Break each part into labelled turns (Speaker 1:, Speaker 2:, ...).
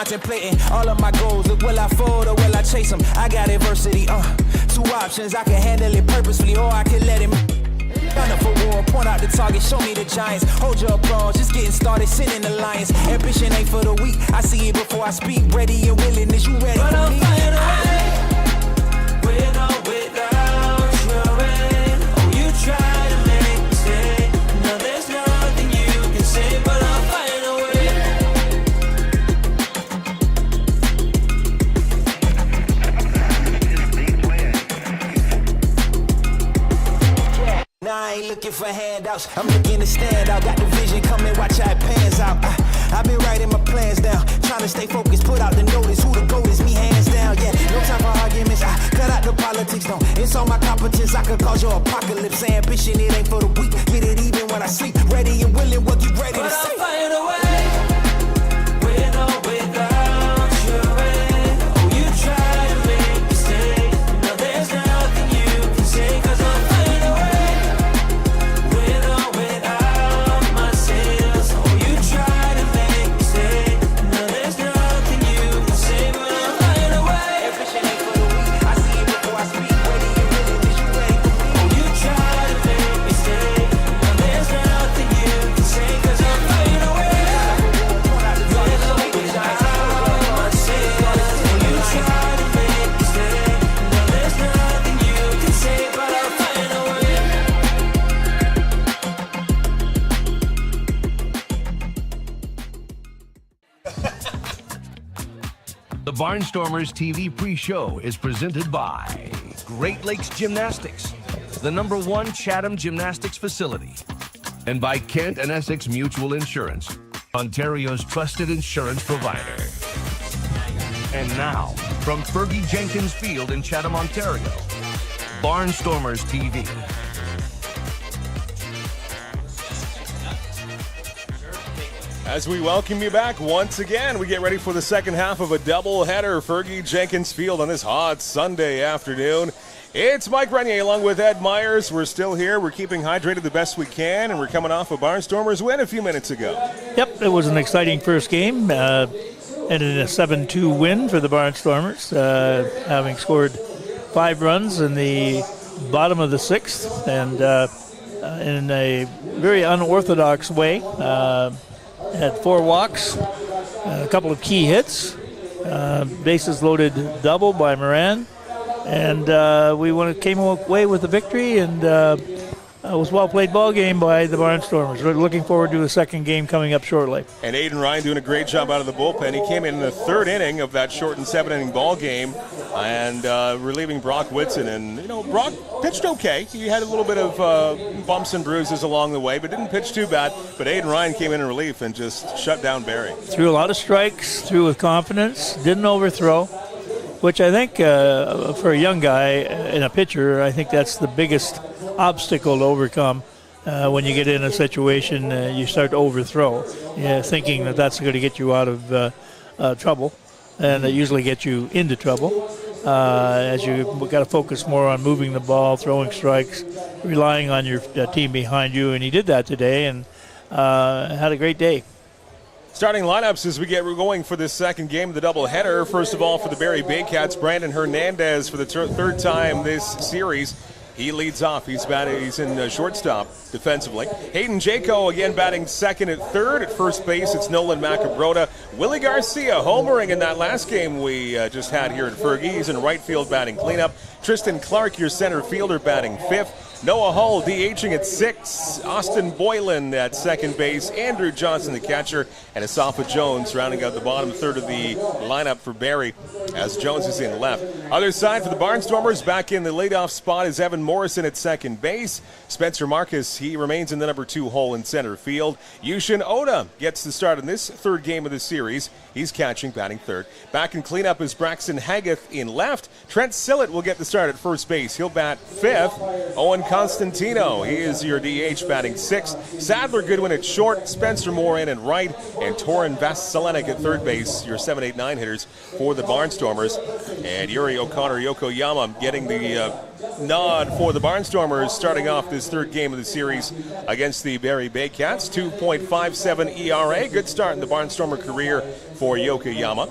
Speaker 1: contemplating all of my goals. Look, will I fold or will I chase them? I got adversity, two options. I can handle it purposefully or I can let him. Gun up for war, point out the target, show me the giants. Hold your applause, just getting started, sitting the lions. Ambition ain't for the weak, I see it before I speak. Ready and willing, is you ready
Speaker 2: but
Speaker 1: for
Speaker 2: I'll
Speaker 1: me?
Speaker 2: Find a way, with or without your aid. Oh, you try to make me stay. No, there's nothing you can say, but I'll find a way.
Speaker 1: Nah, I ain't looking for handouts, I'm looking to stand out. Got the vision, come and watch how it pans out. I've been writing my plans down, trying to stay focused, put out the notice. Who the GOAT is, me hands down, yeah. No time for arguments, I cut out the politics, no. It's all my competence, I could cause your apocalypse. Ambition, it ain't for the weak, get it even when I sleep. Ready and willing, what you ready
Speaker 2: But
Speaker 1: to
Speaker 2: I'll
Speaker 1: say?
Speaker 2: find a way, with or without your aid. Oh, you try to make me stay. No, there's nothing you can say, 'cause I'll find a way, with or without my sins. Oh, you try to make me stay. No, there's nothing you can say, but I'll find a way.
Speaker 1: Ambition ain't for the weak, I see it before I speak. Ready and willing, is you ready for me?
Speaker 2: Oh, you try to make me stay. No, there's nothing you can say, 'cause I'll find a way.
Speaker 3: The Barnstormers TV pre-show is presented by Great Lakes Gymnastics, the #1 Chatham gymnastics facility, and by Kent and Essex Mutual Insurance, Ontario's trusted insurance provider. And now, from Fergie Jenkins Field in Chatham, Ontario, Barnstormers TV.
Speaker 4: As we welcome you back once again, we get ready for the second half of a doubleheader. Fergie Jenkins Field on this hot Sunday afternoon. It's Mike Renier along with Ed Myers. We're still here. We're keeping hydrated the best we can, and we're coming off a Barnstormers win a few minutes ago.
Speaker 5: Yep, it was an exciting first game, and a 7-2 win for the Barnstormers, having scored 5 runs in the bottom of the 6th, and in a very unorthodox way. Had 4 walks, a couple of key hits, bases loaded double by Moran, and we came away with the victory, and it was a well-played ball game by the Barnstormers. We're looking forward to a second game coming up shortly.
Speaker 4: And Aiden Ryan doing a great job out of the bullpen. He came in the 3rd inning of that shortened 7-inning ball game, and relieving Brock Whitson. And, you know, Brock pitched okay. He had a little bit of bumps and bruises along the way, but didn't pitch too bad. But Aiden Ryan came in relief and just shut down Barrie.
Speaker 5: Threw a lot of strikes, threw with confidence, didn't overthrow, which I think for a young guy and a pitcher, I think that's the biggest obstacle to overcome. When you get in a situation, you start to overthrow, thinking that that's going to get you out of trouble, and it usually gets you into trouble. As you've got to focus more on moving the ball, throwing strikes, relying on your team behind you, and he did that today and had a great day.
Speaker 4: Starting lineups as we get going for this second game of the doubleheader. First of all, for the Barrie Baycats, Brandon Hernandez for the 3rd time this series. He leads off. He's in shortstop defensively. Hayden Jaco again batting second at third. At first base, it's Nolan Macabrota. Willie Garcia homering in that last game we just had here at Fergie. He's in right field batting cleanup. Tristan Clark, your center fielder, batting fifth. Noah Hull DHing at 6. Austin Boylan at second base. Andrew Johnson, the catcher, and Asafa Jones rounding out the bottom third of the lineup for Barrie as Jones is in left. Other side for the Barnstormers, back in the leadoff spot is Evan Morrison at second base. Spencer Marcus, he remains in the number 2 hole in center field. Yushin Oda gets the start in this 3rd game of the series. He's catching, batting 3rd. Back in cleanup is Braxton Hageth in left. Trent Sillett will get the start at first base. He'll bat 5th. Owen Constantino, he is your DH, batting 6th. Sadler Goodwin at short. Spencer Moran at right. And Torin Vasilinek at third base, your 7, 8, 9 hitters for the Barnstormers. And Yuri O'Connor Yokoyama getting the nod for the Barnstormers, starting off this 3rd game of the series against the Barrie Baycats. 2.57 ERA. Good start in the Barnstormer career for Yokoyama.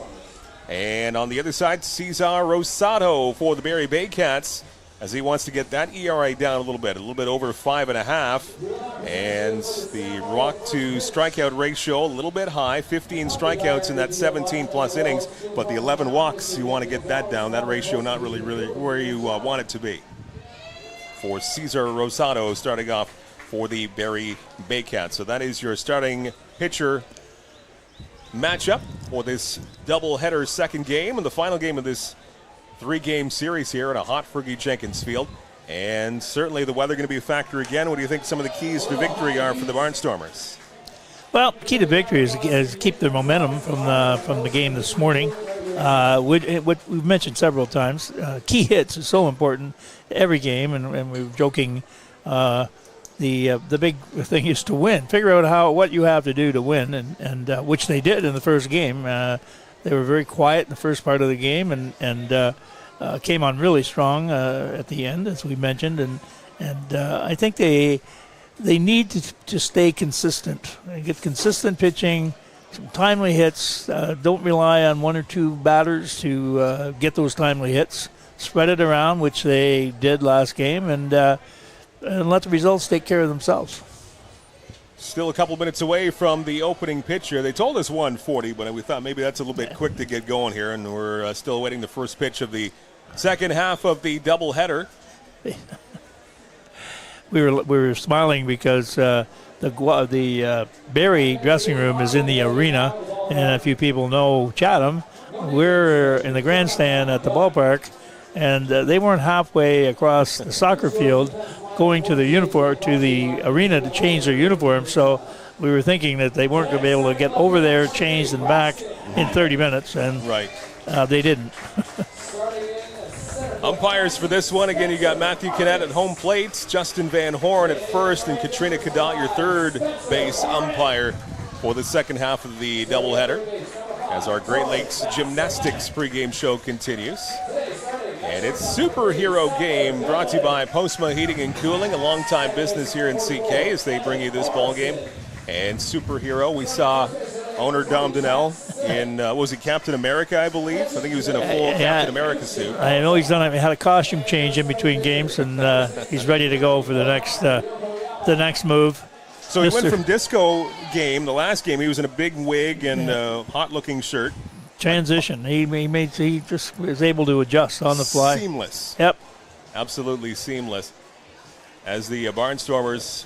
Speaker 4: And on the other side, Cesar Rosado for the Barrie Baycats, as he wants to get that ERA down a little bit over 5.5. And the walk to strikeout ratio a little bit high, 15 strikeouts in that 17-plus innings, but the 11 walks, you want to get that down. That ratio not really where you want it to be. For Cesar Rosado starting off for the Barrie Baycats. So that is your starting pitcher matchup for this doubleheader second game and the final game of this 3-game series here at a hot Fergie Jenkins Field. And certainly the weather going to be a factor again. What do you think some of the keys to victory are for the Barnstormers?
Speaker 5: Well, key to victory is keep their momentum from the game this morning. What we've mentioned several times, key hits is so important every game, and we were joking. The big thing is to win. Figure out what you have to do to win, and which they did in the first game. They were very quiet in the first part of the game, and came on really strong at the end, as we mentioned. And I think they need to stay consistent, get consistent pitching, some timely hits. Don't rely on one or two batters to get those timely hits. Spread it around, which they did last game, and let the results take care of themselves.
Speaker 4: Still a couple minutes away from the opening pitch here. They told us 1:40, but we thought maybe that's a little bit quick to get going here, and we're still awaiting the first pitch of the second half of the doubleheader.
Speaker 5: We were smiling because the Barrie dressing room is in the arena, and if you people know Chatham, we're in the grandstand at the ballpark, and they weren't halfway across the soccer field going to the arena to change their uniform. So we were thinking that they weren't going to be able to get over there, changed, and back in 30 minutes, and they didn't.
Speaker 4: Umpires for this one, again, you got Matthew Cadet at home plate, Justin Van Horn at first, and Katrina Cadet, your third base umpire for the second half of the doubleheader, as our Great Lakes Gymnastics pregame show continues. And it's Superhero Game, brought to you by Postma Heating and Cooling, a longtime business here in CK, as they bring you this ball game. And Superhero, we saw owner Dom Donnell in, was it Captain America, I believe? I think he was in a full Captain America suit.
Speaker 5: I know he's had a costume change in between games, and he's ready to go for the next move.
Speaker 4: So he went from disco game, the last game, he was in a big wig and a hot-looking shirt.
Speaker 5: Transition. He just was able to adjust on the fly.
Speaker 4: Seamless.
Speaker 5: Yep.
Speaker 4: Absolutely seamless. As the Barnstormers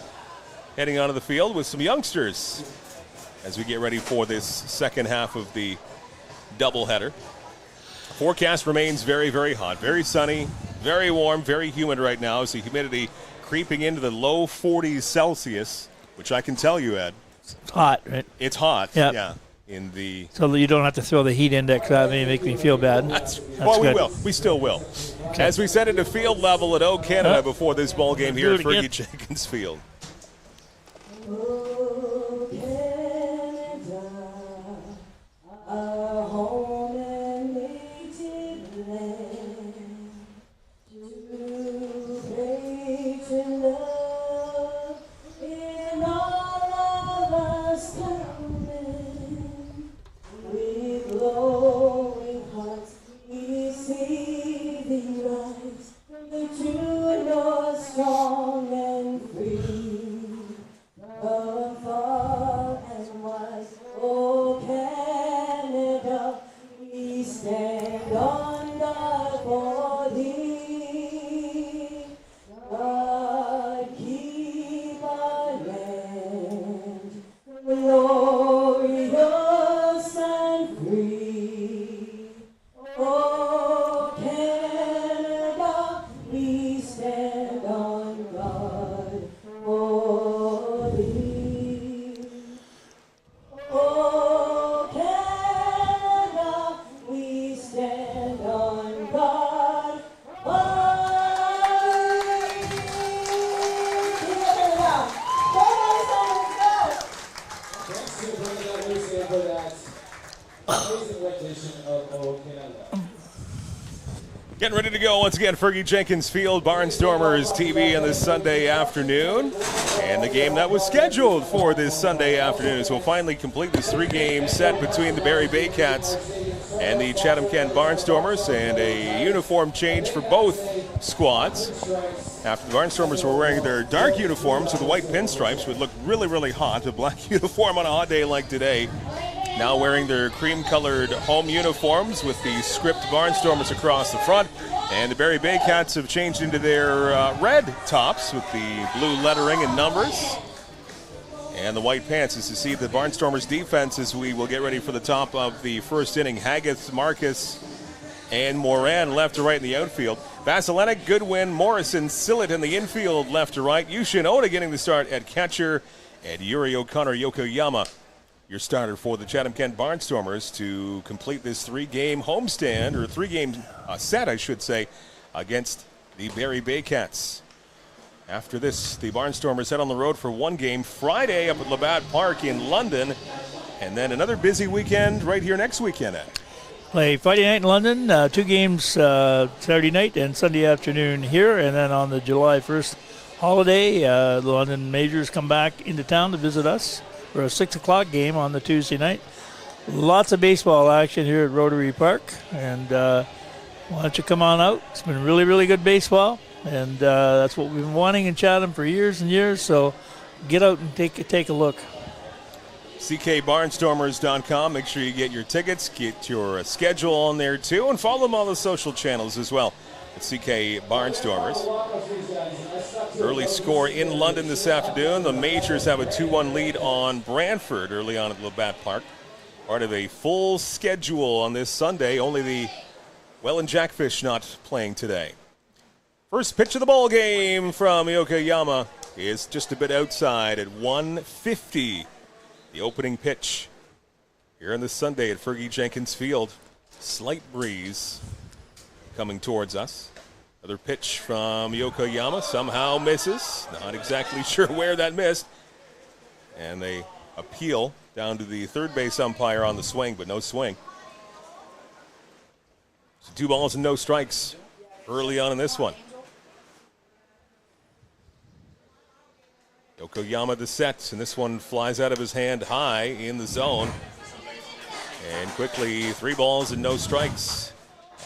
Speaker 4: heading onto the field with some youngsters as we get ready for this second half of the doubleheader. Forecast remains very, very hot, very sunny, very warm, very humid right now. As the humidity creeping into the low 40s Celsius, which I can tell you, Ed.
Speaker 5: It's hot, right?
Speaker 4: It's hot.
Speaker 5: Yep.
Speaker 4: Yeah. So
Speaker 5: you don't have to throw the heat index at me and make me feel bad.
Speaker 4: Well, we will. We still will. Okay. As we set into field level at O Canada before this ball game here at Fergie Jenkins Field. Getting ready to go once again, Fergie Jenkins Field, Barnstormers TV on this Sunday afternoon. And the game that was scheduled for this Sunday afternoon. So we'll finally complete this three-game set between the Barrie Baycats and the Chatham-Kent Barnstormers, and a uniform change for both squads. After the Barnstormers were wearing their dark uniforms with the white pinstripes, would look really, really hot. A black uniform on a hot day like today. Now wearing their cream-colored home uniforms with the script Barnstormers across the front. And the Barrie Baycats have changed into their red tops with the blue lettering and numbers. And the white pants. As you see the Barnstormers defense as we will get ready for the top of the first inning. Haggith, Marcus, and Moran left to right in the outfield. Vasilenic, Goodwin, Morrison, Sillett in the infield left to right. Yushin Oda getting the start at catcher. And Yuri O'Connor Yokoyama, your starter for the Chatham-Kent Barnstormers to complete this three-game homestand, or three-game set, I should say, against the Barrie Baycats. After this, the Barnstormers head on the road for one game Friday up at Labatt Park in London, and then another busy weekend right here next weekend.
Speaker 5: Play Friday night in London, 2 games Saturday night and Sunday afternoon here, and then on the July 1st holiday, the London Majors come back into town to visit us for a 6 o'clock game on the Tuesday night. Lots of baseball action here at Rotary Park, and why don't you come on out? It's been really, really good baseball. And that's what we've been wanting in Chatham for years and years, so get out and take a look.
Speaker 4: CKBarnstormers.com. Make sure you get your tickets, get your schedule on there too, and follow them on the social channels as well at CK Barnstormers. Early score in London this afternoon. The Majors have a 2-1 lead on Brantford early on at Labatt Park. Part of a full schedule on this Sunday. Only the Welland Jackfish not playing today. First pitch of the ball game from Yokoyama is just a bit outside at 150. The opening pitch here on this Sunday at Fergie Jenkins Field. Slight breeze coming towards us. Another pitch from Yokoyama somehow misses. Not exactly sure where that missed. And they appeal down to the third base umpire on the swing, but no swing. So 2 balls and no strikes early on in this one. Yokoyama the set, and this one flies out of his hand high in the zone. And quickly, 3 balls and no strikes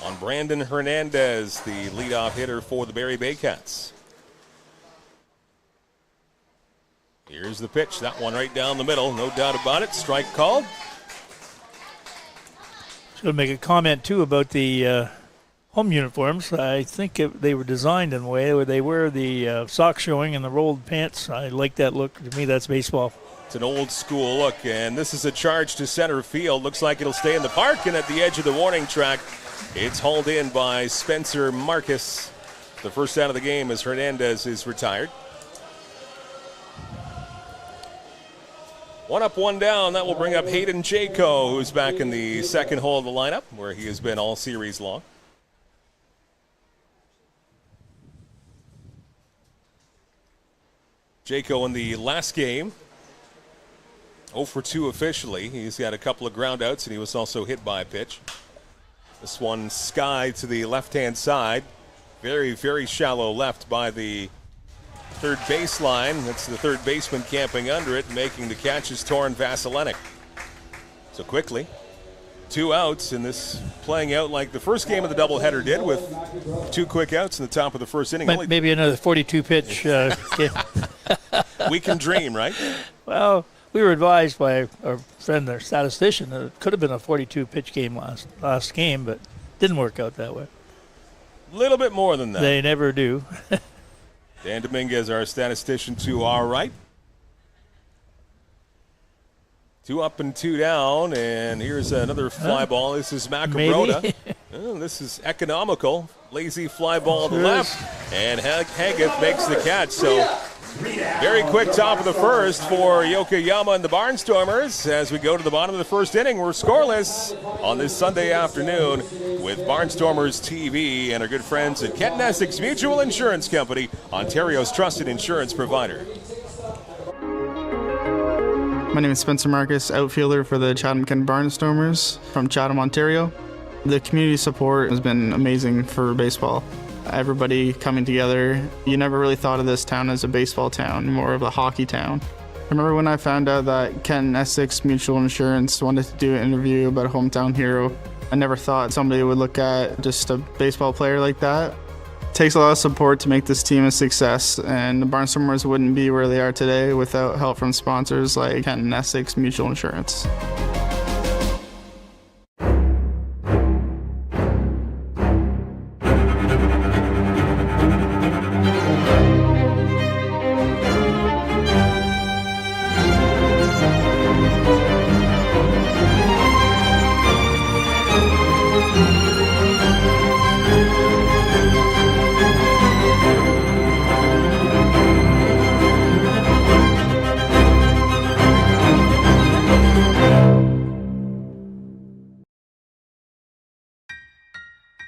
Speaker 4: on Brandon Hernandez, the leadoff hitter for the Barrie Baycats. Here's the pitch, that one right down the middle, no doubt about it. Strike called.
Speaker 5: Just going to make a comment, too, about the home uniforms. I think they were designed in a way where they wear the socks showing and the rolled pants. I like that look. To me, that's baseball.
Speaker 4: It's an old school look, and this is a charge to center field. Looks like it'll stay in the park, and at the edge of the warning track, it's hauled in by Spencer Marcus. The first out of the game as Hernandez is retired. 1 up, 1 down. That will bring up Hayden Jaco, who's back in the second hole of the lineup, where he has been all series long. Jaco in the last game, 0 for 2 officially. He's got a couple of ground outs, and he was also hit by a pitch. This one sky to the left-hand side. Very, very shallow left by the third baseline. That's the third baseman camping under it, making the catch is Torin Vasilenic. So quickly, 2 outs, and this playing out like the first game of the doubleheader did, with 2 quick outs in the top of the first inning.
Speaker 5: Maybe another 42-pitch game.
Speaker 4: We can dream, right?
Speaker 5: Well, we were advised by our friend, our statistician, that it could have been a 42-pitch game last game, but didn't work out that way.
Speaker 4: A little bit more than that.
Speaker 5: They never do.
Speaker 4: Dan Dominguez, our statistician, to our right. 2 up and 2 down, and here's another fly ball. This is Macaroda. This is economical. Lazy fly ball to left, and Haggith makes the catch. So very quick top of the first for Yokoyama and the Barnstormers. As we go to the bottom of the first inning, we're scoreless on this Sunday afternoon with Barnstormers TV and our good friends at Kent Essex Mutual Insurance Company, Ontario's trusted insurance provider.
Speaker 6: My name is Spencer Marcus, outfielder for the Chatham-Kent Barnstormers from Chatham, Ontario. The community support has been amazing for baseball. Everybody coming together. You never really thought of this town as a baseball town, more of a hockey town. I remember when I found out that Kent Essex Mutual Insurance wanted to do an interview about a hometown hero. I never thought somebody would look at just a baseball player like that. It takes a lot of support to make this team a success, and the Barnstormers wouldn't be where they are today without help from sponsors like Kent Essex Mutual Insurance.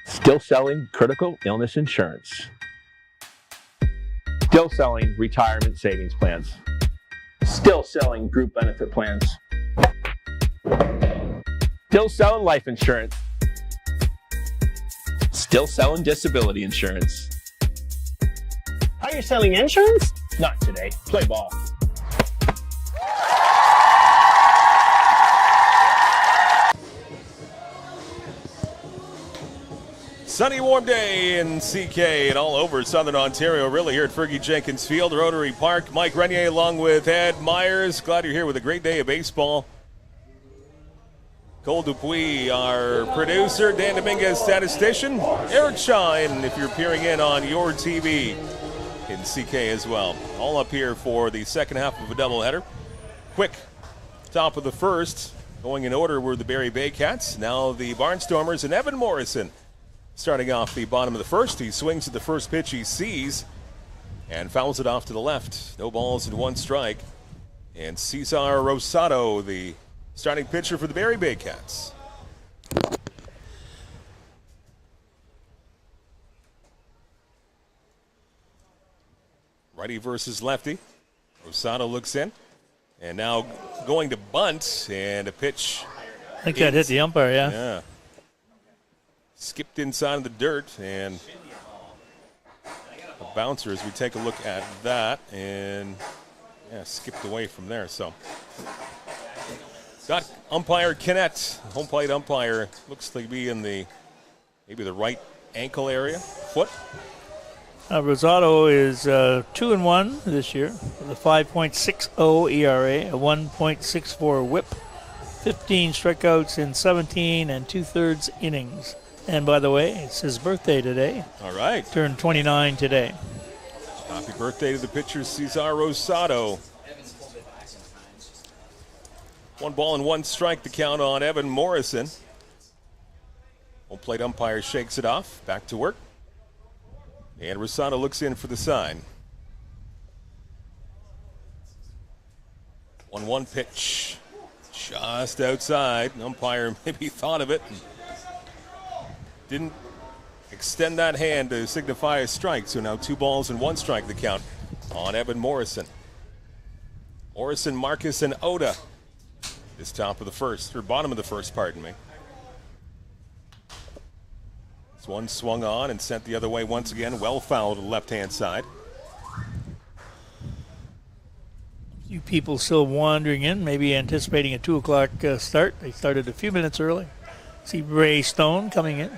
Speaker 7: Still selling critical illness insurance. Still selling retirement savings plans. Still selling group benefit plans. Still selling life insurance. Still selling disability insurance.
Speaker 8: Are you selling insurance?
Speaker 7: Not today. Play ball.
Speaker 4: Sunny, warm day in CK and all over Southern Ontario, really, here at Fergie Jenkins Field, Rotary Park. Mike Renier along with Ed Myers. Glad you're here with a great day of baseball. Cole Dupuis, our producer. Dan Dominguez, statistician. Eric Shaw, and if you're peering in on your TV in CK as well. All up here for the second half of a doubleheader. Quick top of the first. Going in order were the Barrie Baycats. Now the Barnstormers and Evan Morrison. Starting off the bottom of the first, he swings at the first pitch he sees and fouls it off to the left. No balls and one strike. And Cesar Rosado, the starting pitcher for the Barrie Baycats. Righty versus lefty. Rosado looks in. And now going to bunt, and a pitch.
Speaker 5: I think that hit the umpire, yeah.
Speaker 4: Yeah. Skipped inside of the dirt, and a bouncer as we take a look at that, and yeah, skipped away from there. So got umpire Kennett, home plate umpire, looks to be in the maybe the right ankle area, foot.
Speaker 5: Rosado is 2-1 this year with a 5.60 ERA, a 1.64 WHIP, 15 strikeouts in 17 and 2/3 innings. And by the way, it's his birthday today.
Speaker 4: All right.
Speaker 5: Turned 29 today.
Speaker 4: Happy birthday to the pitcher, Cesar Rosado. 1 ball and 1 strike to count on Evan Morrison. Home plate umpire shakes it off. Back to work. And Rosado looks in for the sign. 1-1 pitch. Just outside. Umpire maybe thought of it. Didn't extend that hand to signify a strike. So now 2 balls and 1 strike to count on Evan Morrison. Morrison, Marcus, and Oda is top of the first, or bottom of the first, pardon me. This one swung on and sent the other way once again. Well fouled to the left-hand side.
Speaker 5: You people still wandering in, maybe anticipating a 2 o'clock start. They started a few minutes early. See Ray Stone coming in,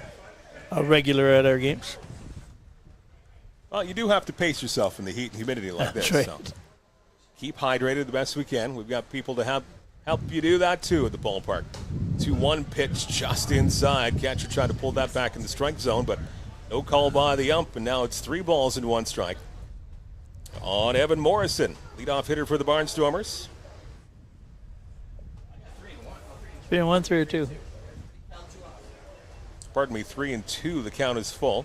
Speaker 5: a regular at our games.
Speaker 4: Well, you do have to pace yourself in the heat and humidity like
Speaker 5: That's
Speaker 4: this.
Speaker 5: right.
Speaker 4: So keep hydrated the best we can. We've got people to help you do that too at the ballpark. 2-1 pitch just inside. Catcher tried to pull that back in the strike zone, but no call by the ump, and now it's 3 balls and 1 strike on Evan Morrison, leadoff hitter for the Barnstormers.
Speaker 5: 3-1, 3-2.
Speaker 4: Pardon me, 3-2. The count is full.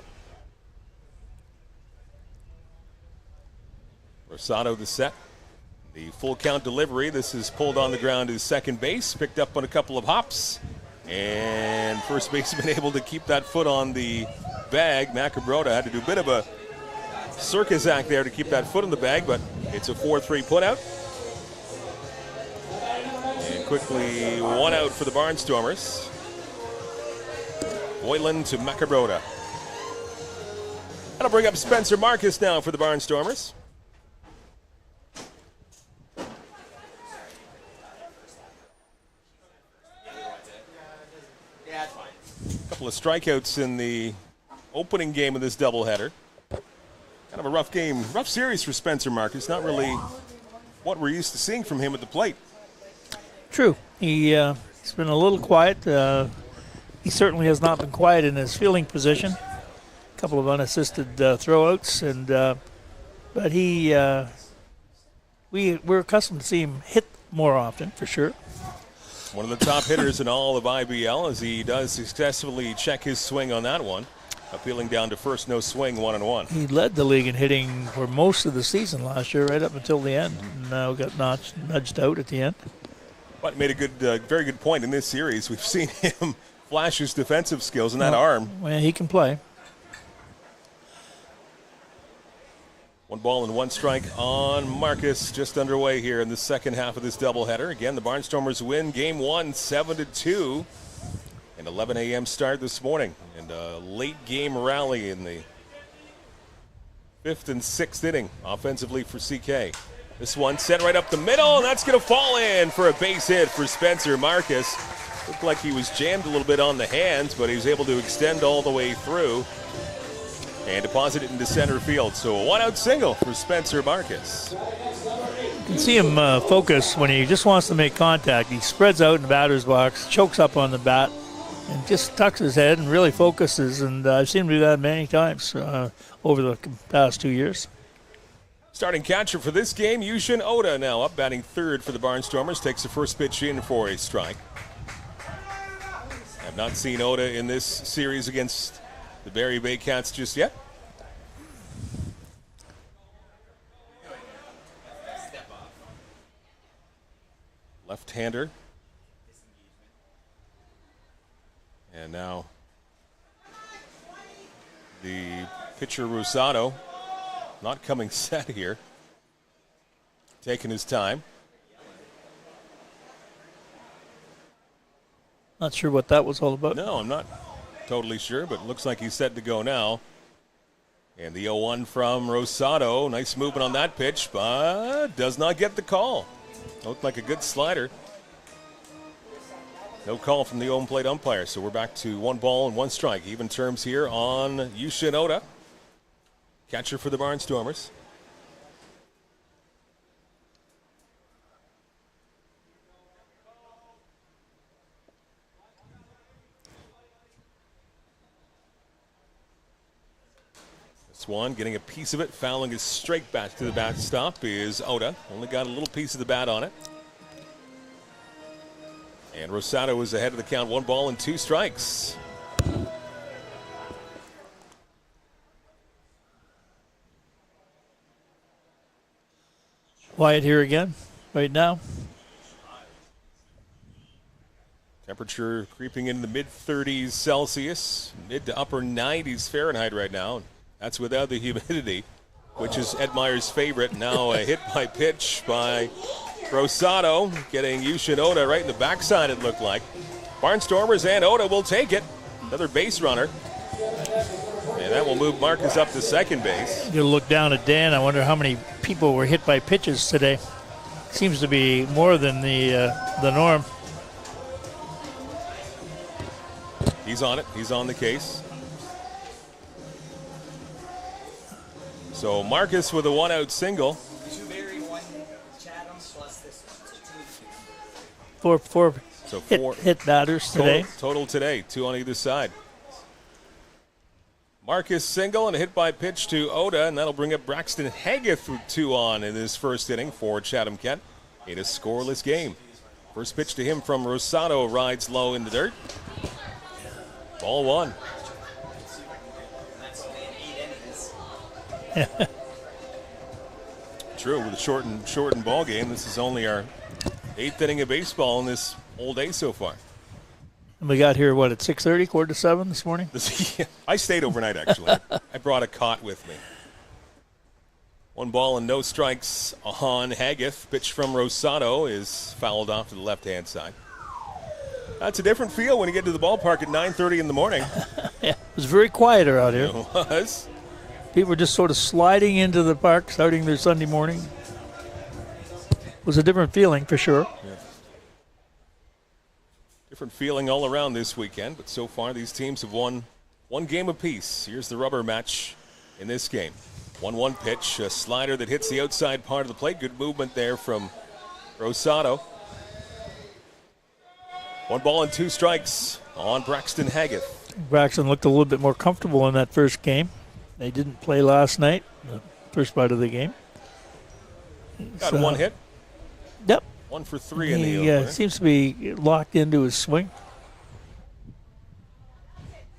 Speaker 4: Rosado the set. The full count delivery. This is pulled on the ground to second base. Picked up on a couple of hops. And first baseman able to keep that foot on the bag. Macabroda had to do a bit of a circus act there to keep that foot in the bag, but it's a 4-3 putout. And quickly 1 out for the Barnstormers. Boylan to Macabroda. That'll bring up Spencer Marcus now for the Barnstormers. couple of strikeouts in the opening game of this doubleheader. Kind of a rough game, rough series for Spencer Marcus. Not really what we're used to seeing from him at the plate.
Speaker 5: True. He's been a little quiet. He certainly has not been quiet in his fielding position. A couple of unassisted throwouts, and but we're accustomed to see him hit more often, for sure.
Speaker 4: One of the top hitters in all of IBL, as he does successfully check his swing on that one. Appealing down to first, no swing, 1-1.
Speaker 5: He led the league in hitting for most of the season last year, right up until the end. And now got nudged out at the end.
Speaker 4: But made a good, very good point in this series. We've seen him flash his defensive skills in that arm.
Speaker 5: Well, he can play.
Speaker 4: 1 ball and 1 strike on Marcus, just underway here in the second half of this doubleheader. Again, the Barnstormers win Game 1, 7-2. An 11 a.m. start this morning, and a late game rally in the 5th and 6th inning offensively for CK. This one sent right up the middle, and that's going to fall in for a base hit for Spencer Marcus. Looked like he was jammed a little bit on the hands, but he was able to extend all the way through and deposit it into center field. So a 1-out single for Spencer Marcus.
Speaker 5: You can see him focus when he just wants to make contact. He spreads out in the batter's box, chokes up on the bat, and just tucks his head and really focuses. And I've seen him do that many times over the past 2 years.
Speaker 4: Starting catcher for this game, Yushin Oda now up batting third for the Barnstormers. Takes the first pitch in for a strike. Have not seen Oda in this series against the Barrie Baycats just yet. Left-hander. And now the pitcher Rosado not coming set here. Taking his time.
Speaker 5: Not sure what that was all about.
Speaker 4: No, I'm not totally sure, but it looks like he's set to go now. And the 0-1 from Rosado. Nice movement on that pitch, but does not get the call. Looked like a good slider. No call from the home plate umpire, so we're back to 1 ball and 1 strike. Even terms here on Yushin Oda, catcher for the Barnstormers. This one getting a piece of it, fouling it straight back to the backstop is Oda. Only got a little piece of the bat on it. And Rosado is ahead of the count, 1 ball and 2 strikes.
Speaker 5: Quiet here again, right now.
Speaker 4: Temperature creeping into the mid-30s Celsius, mid to upper 90s Fahrenheit right now. That's without the humidity, which is Ed Meyer's favorite. Now a hit by pitch by Rosado, getting Yushin Oda right in the backside, it looked like. Barnstormers and Oda will take it. Another base runner. And that will move Marcus up to second base.
Speaker 5: You look down at Dan. I wonder how many people were hit by pitches today. Seems to be more than the norm.
Speaker 4: He's on it. He's on the case. So Marcus with a 1-out single.
Speaker 9: 2 Barrie, 1 Chatham, plus this
Speaker 5: one. Four
Speaker 4: So
Speaker 5: hit batters today.
Speaker 4: Total today, 2 on either side. Marcus single and a hit by pitch to Oda, and that'll bring up Braxton Haggith with 2 on in this first inning for Chatham-Kent in a scoreless game. First pitch to him from Rosado, rides low in the dirt. Ball 1. True, with a shortened ball game. This is only our 8th inning of baseball in this whole day so far.
Speaker 5: And we got here, at 6:30, 6:45 this morning?
Speaker 4: I stayed overnight, actually. I brought a cot with me. 1 ball and no strikes on Haggith. Pitch from Rosado is fouled off to the left-hand side. That's a different feel when you get to the ballpark at 9:30 in the morning.
Speaker 5: Yeah, it was very quieter out here.
Speaker 4: It was.
Speaker 5: People were just sort of sliding into the park, starting their Sunday morning. It was a different feeling, for sure.
Speaker 4: Yeah. Different feeling all around this weekend, but so far these teams have won one game apiece. Here's the rubber match in this game. 1-1 pitch, a slider that hits the outside part of the plate. Good movement there from Rosado. 1 ball and 2 strikes on Braxton Haggith.
Speaker 5: Braxton looked a little bit more comfortable in that first game. They didn't play last night, the first part of the game.
Speaker 4: Got 1 hit.
Speaker 5: Yep.
Speaker 4: 1 for 3 in the
Speaker 5: He
Speaker 4: opener.
Speaker 5: seems to be locked into his swing.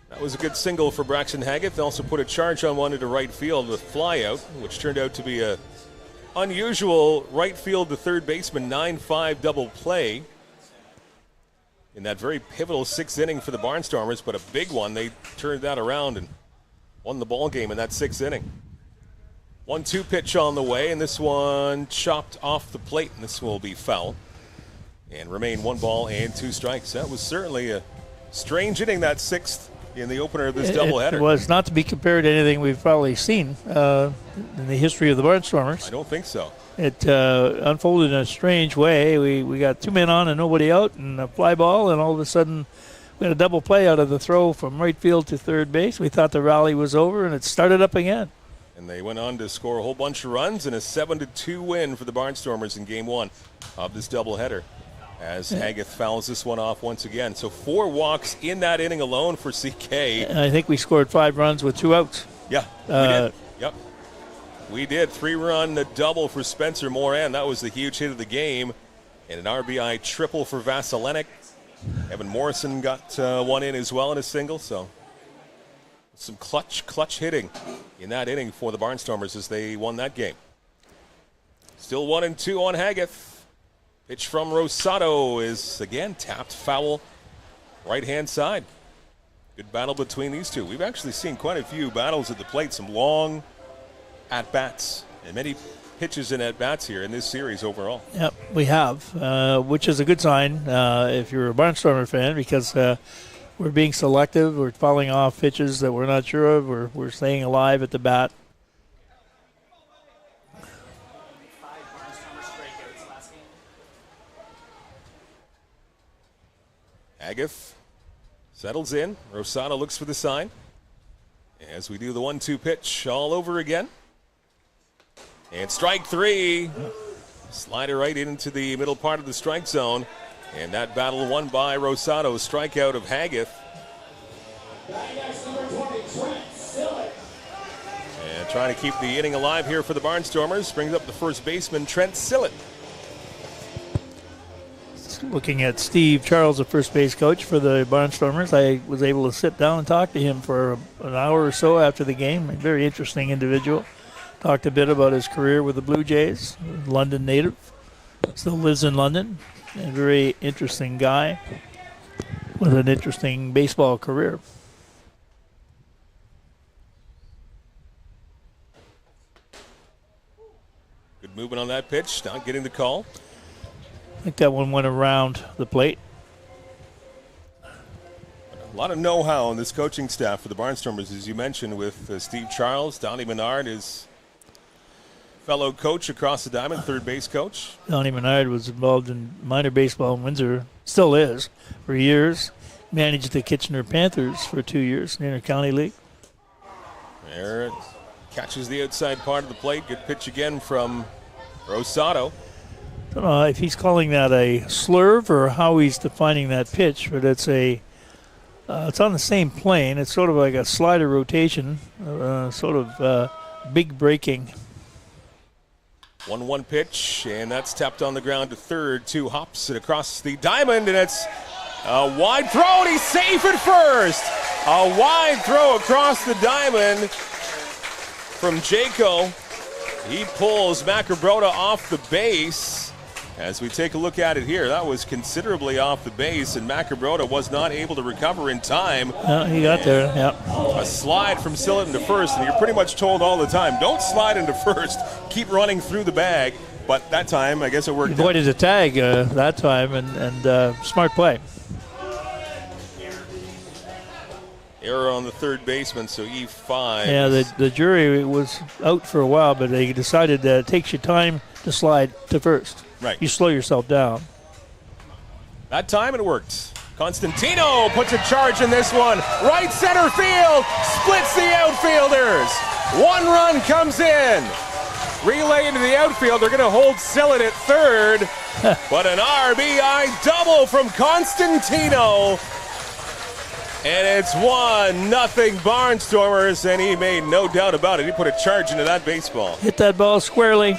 Speaker 4: That was a good single for Braxton Haggith. They also put a charge on one into right field with fly out, which turned out to be a unusual right field to third baseman 9-5 double play in that very pivotal 6th inning for the Barnstormers, but a big one. They turned that around and won the ball game in that 6th inning. 1-2 pitch on the way, and this one chopped off the plate, and this will be foul and remain 1 ball and 2 strikes. That was certainly a strange inning, that 6th in the opener of this doubleheader.
Speaker 5: It was not to be compared to anything we've probably seen in the history of the Barnstormers.
Speaker 4: I don't think so.
Speaker 5: It unfolded in a strange way. We got 2 men on and nobody out, and a fly ball, and all of a sudden we had a double play out of the throw from right field to third base. We thought the rally was over, and it started up again.
Speaker 4: And they went on to score a whole bunch of runs and a 7-2 win for the Barnstormers in Game 1 of this doubleheader, as Haggith fouls this one off once again. So 4 walks in that inning alone for CK.
Speaker 5: And I think we scored 5 runs with 2 outs.
Speaker 4: Yeah, we did. Yep. We did. 3-run double for Spencer Moran. That was the huge hit of the game. And an RBI triple for Vasilenic. Evan Morrison got one in as well in a single. So some clutch hitting in that inning for the Barnstormers as they won that game. Still 1-2 on Haggith. Pitch from Rosado is again tapped foul right-hand side. Good battle between these two. We've actually seen quite a few battles at the plate, some long at-bats, and many pitches in at-bats here in this series overall.
Speaker 5: Yep, we have, which is a good sign if you're a Barnstormer fan, because we're being selective. We're falling off pitches that we're not sure of. We're staying alive at the bat.
Speaker 9: 5 Barnstormer strikeouts last game.
Speaker 4: Haggith settles in. Rosado looks for the sign as we do the 1-2 pitch all over again. And strike 3. Slider right into the middle part of the strike zone. And that battle won by Rosado. Strikeout of Haggith. And trying to keep the inning alive here for the Barnstormers. Brings up the first baseman, Trent Sillett.
Speaker 5: Looking at Steve Charles, the first base coach for the Barnstormers, I was able to sit down and talk to him for an hour or so after the game. A very interesting individual. Talked a bit about his career with the Blue Jays, London native. Still lives in London. A very interesting guy with an interesting baseball career.
Speaker 4: Good movement on that pitch, not getting the call.
Speaker 5: I think that one went around the plate.
Speaker 4: A lot of know-how on this coaching staff for the Barnstormers, as you mentioned, with Steve Charles. Donnie Menard is fellow coach across the diamond, third base coach.
Speaker 5: Donnie Menard was involved in minor baseball in Windsor, still is, for years. Managed the Kitchener Panthers for 2 years in the Intercounty League.
Speaker 4: There it catches the outside part of the plate. Good pitch again from Rosado.
Speaker 5: I don't know if he's calling that a slurve or how he's defining that pitch, but it's on the same plane. It's sort of like a slider rotation, sort of big breaking.
Speaker 4: 1-1 pitch, and that's tapped on the ground to third. 2 hops and across the diamond, and it's a wide throw, and he's safe at first. A wide throw across the diamond from Jaco. He pulls Macrobrota off the base. As we take a look at it here, that was considerably off the base, and Macrobrota was not able to recover in time.
Speaker 5: No, he got there, yeah.
Speaker 4: A slide from Sillett into first, and you're pretty much told all the time, don't slide into first, keep running through the bag. But that time, I guess it worked out.
Speaker 5: Avoided a tag that time, and smart play.
Speaker 4: Error on the third baseman, so E5.
Speaker 5: Yeah, the jury was out for a while, but they decided that it takes you time to slide to first.
Speaker 4: Right.
Speaker 5: You slow yourself down.
Speaker 4: That time it worked. Constantino puts a charge in this one. Right center field, splits the outfielders. One run comes in. Relay into the outfield. They're going to hold Sillett at third. But an RBI double from Constantino. And it's 1-0 Barnstormers, and he made no doubt about it. He put a charge into that baseball.
Speaker 5: Hit that ball squarely.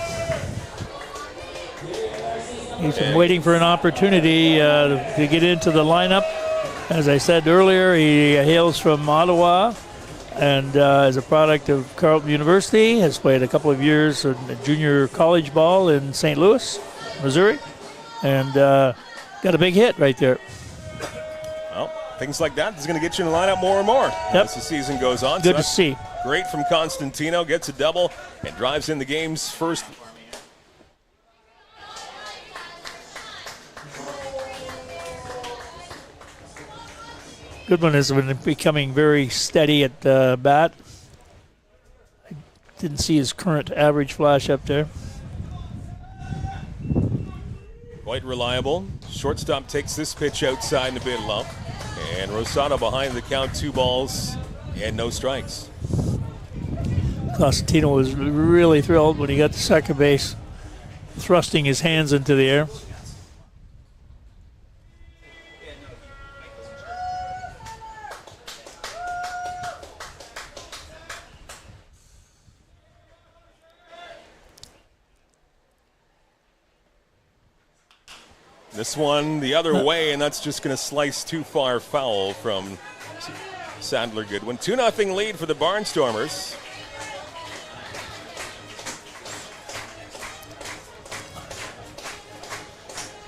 Speaker 5: He's been waiting for an opportunity to get into the lineup. As I said earlier, he hails from Ottawa and is a product of Carleton University, has played a couple of years in junior college ball in St. Louis, Missouri, and got a big hit right there.
Speaker 4: Well, things like that is going to get you in the lineup more and more as the season goes on.
Speaker 5: Good to see.
Speaker 4: Great from Constantino, gets a double and drives in the game's first.
Speaker 5: Goodwin has been becoming very steady at bat. I didn't see his current average flash up there.
Speaker 4: Quite reliable. Shortstop takes this pitch outside in a bit low. And Rosado behind the count, 2 balls and no strikes.
Speaker 5: Constantino was really thrilled when he got to second base, thrusting his hands into the air.
Speaker 4: This one the other way, and that's just going to slice too far foul from Sadler Goodwin. 2-0 lead for the Barnstormers.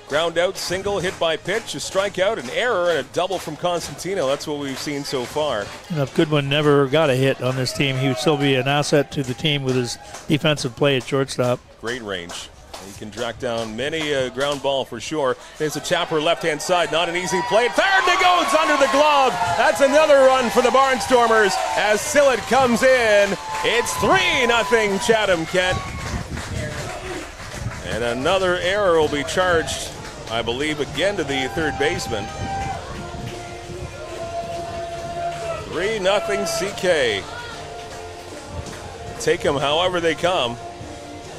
Speaker 4: Ground out, single, hit by pitch, a strikeout, an error, and a double from Constantino. That's what we've seen so far.
Speaker 5: And if Goodwin never got a hit on this team, he would still be an asset to the team with his defensive play at shortstop.
Speaker 4: Great range. He can track down many a ground ball for sure. There's a chopper left-hand side, not an easy play. Third, and it goes under the glove. That's another run for the Barnstormers as Sillett comes in. It's 3-0 Chatham-Kent. And another error will be charged, I believe, again to the third baseman. 3-0 CK. Take them however they come.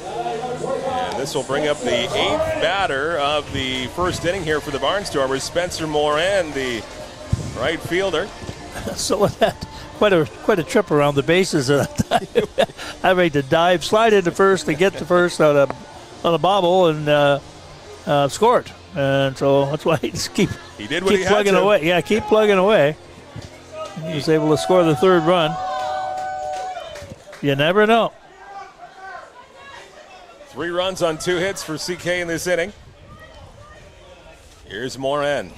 Speaker 4: And this will bring up the 8th batter of the first inning here for the Barnstormers, Spencer Moran, the right fielder.
Speaker 5: So that quite a trip around the bases. I made to dive, slide into first, and get to first on a bobble and score it. And so that's why he just keep plugging away. Yeah, keep plugging away. And he was able to score the third run. You never know.
Speaker 4: 3 runs on 2 hits for CK in this inning. Here's Moran.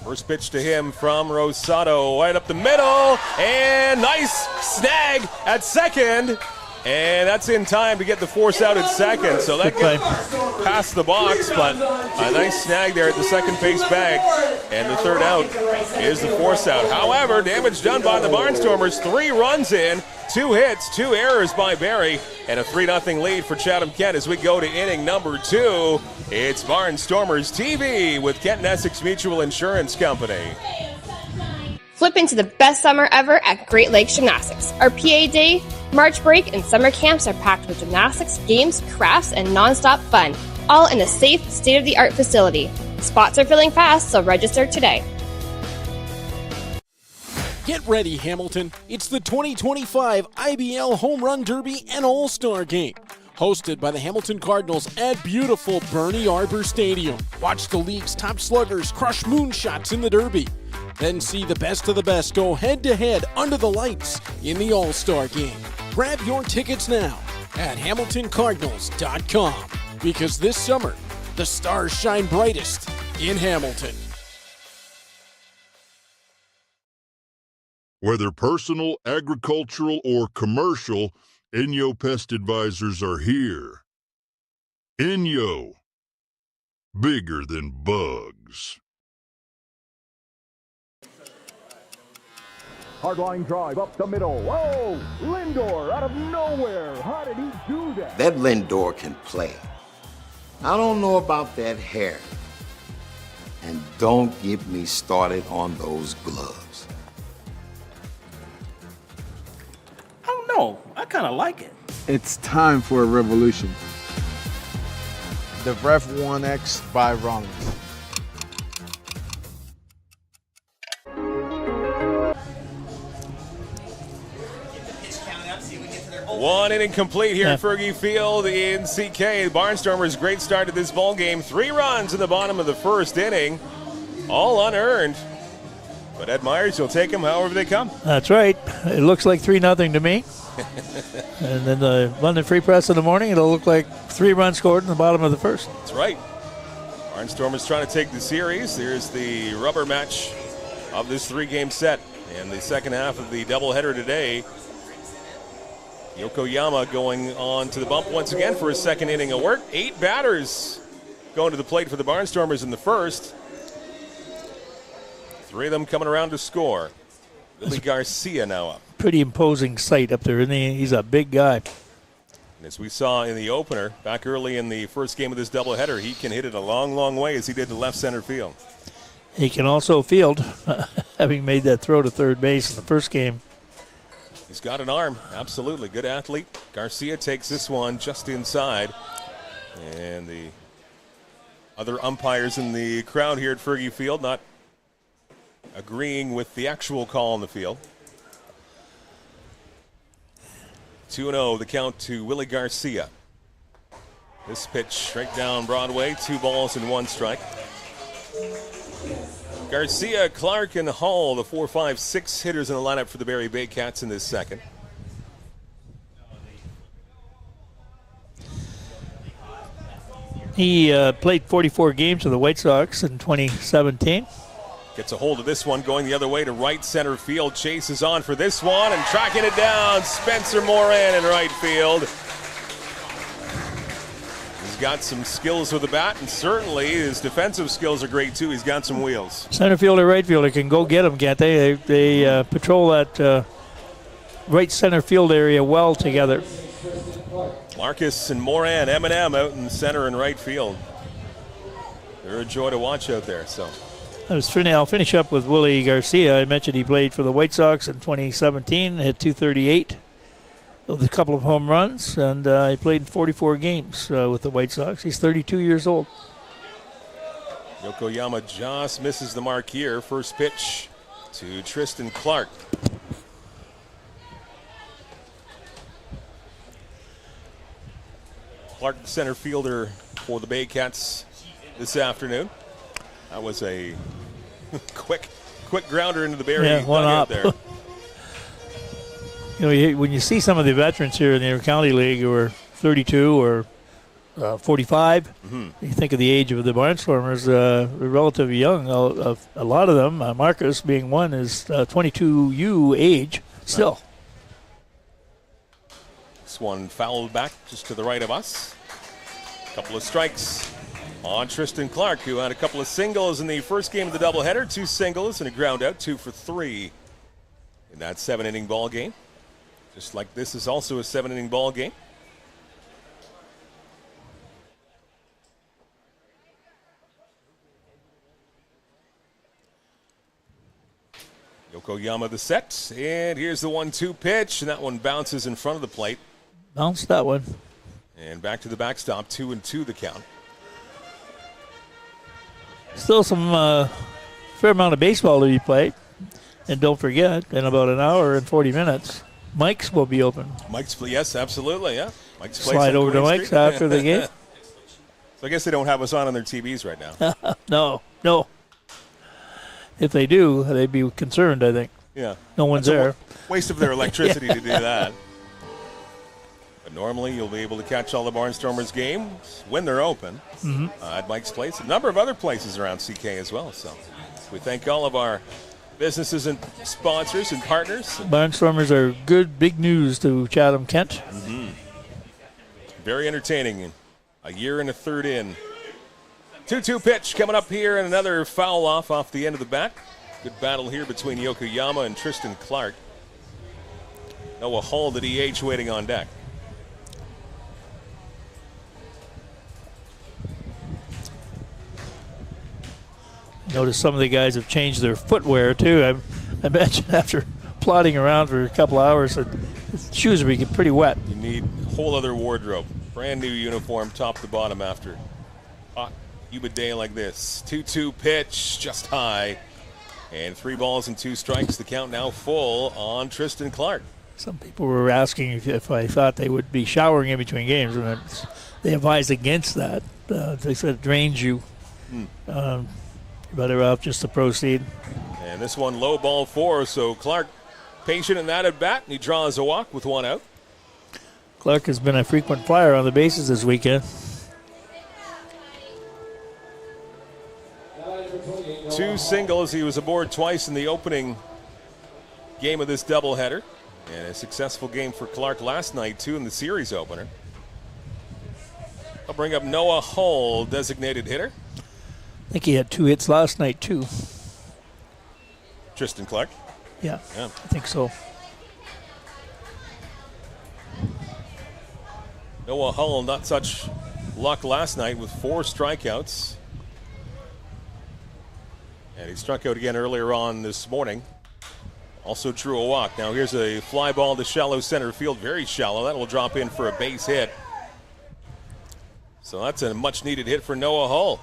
Speaker 4: First pitch to him from Rosado, right up the middle, and nice snag at second. And that's in time to get the force out at second. So that gets past the box, but a nice snag there at the second base bag. And the third out is the force out. However, damage done by the Barnstormers. 3 runs in, 2 hits, 2 errors by Barrie, and a 3-0 lead for Chatham-Kent as we go to inning number 2. It's Barnstormers TV with Kent Essex Mutual Insurance Company.
Speaker 10: Flip into the best summer ever at Great Lakes Gymnastics. Our PA Day, March break, and summer camps are packed with gymnastics, games, crafts, and non-stop fun, all in a safe, state-of-the-art facility. Spots are filling fast, so register today.
Speaker 11: Get ready, Hamilton. It's the 2025 IBL Home Run Derby and All-Star Game. Hosted by the Hamilton Cardinals at beautiful Bernie Arbor Stadium. Watch the league's top sluggers crush moonshots in the Derby. Then see the best of the best go head-to-head under the lights in the All-Star Game. Grab your tickets now at HamiltonCardinals.com because this summer, the stars shine brightest in Hamilton.
Speaker 12: Whether personal, agricultural, or commercial, Inyo Pest Advisors are here. Inyo. Bigger than bugs.
Speaker 13: Hardline drive up the middle. Whoa! Lindor out of nowhere. How did he do that?
Speaker 14: That Lindor can play. I don't know about that hair. And don't get me started on those gloves.
Speaker 15: I don't know. I kind of like it.
Speaker 16: It's time for a revolution.
Speaker 17: The Rev 1X by Rollins.
Speaker 4: One inning complete here at Fergie Field in CK. Barnstormers, great start to this ball game. 3 runs in the bottom of the first inning, all unearned. But Ed Myers, you'll take them however they come.
Speaker 5: That's right. It looks like 3-0 to me. And then the London Free Press in the morning, it'll look like 3 runs scored in the bottom of the first.
Speaker 4: That's right. Barnstormers trying to take the series. There's the rubber match of this 3-game set. And the second half of the doubleheader today. Yokoyama going on to the bump once again for his second inning of work. 8 batters going to the plate for the Barnstormers in the first. 3 of them coming around to score. Willie Garcia now up.
Speaker 5: Pretty imposing sight up there, isn't he? He's a big guy.
Speaker 4: And as we saw in the opener, back early in the first game of this doubleheader, he can hit it a long, long way as he did to left center field.
Speaker 5: He can also field, having made that throw to third base in the first game.
Speaker 4: He's got an arm, absolutely. Good athlete. Garcia takes this one just inside. And the other umpires in the crowd here at Fergie Field not agreeing with the actual call on the field. 2-0 the count to Willie Garcia. This pitch straight down Broadway, 2 balls and 1 strike. Garcia, Clark, and Hall, the 4, 5, 6 hitters in the lineup for the Barrie Baycats in this second.
Speaker 5: He played 44 games for the White Sox in 2017.
Speaker 4: Gets a hold of this one going the other way to right center field. Chases on for this one and tracking it down. Spencer Moran in right field. He's got some skills with the bat, and certainly his defensive skills are great too. He's got some wheels.
Speaker 5: Center fielder, right fielder can go get him, can't they? They patrol that right center field area well together.
Speaker 4: Marcus and Moran, M&M out in center and right field. They're a joy to watch out there. So
Speaker 5: I'll finish up with Willie Garcia. I mentioned he played for the White Sox in 2017, hit .238 with a couple of home runs, and he played in 44 games with the White Sox. He's 32 years old.
Speaker 4: Yokoyama just misses the mark here. First pitch to Tristan Clark. Clark, the center fielder for the Baycats this afternoon. That was a quick grounder into the Barrie dugout there.
Speaker 5: You know, when you see some of the veterans here in the Intercounty League who are 32 or 45, you think of the age of the Barnstormers, they're relatively young. A lot of them, Marcus being one, is 22U age still.
Speaker 4: This one fouled back just to the right of us. Couple of strikes on Tristan Clark, who had a couple of singles in the first game of the doubleheader. 2 singles and a ground out, 2 for 3 in that 7-inning ball game. Just like this is also a 7-inning ball game. Yokoyama the set, and here's the 1-2 pitch, and that one bounces in front of the plate.
Speaker 5: Bounced that one.
Speaker 4: And back to the backstop, 2-2 the count.
Speaker 5: Still some fair amount of baseball to be played. And don't forget, in about an hour and 40 minutes, Mike's will be open.
Speaker 4: Mike's, yes, absolutely, yeah. Mike's
Speaker 5: slide over to Mike's after the game.
Speaker 4: So I guess they don't have us on their TVs right now.
Speaker 5: No. If they do, they'd be concerned, I think.
Speaker 4: Yeah.
Speaker 5: No one's
Speaker 4: That's
Speaker 5: there.
Speaker 4: Waste of their electricity to do that. But normally you'll be able to catch all the Barnstormers games when they're open at Mike's Place. A number of other places around CK as well. So we thank all of our businesses and sponsors and partners.
Speaker 5: Barnstormers are good, big news to Chatham-Kent.
Speaker 4: Very entertaining. A year and a third in. 2-2 pitch coming up here, and another foul off the end of the bat. Good battle here between Yokoyama and Tristan Clark. Noah Hull, the DH, waiting on deck.
Speaker 5: Notice some of the guys have changed their footwear too. I imagine after plodding around for a couple hours, the shoes would be pretty wet.
Speaker 4: You need a whole other wardrobe. Brand new uniform, top to bottom after hot, humid day like this. 2-2 pitch, just high. And 3 balls and 2 strikes. The count now full on Tristan Clark.
Speaker 5: Some people were asking if I thought they would be showering in between games, and they advised against that. They said it drains you. You're better off just to proceed.
Speaker 4: And this one low ball 4, so Clark patient in that at bat, and he draws a walk with 1 out.
Speaker 5: Clark has been a frequent flyer on the bases this weekend.
Speaker 4: 2 singles. He was aboard twice in the opening game of this doubleheader. And a successful game for Clark last night, too, in the series opener. I'll bring up Noah Hull, designated hitter.
Speaker 5: I think he had 2 hits last night, too.
Speaker 4: Tristan Clark?
Speaker 5: Yeah, I think so.
Speaker 4: Noah Hull, not such luck last night with 4 strikeouts. And he struck out again earlier on this morning. Also drew a walk. Now here's a fly ball to shallow center field, very shallow. That will drop in for a base hit. So that's a much-needed hit for Noah Hull.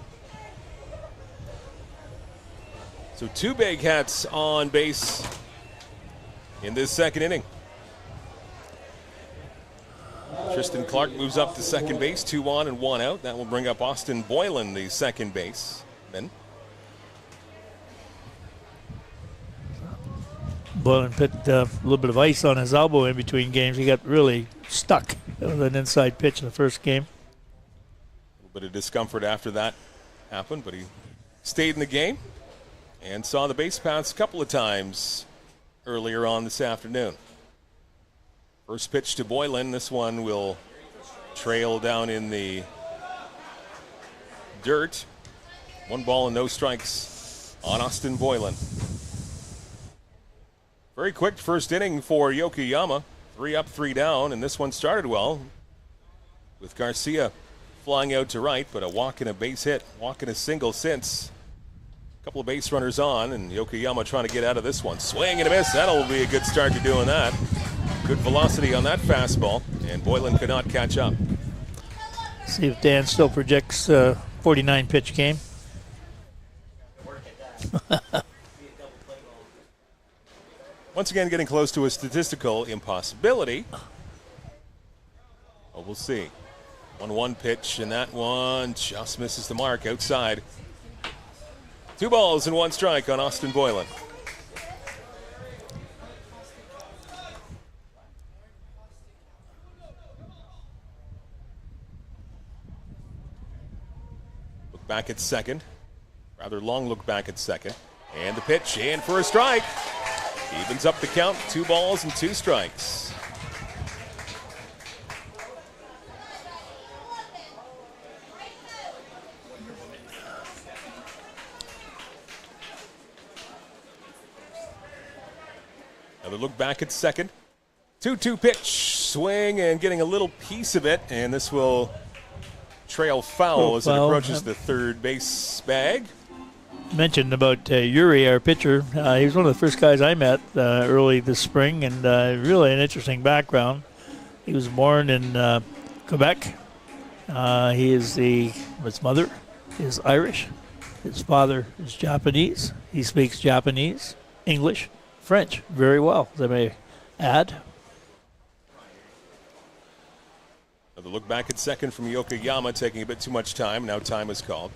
Speaker 4: So 2 Baycats on base in this second inning. Tristan Clark moves up to second base, 2 on and 1 out. That will bring up Austin Boylan, the second baseman.
Speaker 5: Boylan put a little bit of ice on his elbow in between games. He got really stuck with an inside pitch in the first game.
Speaker 4: A little bit of discomfort after that happened, but he stayed in the game and saw the base paths a couple of times earlier on this afternoon. First pitch to Boylan. This one will trail down in the dirt. 1 ball and no strikes on Austin Boylan. Very quick first inning for Yokoyama. 3 up, 3 down, and this one started well with Garcia flying out to right, but a walk and a base hit. Walk and a single since. A couple of base runners on, and Yokoyama trying to get out of this one. Swing and a miss. That'll be a good start to doing that. Good velocity on that fastball, and Boylan could not catch up.
Speaker 5: See if Dan still projects 49 pitch game.
Speaker 4: Once again, getting close to a statistical impossibility. Oh, we'll see. 1-1 pitch, and that one just misses the mark outside. 2 balls and 1 strike on Austin Boylan. Look back at second. Rather long look back at second. And the pitch, in for a strike. Evens up the count, 2 balls and 2 strikes. Another look back at second. 2-2 pitch, swing and getting a little piece of it, and this will trail foul as it approaches the third base bag.
Speaker 5: Mentioned about Yuri, our pitcher. He was one of the first guys I met early this spring, and really an interesting background. He was born in Quebec. His mother is Irish. His father is Japanese. He speaks Japanese, English, French very well, as I may add.
Speaker 4: Another look back at second from Yokoyama, taking a bit too much time. Now time is called.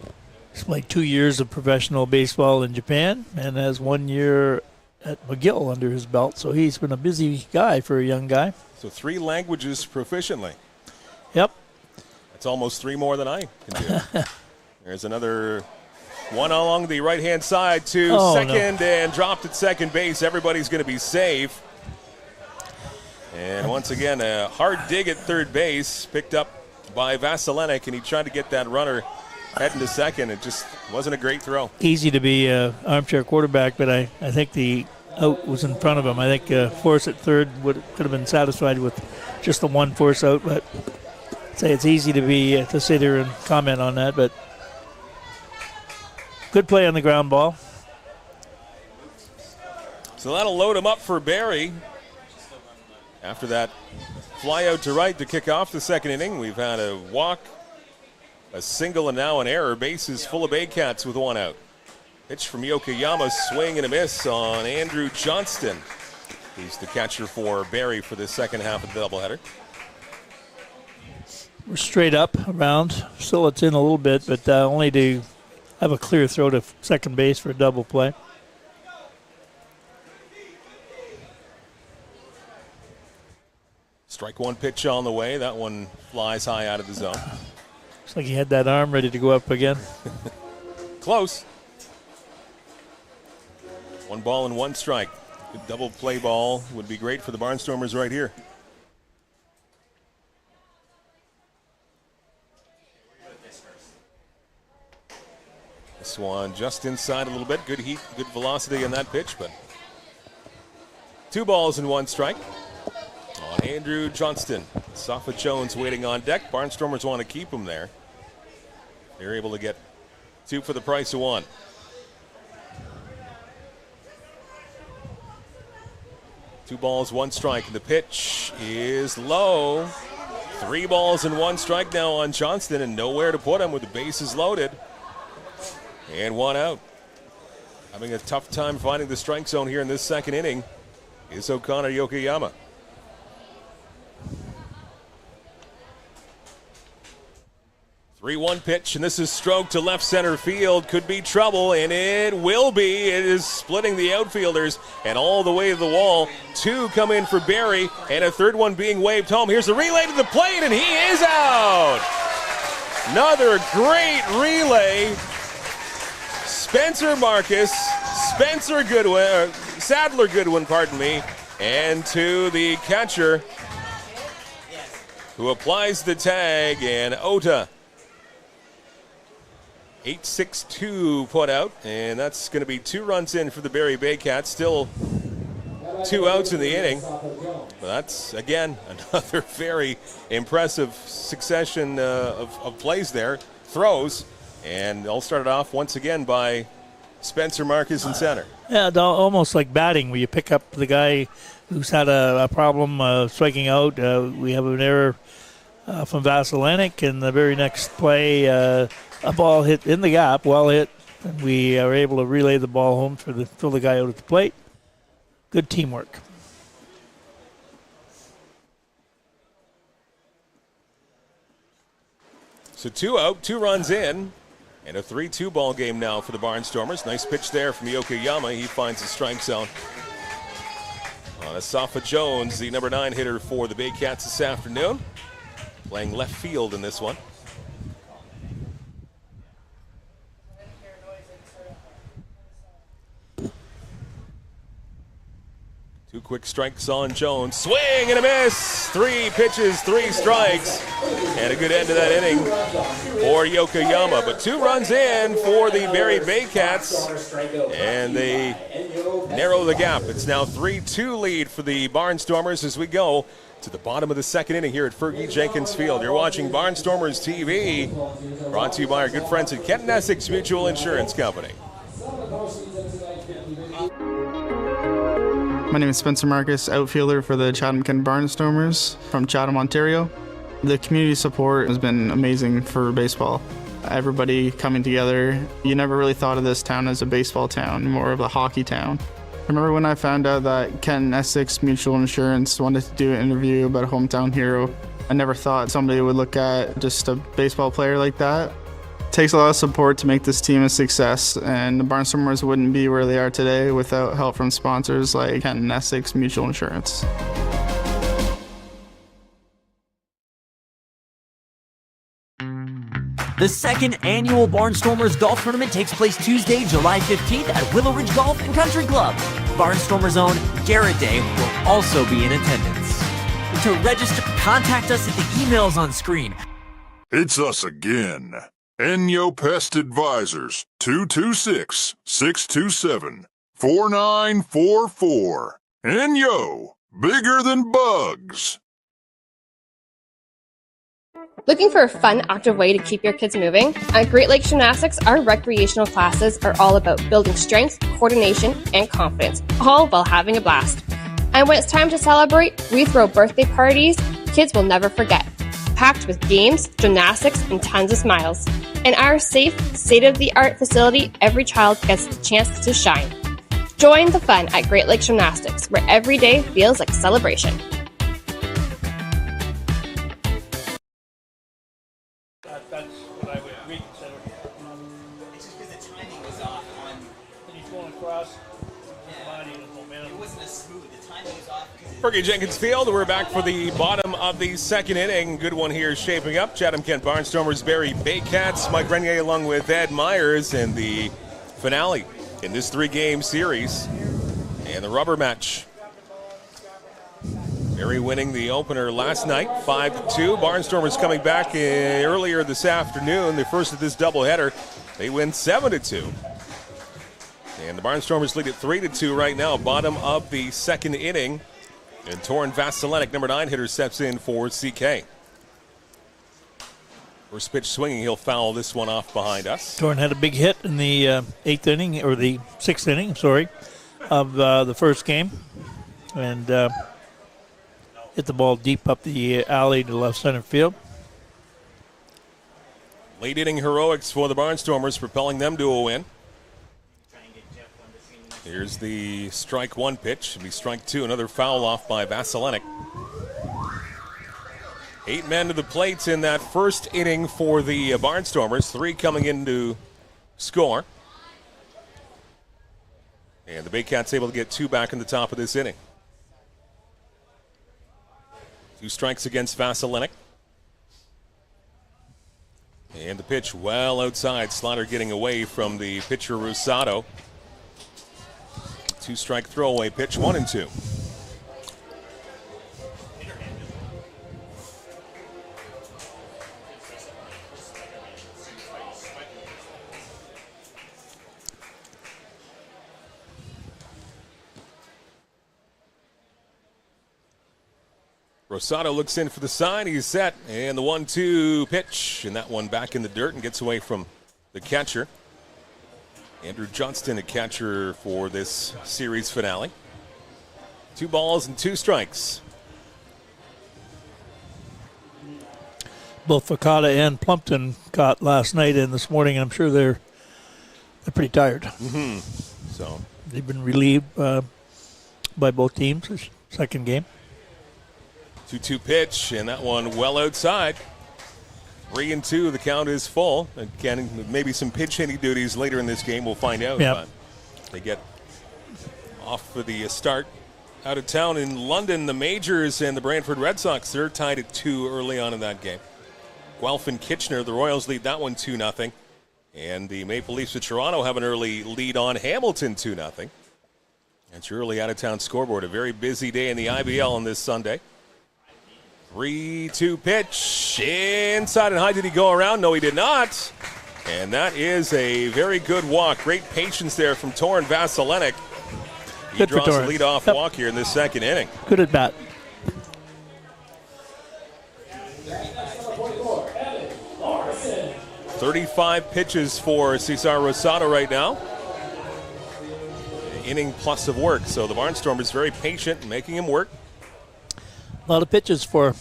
Speaker 5: He's played 2 years of professional baseball in Japan and has 1 year at McGill under his belt. So he's been a busy guy for a young guy.
Speaker 4: So 3 languages proficiently.
Speaker 5: Yep.
Speaker 4: That's almost 3 more than I can do. There's another one along the right-hand side to second and dropped at second base. Everybody's going to be safe. And once again, a hard dig at third base, picked up by Vasilenik, and he tried to get that runner heading to second. It just wasn't a great throw.
Speaker 5: Easy to be an armchair quarterback, but I think the out was in front of him. I think Force at third could have been satisfied with just the 1 force out, but I'd say it's easy to sit here and comment on that, but Good play on the ground ball.
Speaker 4: So that'll load him up for Barrie. After that fly out to right to kick off the second inning, we've had a walk, a single, and now an error. Bases full of Baycats with one out. Pitch from Yokoyama, swing and a miss on Andrew Johnston. He's the catcher for Barrie for the second half of the doubleheader.
Speaker 5: We're straight up around. Still it's in a little bit, but only to have a clear throw to second base for a double play.
Speaker 4: Strike one pitch on the way. That one flies high out of the zone.
Speaker 5: Looks like he had that arm ready to go up again.
Speaker 4: Close. 1 ball and 1 strike. Good double play ball would be great for the Barnstormers right here. This one just inside a little bit. Good heat, good velocity in that pitch, but 2 balls and 1 strike. On Andrew Johnston. Safa Jones waiting on deck. Barnstormers want to keep him there. They're able to get 2 for the price of 1. Two balls, 1 strike. And the pitch is low. 3 balls and 1 strike now on Johnston, and nowhere to put him with the bases loaded. And 1 out. Having a tough time finding the strike zone here in this second inning is O'Connor Yokoyama. 3-1 pitch, and this is stroked to left center field. Could be trouble, and it will be. It is splitting the outfielders and all the way to the wall. 2 come in for Barrie, and a third one being waved home. Here's the relay to the plate, and he is out. Another great relay. Spencer Marcus, Sadler Goodwin, pardon me, and to the catcher who applies the tag, and Ota. 8-6-2 put out, and that's going to be 2 runs in for the Barrie Baycats. Still 2 outs in the inning. But that's, again, another very impressive succession of plays there, throws, and all started off once again by Spencer Marcus in center.
Speaker 5: Yeah, almost like batting, where you pick up the guy who's had a problem striking out. We have an error from Vasilanic, and the very next play, a ball hit in the gap, well hit, and we are able to relay the ball home for throw the guy out at the plate. Good teamwork.
Speaker 4: So 2 out, 2 runs in, and a 3-2 ball game now for the Barnstormers. Nice pitch there from Yokoyama. He finds the strike zone. Safa Jones, the number 9 hitter for the Baycats this afternoon, playing left field in this one. Two quick strikes on Jones. Swing and a miss. 3 pitches, 3 strikes. And a good end to that inning for Yokoyama. But 2 runs in for the Barrie Baycats. And they narrow the gap. It's now 3-2 lead for the Barnstormers as we go to the bottom of the second inning here at Fergie Jenkins Field. You're watching Barnstormers TV, brought to you by our good friends at Kent Essex Mutual Insurance Company.
Speaker 6: My name is Spencer Marcus, outfielder for the Chatham-Kent Barnstormers from Chatham, Ontario. The community support has been amazing for baseball. Everybody coming together. You never really thought of this town as a baseball town, more of a hockey town. I remember when I found out that Kent Essex Mutual Insurance wanted to do an interview about a hometown hero. I never thought somebody would look at just a baseball player like that. It takes a lot of support to make this team a success, and the Barnstormers wouldn't be where they are today without help from sponsors like Kent Essex Mutual Insurance.
Speaker 18: The second annual Barnstormers Golf Tournament takes place Tuesday, July 15th at Willow Ridge Golf and Country Club. Barnstormers' own Garrett Day will also be in attendance. To register, contact us at the emails on screen.
Speaker 12: It's us again. Enyo Pest Advisors, 226-627-4944. Enyo, bigger than bugs.
Speaker 10: Looking for a fun, active way to keep your kids moving? At Great Lakes Gymnastics, our recreational classes are all about building strength, coordination, and confidence, all while having a blast. And when it's time to celebrate, we throw birthday parties kids will never forget, packed with games, gymnastics, and tons of smiles. In our safe, state-of-the-art facility, every child gets the chance to shine. Join the fun at Great Lakes Gymnastics, where every day feels like a celebration.
Speaker 5: That's what I would reconsider.
Speaker 9: It's just because the timing was off on.
Speaker 5: And he's going across his body and his momentum.
Speaker 9: It wasn't as smooth. The timing was off.
Speaker 4: Fergie Jenkins Field, we're back for the bottom of the second inning. Good one here shaping up. Chatham-Kent Barnstormers, Barrie Baycats. Mike Renier along with Ed Myers in the finale in this three-game series. And the rubber match. Barrie winning the opener last night, 5-2. Barnstormers coming back earlier this afternoon, the first of this doubleheader. They win 7-2. And the Barnstormers lead at 3-2 right now, bottom of the second inning. And Torin Vasilinek, number 9 hitter, steps in for CK. First pitch swinging, he'll foul this one off behind us.
Speaker 5: Torin had a big hit in the sixth inning, of the first game. And hit the ball deep up the alley to left center field.
Speaker 4: Late inning heroics for the Barnstormers, propelling them to a win. Here's the strike one pitch. It'll be strike two, another foul off by Vasilinek. 8 men to the plate in that first inning for the Barnstormers. 3 coming in to score. And the Baycats able to get 2 back in the top of this inning. 2 strikes against Vasilinek. And the pitch well outside. Slaughter getting away from the pitcher Rosado. 2-strike throwaway pitch, 1-2. Rosado looks in for the sign. He's set. And the 1-2 pitch. And that one back in the dirt and gets away from the catcher. Andrew Johnston, a catcher for this series finale. 2 balls and 2 strikes.
Speaker 5: Both Fakata and Plumpton caught last night and this morning. I'm sure they're pretty tired.
Speaker 4: Mm-hmm. So
Speaker 5: they've been relieved by both teams this second game.
Speaker 4: 2-2 pitch, and that one well outside. 3-2, the count is full. Again, maybe some pinch hitting duties later in this game, we'll find out.
Speaker 5: Yep.
Speaker 4: But they get off for the start. Out of town in London, the Majors and the Brantford Red Sox, they're tied at 2 early on in that game. Guelph and Kitchener, the Royals lead that one 2-0. And the Maple Leafs of Toronto have an early lead on Hamilton 2-0. That's your early out-of-town scoreboard. A very busy day in the IBL on this Sunday. 3-2 pitch. Inside and high. Did he go around? No, he did not. And that is a very good walk. Great patience there from Torin Vasilinek. He
Speaker 5: Good
Speaker 4: draws
Speaker 5: for
Speaker 4: a
Speaker 5: Torin.
Speaker 4: leadoff walk here in this second inning.
Speaker 5: Good at bat.
Speaker 4: .35 pitches for Cesar Rosado right now. An inning plus of work. So the Barnstormers very patient, making him work.
Speaker 5: A lot of pitches for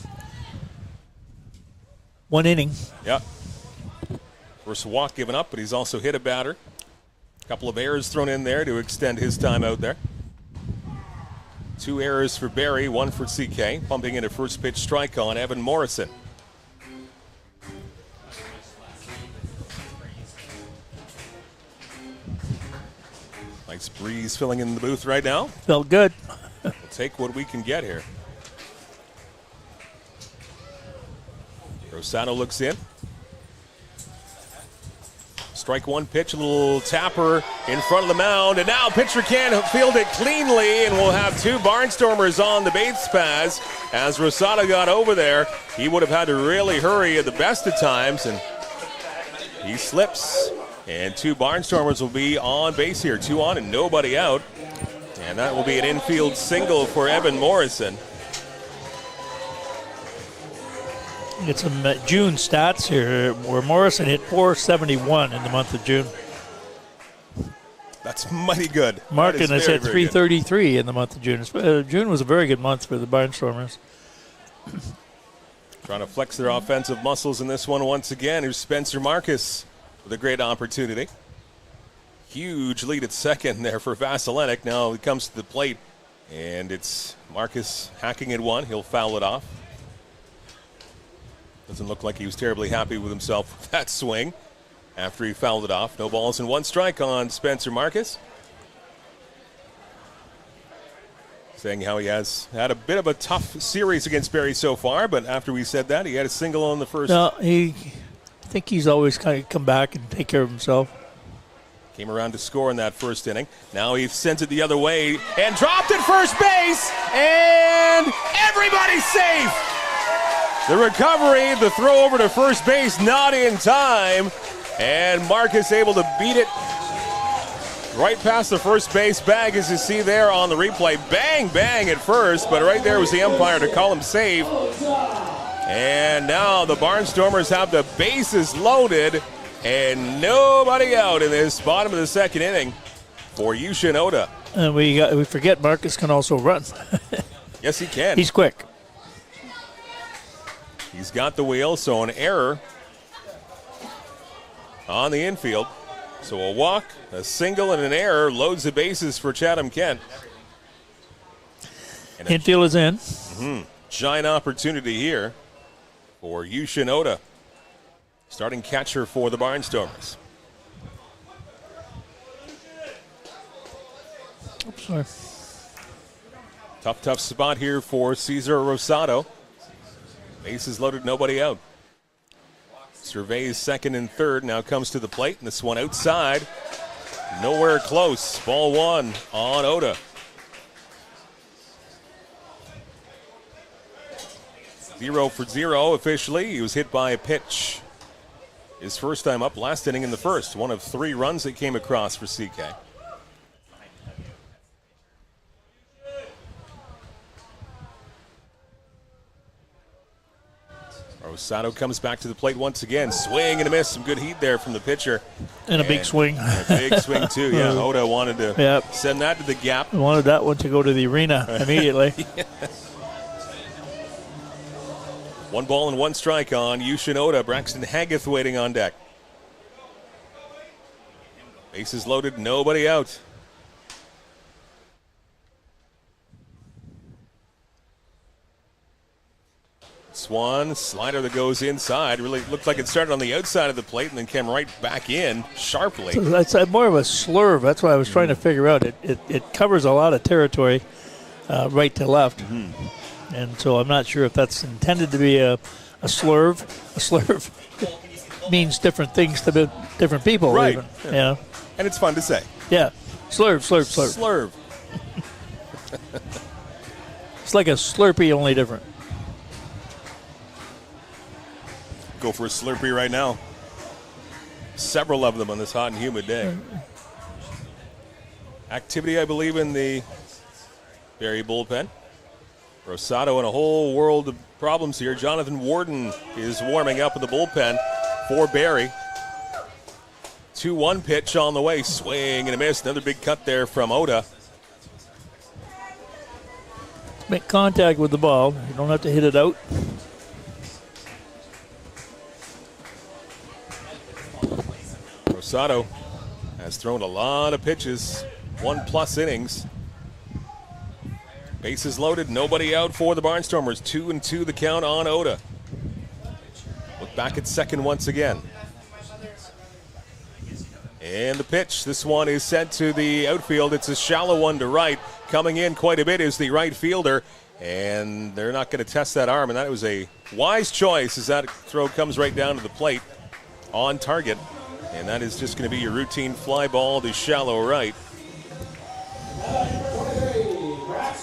Speaker 5: 1 inning.
Speaker 4: Yep. First walk given up, but he's also hit a batter. A couple of errors thrown in there to extend his time out there. 2 errors for Barrie, 1 for CK. Pumping in a first pitch strike on Evan Morrison. Nice breeze filling in the booth right now.
Speaker 5: Felt good.
Speaker 4: We'll take what we can get here. Rosado looks in. Strike one pitch, a little tapper in front of the mound, and now pitcher can't field it cleanly, and we'll have 2 Barnstormers on the base paths. As Rosado got over there, he would have had to really hurry at the best of times, and he slips. And 2 Barnstormers will be on base here, 2 on and nobody out. And that will be an infield single for Evan Morrison.
Speaker 5: Get some June stats here, where Morrison hit .471 in the month of June.
Speaker 4: That's mighty good.
Speaker 5: Markin has hit .333 in the month of June. June was a very good month for the Barnstormers.
Speaker 4: Trying to flex their offensive muscles in this one once again. Here's Spencer Marcus with a great opportunity. Huge lead at second there for Vasilenic. Now he comes to the plate, and it's Marcus hacking at one. He'll foul it off. Doesn't look like he was terribly happy with himself with that swing after he fouled it off. No balls and one strike on Spencer Marcus. Saying how he has had a bit of a tough series against Barrie so far, but after we said that, he had a single on the first.
Speaker 5: No, I think he's always kind of come back and take care of himself.
Speaker 4: Came around to score in that first inning. Now he sends it the other way and dropped at first base, and everybody's safe. The recovery, the throw over to first base, not in time. And Marcus able to beat it right past the first base bag, as you see there on the replay. Bang, bang at first, but right there was the umpire to call him safe. And now the Barnstormers have the bases loaded and nobody out in this bottom of the second inning for Yushin Oda.
Speaker 5: And we forget Marcus can also run.
Speaker 4: Yes, he can.
Speaker 5: He's quick.
Speaker 4: He's got the wheel, so an error on the infield. So a walk, a single, and an error loads the bases for Chatham-Kent.
Speaker 5: Infield is in.
Speaker 4: Giant opportunity here for Yushin Oda, starting catcher for the Barnstormers.
Speaker 5: Oops, sorry.
Speaker 4: Tough spot here for Cesar Rosado. Bases loaded, nobody out. Surveys second and third, now comes to the plate, and this one outside. Nowhere close. Ball one on Oda. 0 for 0 officially. He was hit by a pitch. His first time up, last inning in the first. One of 3 runs that came across for CK. Rosado comes back to the plate once again. Swing and a miss. Some good heat there from the pitcher.
Speaker 5: And a big swing.
Speaker 4: A big swing, too. Yeah, Oda wanted to send that to the gap.
Speaker 5: Wanted that one to go to the arena immediately.
Speaker 4: One ball and one strike on Yushin Oda. Braxton Haggith waiting on deck. Bases loaded, nobody out. Swan, slider that goes inside. Really looked like it started on the outside of the plate and then came right back in sharply.
Speaker 5: That's more of a slurve. That's what I was trying to figure out. It covers a lot of territory right to left. And so I'm not sure if that's intended to be a slurve. A slurve means different things to different people.
Speaker 4: Right.
Speaker 5: Even. Yeah.
Speaker 4: And it's fun to say.
Speaker 5: Yeah. Slurve, slurve, slurve.
Speaker 4: Slurve.
Speaker 5: It's like a Slurpee, only different.
Speaker 4: Go for a Slurpee right now. Several of them on this hot and humid day. Activity, I believe, in the Barrie bullpen. Rosado in a whole world of problems here. Jonathan Warden is warming up in the bullpen for Barrie. 2-1 pitch on the way. Swing and a miss. Another big cut there from Oda.
Speaker 5: Make contact with the ball. You don't have to hit it out.
Speaker 4: Rosado has thrown a lot of pitches, 1+ innings. Bases loaded, nobody out for the Barnstormers. 2-2 the count on Oda. Look back at second once again. And the pitch, this one is sent to the outfield. It's a shallow one to right. Coming in quite a bit is the right fielder. And they're not going to test that arm. And that was a wise choice as that throw comes right down to the plate on target. And that is just going to be your routine fly ball to shallow right.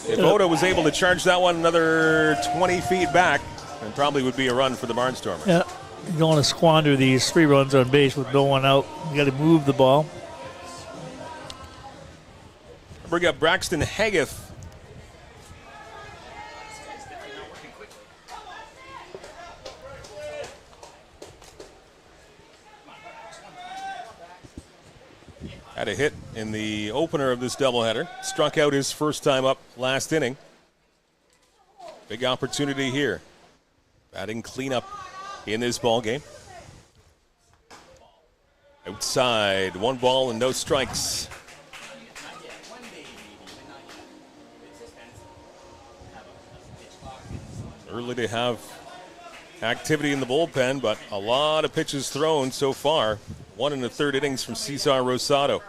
Speaker 4: If Oda was able to charge that one another 20 feet back, it probably would be a run for the Barnstormers.
Speaker 5: Yeah, you don't want to squander these 3 runs on base with no one out. You got to move the ball.
Speaker 4: Bring up Braxton Haggith. Had a hit in the opener of this doubleheader. Struck out his first time up last inning. Big opportunity here. Batting cleanup in this ball game. Outside, 1 ball and no strikes. Early to have activity in the bullpen, but a lot of pitches thrown so far. 1 1/3 innings from Cesar Rosado.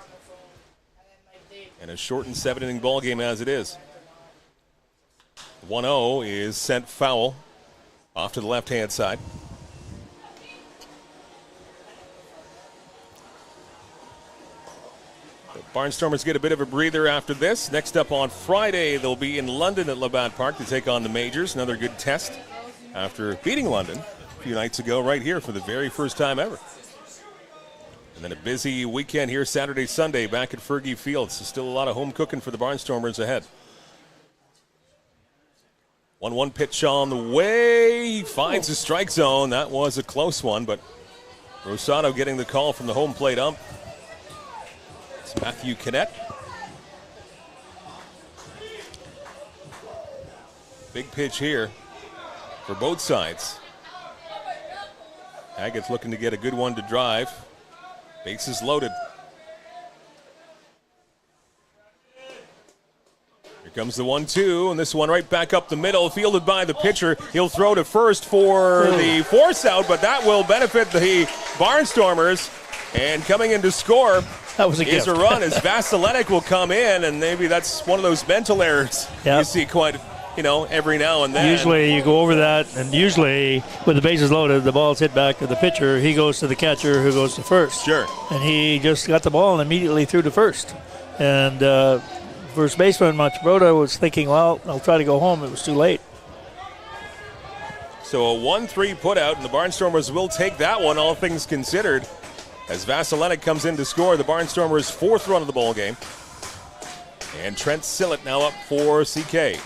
Speaker 4: And a shortened 7-inning ball game as it is. 1-0 is sent foul off to the left-hand side. The Barnstormers get a bit of a breather after this. Next up on Friday, they'll be in London at Labatt Park to take on the Majors. Another good test after beating London a few nights ago right here for the very first time ever. And then a busy weekend here Saturday, Sunday back at Fergie Field. So still a lot of home cooking for the Barnstormers ahead. 1-1 pitch on the way. He finds the strike zone. That was a close one, but Rosado getting the call from the home plate ump. It's Matthew Kinnett. Big pitch here for both sides. Haggett's looking to get a good one to drive. Bases loaded. Here comes the 1-2, and this one right back up the middle, fielded by the pitcher. He'll throw to first for the force out, but that will benefit the Barnstormers. And coming in to score
Speaker 5: that was a
Speaker 4: is a run as Vasilenic will come in, and maybe that's one of those mental errors you see quite, every now and then.
Speaker 5: Usually you go over that, and usually with the bases loaded, the ball's hit back to the pitcher. He goes to the catcher, who goes to first.
Speaker 4: Sure.
Speaker 5: And he just got the ball and immediately threw to first. And first baseman Matsubota was thinking, well, I'll try to go home. It was too late.
Speaker 4: So a 1-3 put out, and the Barnstormers will take that one, all things considered. As Vasilenic comes in to score, the Barnstormers' 4th run of the ball game. And Trent Sillett now up for CK.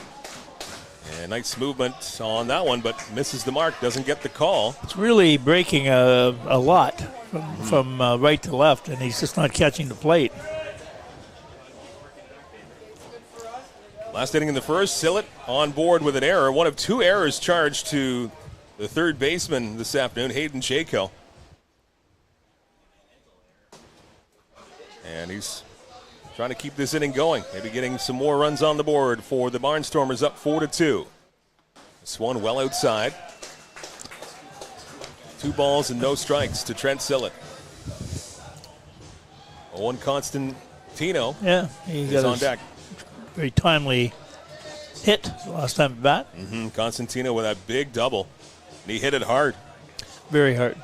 Speaker 4: And nice movement on that one, but misses the mark, doesn't get the call.
Speaker 5: It's really breaking a lot from right to left, and he's just not catching the plate.
Speaker 4: Last inning in the first, Sillett on board with an error. One of 2 errors charged to the third baseman this afternoon, Hayden Jaco. And he's trying to keep this inning going. Maybe getting some more runs on the board for the Barnstormers, up 4-2. This one well outside. 2 balls and no strikes to Trent Sillett. Owen Constantino is on deck.
Speaker 5: Very timely hit last time at bat.
Speaker 4: Constantino with that big double. And he hit it hard.
Speaker 5: Very hard.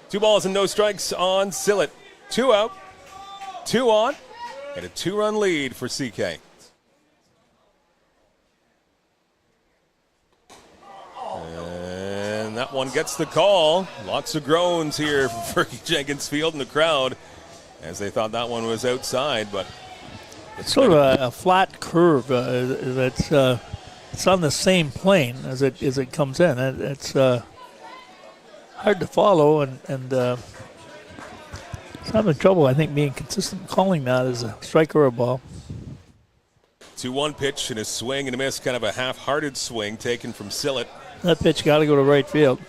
Speaker 4: 2 balls and no strikes on Sillett. 2 out, 2 on, and a 2-run lead for CK. And that one gets the call. Lots of groans here from Fergie Jenkins Field in the crowd as they thought that one was outside, but
Speaker 5: it's sort of a flat curve that's it's on the same plane as it comes in. It's hard to follow, and it's having trouble, I think, being consistent calling that as a strike or a ball.
Speaker 4: 2-1 pitch and a swing and a miss, kind of a half-hearted swing taken from Sillett.
Speaker 5: That pitch got to go to right field.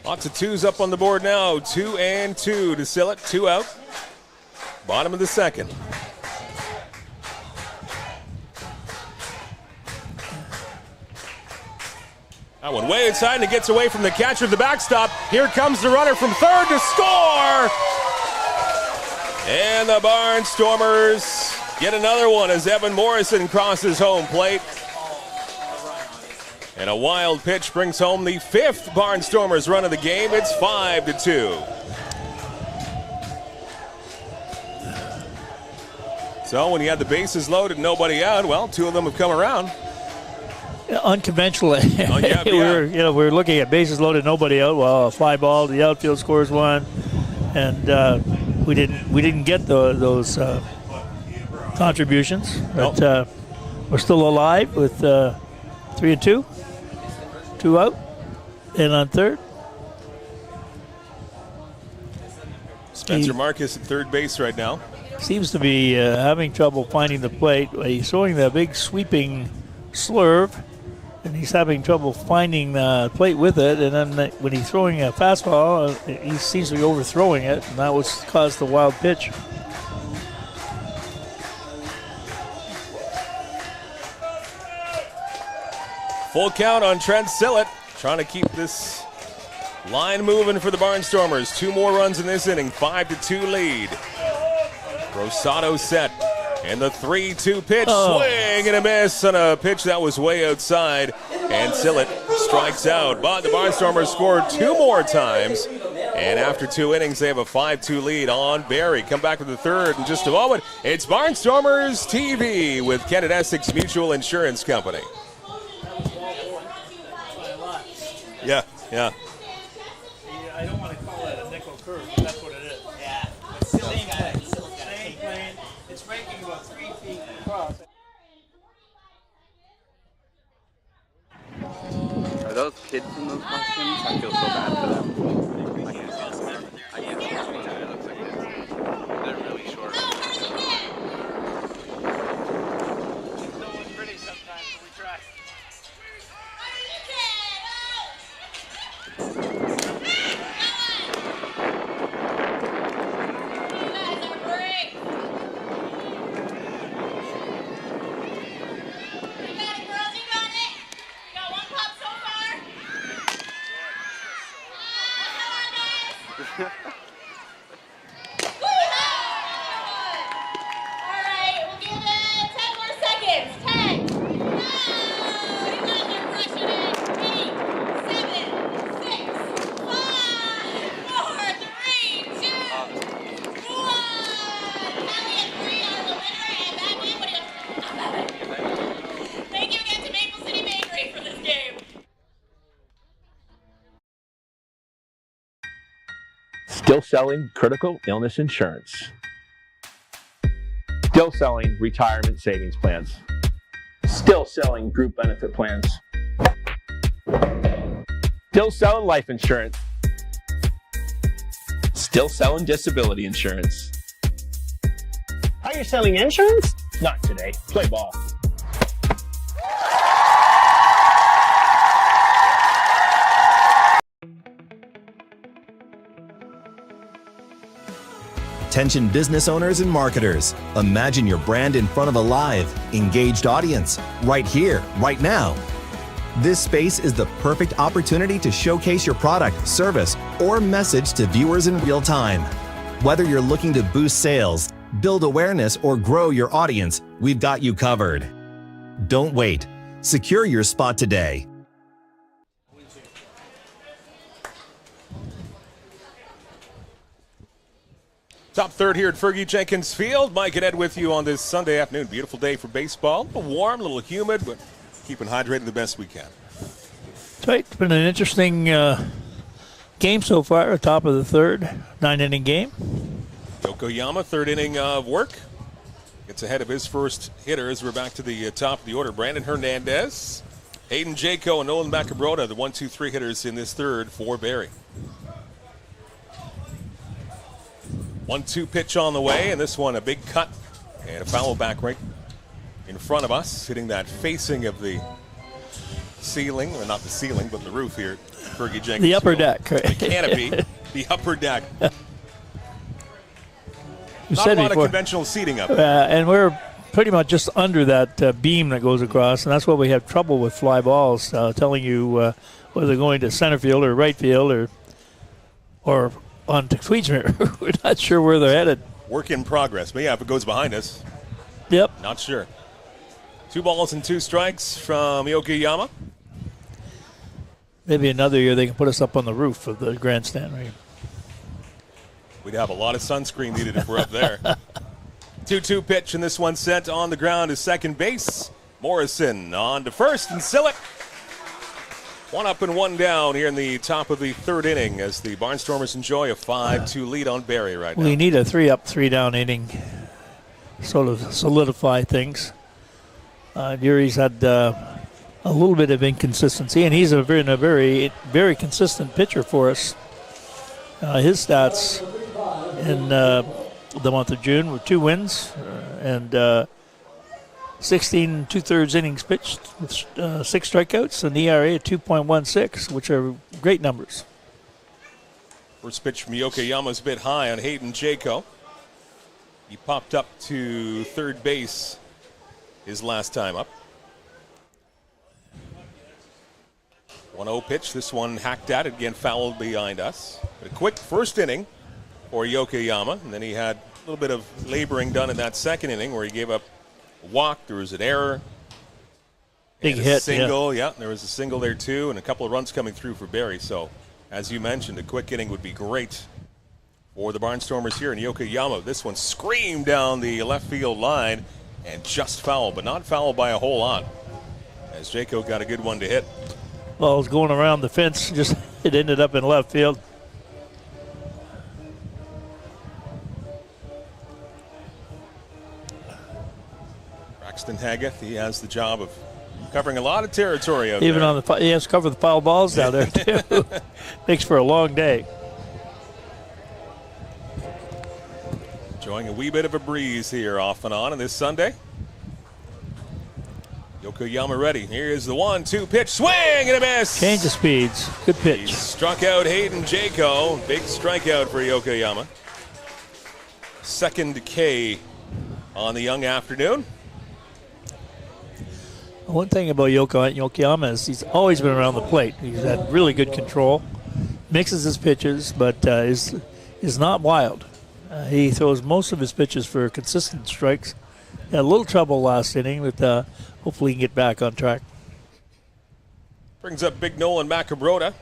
Speaker 4: Lots of 2s up on the board now. 2-2 to Sillett, 2 out. Bottom of the second. That one way inside, and it gets away from the catcher at the backstop. Here comes the runner from third to score! And the Barnstormers get another one as Evan Morrison crosses home plate. And a wild pitch brings home the 5th Barnstormers run of the game. It's 5-2. So when you had the bases loaded, nobody out, well, 2 of them have come around.
Speaker 5: Unconventionally, we're looking at bases loaded, nobody out. Well, a fly ball, the outfield scores 1, and we didn't get those contributions. But We're still alive with 3-2. 2 out. And on third.
Speaker 4: Spencer Marcus at third base right now.
Speaker 5: Seems to be having trouble finding the plate. He's throwing the big sweeping slurve, and he's having trouble finding the plate with it. And then when he's throwing a fastball, he seems to be overthrowing it, and that was caused the wild pitch.
Speaker 4: Full count on Trent Sillett, trying to keep this line moving for the Barnstormers. 2 more runs in this inning, 5-2 lead. Rosado set, and the 3-2 pitch, swing and a miss on a pitch that was way outside, and Sillett strikes out. But the Barnstormers scored 2 more times, and after 2 innings, they have a 5-2 lead on Barrie. Come back with the third in just a moment. It's Barnstormers TV with Kent Essex Mutual Insurance Company. Yeah.
Speaker 5: I don't want to call that a nickel curve, but that's what it is.
Speaker 9: Yeah.
Speaker 5: Same plane. It's making about 3 feet across.
Speaker 19: Are those kids in those costumes? I feel so bad for them. I can't tell. It looks like kids. They're really short.
Speaker 5: No one's pretty sometimes, so we try.
Speaker 7: Still selling critical illness insurance. Still selling retirement savings plans. Still selling group benefit plans. Still selling life insurance. Still selling disability insurance.
Speaker 8: Are you selling insurance?
Speaker 7: Not today. Play ball.
Speaker 20: Attention business owners and marketers. Imagine your brand in front of a live, engaged audience, right here, right now. This space is the perfect opportunity to showcase your product, service, or message to viewers in real time. Whether you're looking to boost sales, build awareness, or grow your audience, we've got you covered. Don't wait. Secure your spot today.
Speaker 4: Top third here at Fergie Jenkins Field. Mike and Ed with you on this Sunday afternoon. Beautiful day for baseball. A little warm, a little humid, but keeping hydrated the best we can.
Speaker 5: That's right. It's been an interesting game so far, top of the third, 9-inning game.
Speaker 4: Yokoyama, third inning of work. Gets ahead of his first hitter as we're back to the top of the order. Brandon Hernandez, Hayden Jaco, and Nolan Macabrota, the 1-2-3 hitters in this third for Barrie. 1-2 pitch on the way, and this one a big cut and a foul back right in front of us, hitting that facing of the ceiling, or not the ceiling, but the roof here at Fergie Jenkins.
Speaker 5: The upper deck, right?
Speaker 4: The canopy, the upper deck.
Speaker 5: Not
Speaker 4: a lot of conventional seating up there.
Speaker 5: And we're pretty much just under that beam that goes across, and that's why we have trouble with fly balls, telling you whether they're going to center field or right field or on to Tweedsmuir. We're not sure where they're headed.
Speaker 4: Work in progress, but yeah, if it goes behind us.
Speaker 5: Yep.
Speaker 4: Not sure. 2 balls and 2 strikes from Yokoyama.
Speaker 5: Maybe another year they can put us up on the roof of the grandstand, right?
Speaker 4: We'd have a lot of sunscreen needed if we're up there. 2-2 pitch, and this one sent on the ground to second base. Morrison on to first, and Sillett. 1 up and 1 down here in the top of the third inning as the Barnstormers enjoy a 5-2 lead on Barrie right now.
Speaker 5: We need a 3 up, 3 down inning, sort of solidify things. Yuri's had a little bit of inconsistency, and he's a very, very consistent pitcher for us. His stats in the month of June were 2 wins and 16 2/3 innings pitched with 6 strikeouts, and ERA at 2.16, which are great numbers.
Speaker 4: First pitch from Yokoyama's a bit high on Hayden Jaco. He popped up to third base his last time up. 1-0 pitch. This one hacked at it, again fouled behind us. But a quick first inning for Yokoyama, and then he had a little bit of laboring done in that second inning where he gave up a walk. There was an error.
Speaker 5: Big
Speaker 4: and a
Speaker 5: hit.
Speaker 4: single, yeah. There was a single there too, and a couple of runs coming through for Barrie. So, as you mentioned, a quick inning would be great for the Barnstormers here in Yokoyama. This one screamed down the left field line and just foul, but not foul by a whole lot, as Jaco got a good one to hit.
Speaker 5: Well, it was going around the fence, just it ended up in left field.
Speaker 4: Braxton Haggith, he has the job of covering a lot of territory out
Speaker 5: Even
Speaker 4: there.
Speaker 5: on the he has to cover the foul balls down there too. Makes for a long day.
Speaker 4: Enjoying a wee bit of a breeze here off and on this Sunday. Yokoyama ready. Here's the 1-2 pitch. Swing and a miss.
Speaker 5: Change of speeds. Good pitch.
Speaker 4: He struck out Hayden Jaco. Big strikeout for Yokoyama. Second K on the young afternoon.
Speaker 5: One thing about Yokoyama is he's always been around the plate. He's had really good control. Mixes his pitches, but is not wild. He throws most of his pitches for consistent strikes. Had a little trouble last inning, but hopefully he can get back on track.
Speaker 4: Brings up Big Nolan Macabrota.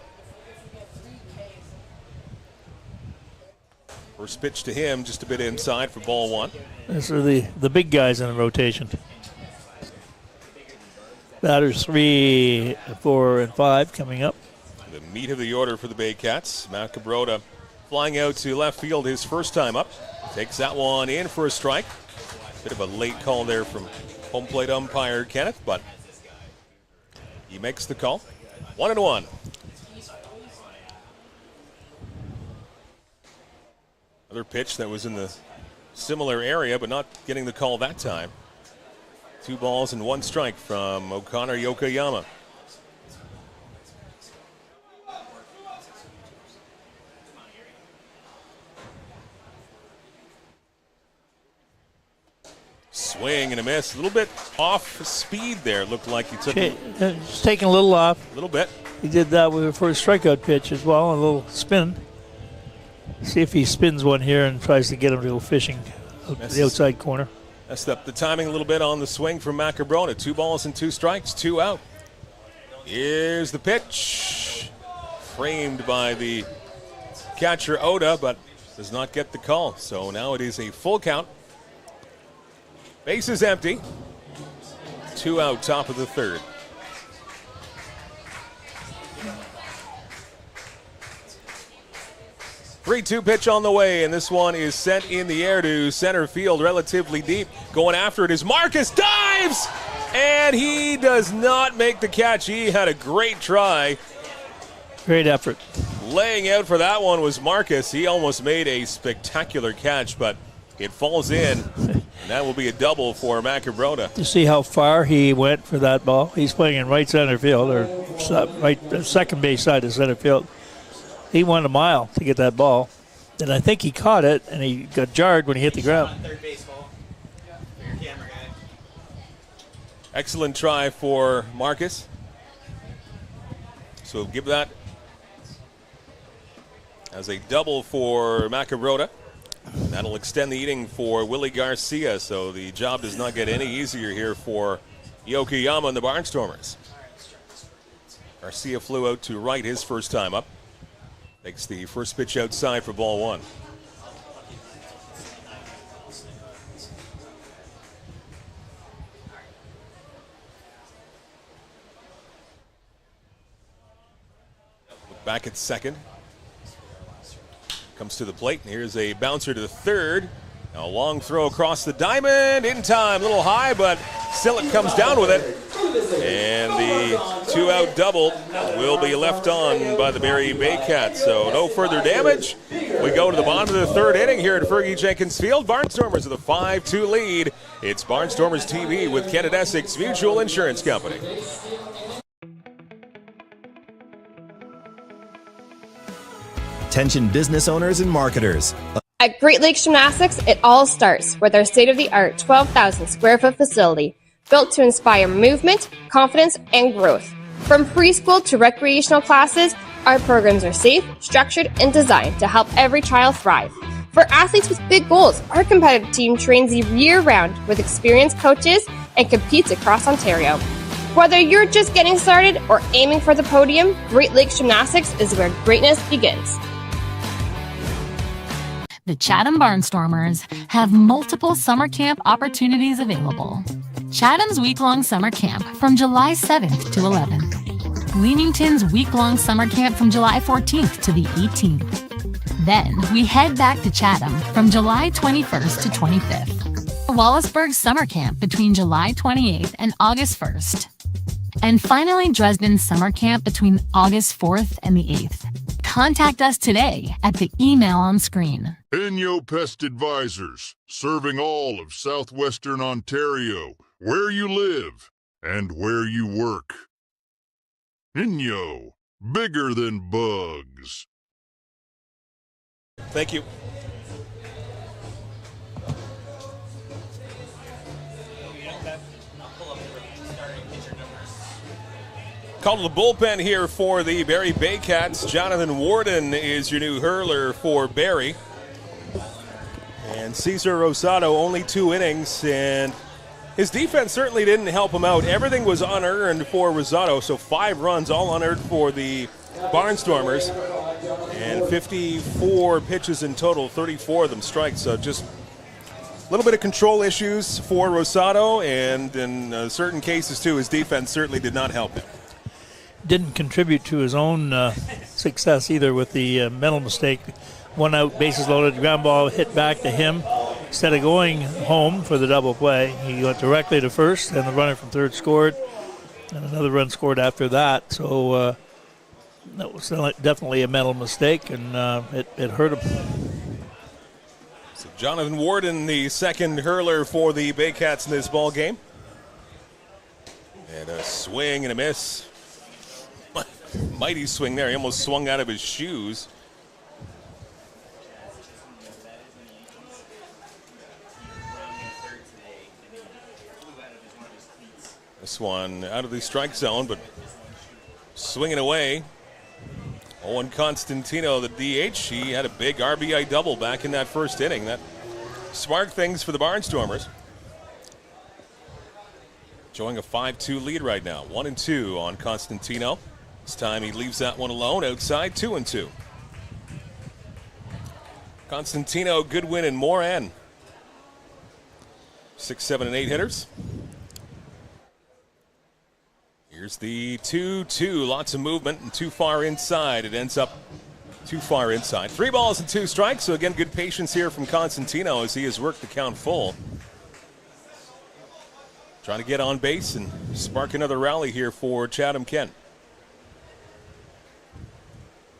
Speaker 4: First pitch to him, just a bit inside for ball 1.
Speaker 5: Those are the big guys in the rotation. Batters 3, 4, and 5 coming up.
Speaker 4: The meat of the order for the Baycats. Macabrota flying out to left field his first time up. Takes that one in for a strike. Bit of a late call there from home plate umpire Kenneth, but he makes the call. 1-1. Another pitch that was in the similar area, but not getting the call that time. 2 balls and 1 strike from O'Connor Yokoyama. Swing and a miss. A little bit off speed there. Looked like he took
Speaker 5: Just taking a little off.
Speaker 4: A little bit.
Speaker 5: He did that for his strikeout pitch as well, a little spin. See if he spins one here and tries to get him to go fishing the outside corner.
Speaker 4: Messed up the timing a little bit on the swing from Macabrota. 2 balls and 2 strikes, 2 out. Here's the pitch. Framed by the catcher Oda, but does not get the call. So now it is a full count. Base is empty. 2 out, top of the third. Three-two pitch on the way, and this one is sent in the air to center field, relatively deep. Going after it is Marcus, dives, and he does not make the catch. He had a great try.
Speaker 5: Great effort.
Speaker 4: Laying out for that one was Marcus. He almost made a spectacular catch, but it falls in, and that will be a double for Macabrota.
Speaker 5: You see how far he went for that ball? He's playing in right center field, or right second base side of center field. He went a mile to get that ball, and I think he caught it, and he got jarred when he hit the ground.
Speaker 4: Excellent try for Marcus. So give that as a double for Macabrota. That'll extend the inning for Willie Garcia, so the job does not get any easier here for Yokoyama and the Barnstormers. Garcia flew out to right his first time up. Makes the first pitch outside for ball 1. Back at second. Comes to the plate, and here's a bouncer to the third. Now a long throw across the diamond, in time, a little high, but Sillick comes down with it. And the 2-out double will be left on by the Barrie Baycats. So no further damage. We go to the bottom of the third inning here at Fergie Jenkins Field. Barnstormers with a 5-2 lead. It's Barnstormers TV with Kent Essex Mutual Insurance Company.
Speaker 20: Attention business owners and marketers.
Speaker 10: At Great Lakes Gymnastics, it all starts with our state-of-the-art 12,000 square foot facility built to inspire movement, confidence, and growth. From preschool to recreational classes, our programs are safe, structured, and designed to help every child thrive. For athletes with big goals, our competitive team trains year-round with experienced coaches and competes across Ontario. Whether you're just getting started or aiming for the podium, Great Lakes Gymnastics is where greatness begins.
Speaker 21: The Chatham Barnstormers have multiple summer camp opportunities available. Chatham's week-long summer camp from July 7th to 11th. Leamington's week-long summer camp from July 14th to the 18th. Then we head back to Chatham from July 21st to 25th. Wallaceburg's summer camp between July 28th and August 1st. And finally Dresden's summer camp between August 4th and the 8th. Contact us today at the email on screen.
Speaker 12: Inyo Pest Advisors, serving all of southwestern Ontario, where you live and where you work. Inyo, bigger than bugs.
Speaker 4: Thank you. Call to the bullpen here for the Barrie Baycats. Jonathan Warden is your new hurler for Barrie. And Cesar Rosado, only 2 innings, and his defense certainly didn't help him out. Everything was unearned for Rosado, so 5 runs, all unearned for the Barnstormers. And 54 pitches in total, 34 of them strikes, so just a little bit of control issues for Rosado, and in certain cases, too, his defense certainly did not help him.
Speaker 5: Didn't contribute to his own success either with the mental mistake. 1 out, bases loaded, ground ball hit back to him. Instead of going home for the double play, he went directly to first, and the runner from third scored, and another run scored after that. So that was definitely a mental mistake, and it hurt him.
Speaker 4: So Jonathan Warden, the second hurler for the Baycats in this ball game. And a swing and a miss. Mighty swing there. He almost swung out of his shoes. This one out of the strike zone, but swinging away. Owen Constantino, the DH, he had a big RBI double back in that first inning. That sparked things for the Barnstormers. Showing a 5-2 lead right now. 1-2 on Constantino. This time he leaves that one alone outside, 2-2. Constantino, Goodwin, and Moran. 6, 7, and 8 hitters. Here's the 2-2. Lots of movement and too far inside. It ends up too far inside. 3 balls and 2 strikes. So again, good patience here from Constantino as he has worked the count full. Trying to get on base and spark another rally here for Chatham-Kent.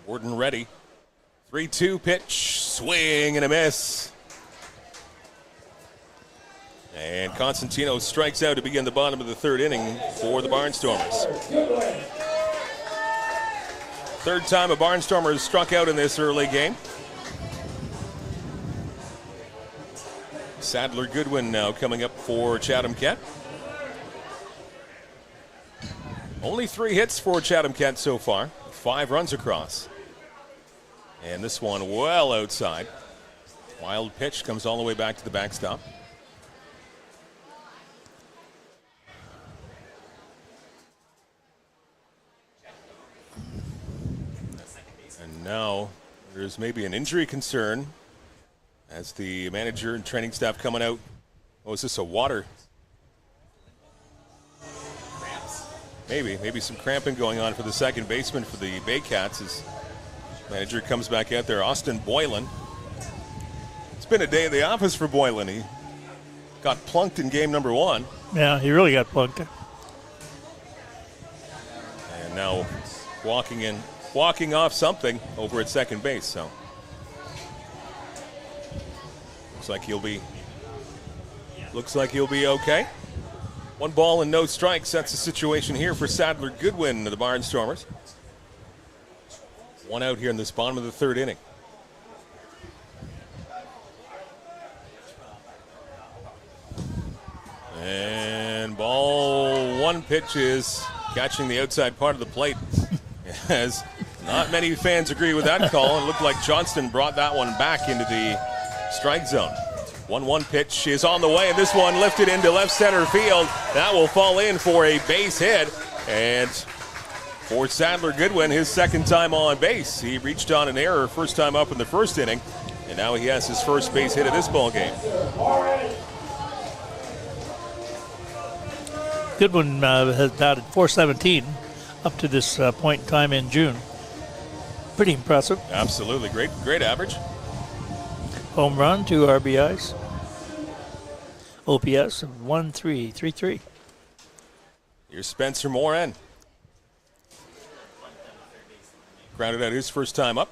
Speaker 4: Warden ready. 3-2 pitch, swing and a miss. And Constantino strikes out to begin the bottom of the third inning for the Barnstormers. Third time a Barnstormer has struck out in this early game. Sadler Goodwin now coming up for Chatham-Kent. Only 3 hits for Chatham-Kent so far. 5 runs across. And this one well outside. Wild pitch comes all the way back to the backstop. And now there's maybe an injury concern as the manager and training staff coming out. Oh, is this a water? Maybe some cramping going on for the second baseman for the Baycats as manager comes back out there, Austin Boylan. It's been a day at the office for Boylan. He got plunked in game number 1.
Speaker 5: Yeah, he really got plugged.
Speaker 4: And now walking off something over at second base. So looks like he'll be okay. 1 ball and no strikes. That's the situation here for Sadler Goodwin of the Barnstormers. 1 out here in this bottom of the 3rd inning. And ball 1 pitch is catching the outside part of the plate. As not many fans agree with that call. It looked like Johnston brought that one back into the strike zone. 1-1 pitch is on the way, and this one lifted into left center field. That will fall in for a base hit. And for Sadler Goodwin, his 2nd time on base. He reached on an error first time up in the 1st inning, and now he has his first base hit of this ball game.
Speaker 5: Goodwin has batted .417 up to this point in time in June. Pretty impressive.
Speaker 4: Absolutely. Great average.
Speaker 5: Home run, 2 RBIs. OPS of 1.333.
Speaker 4: Here's Spencer Moran. Grounded out his first time up.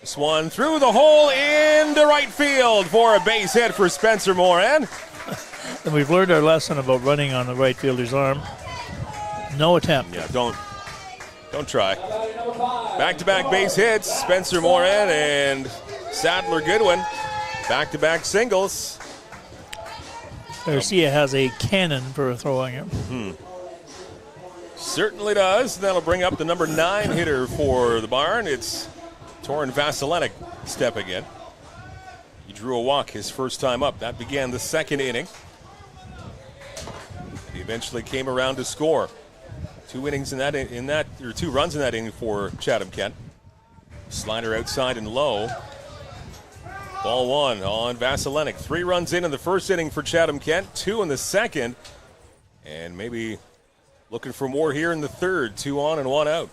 Speaker 4: This one through the hole into right field for a base hit for Spencer Moran.
Speaker 5: And we've learned our lesson about running on the right fielder's arm. No attempt.
Speaker 4: Yeah, don't try. Back-to-back base hits, Spencer Moran and Sadler Goodwin. Back-to-back singles.
Speaker 5: Garcia has a cannon for throwing him.
Speaker 4: Certainly does. That'll bring up the number 9 hitter for the Barn. It's Torin Vasilenic stepping in. He drew a walk his first time up. That began the 2nd inning. He eventually came around to score. 2 innings in that, or 2 runs in that inning for Chatham-Kent. Slider outside and low. Ball 1 on Vasilenic. 3 runs in the 1st inning for Chatham-Kent, 2 in the 2nd, and maybe looking for more here in the 3rd. 2 on and 1 out.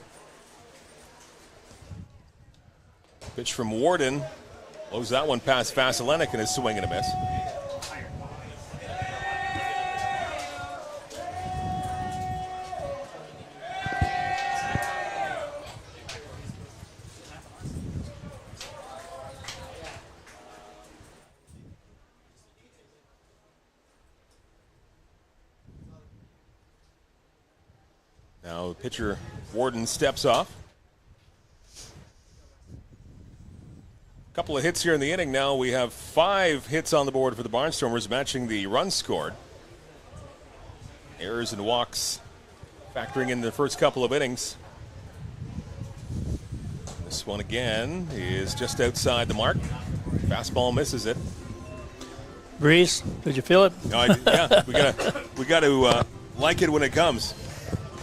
Speaker 4: Pitch from Warden. Blows that one past Vasilenic and a swing and a miss. Now the pitcher Warden steps off. A couple of hits here in the inning now. We have 5 hits on the board for the Barnstormers, matching the runs scored. Errors and walks factoring in the first couple of innings. This one again is just outside the mark. Fastball misses it.
Speaker 5: Breeze, did you feel it?
Speaker 4: Yeah, we got to like it when it comes.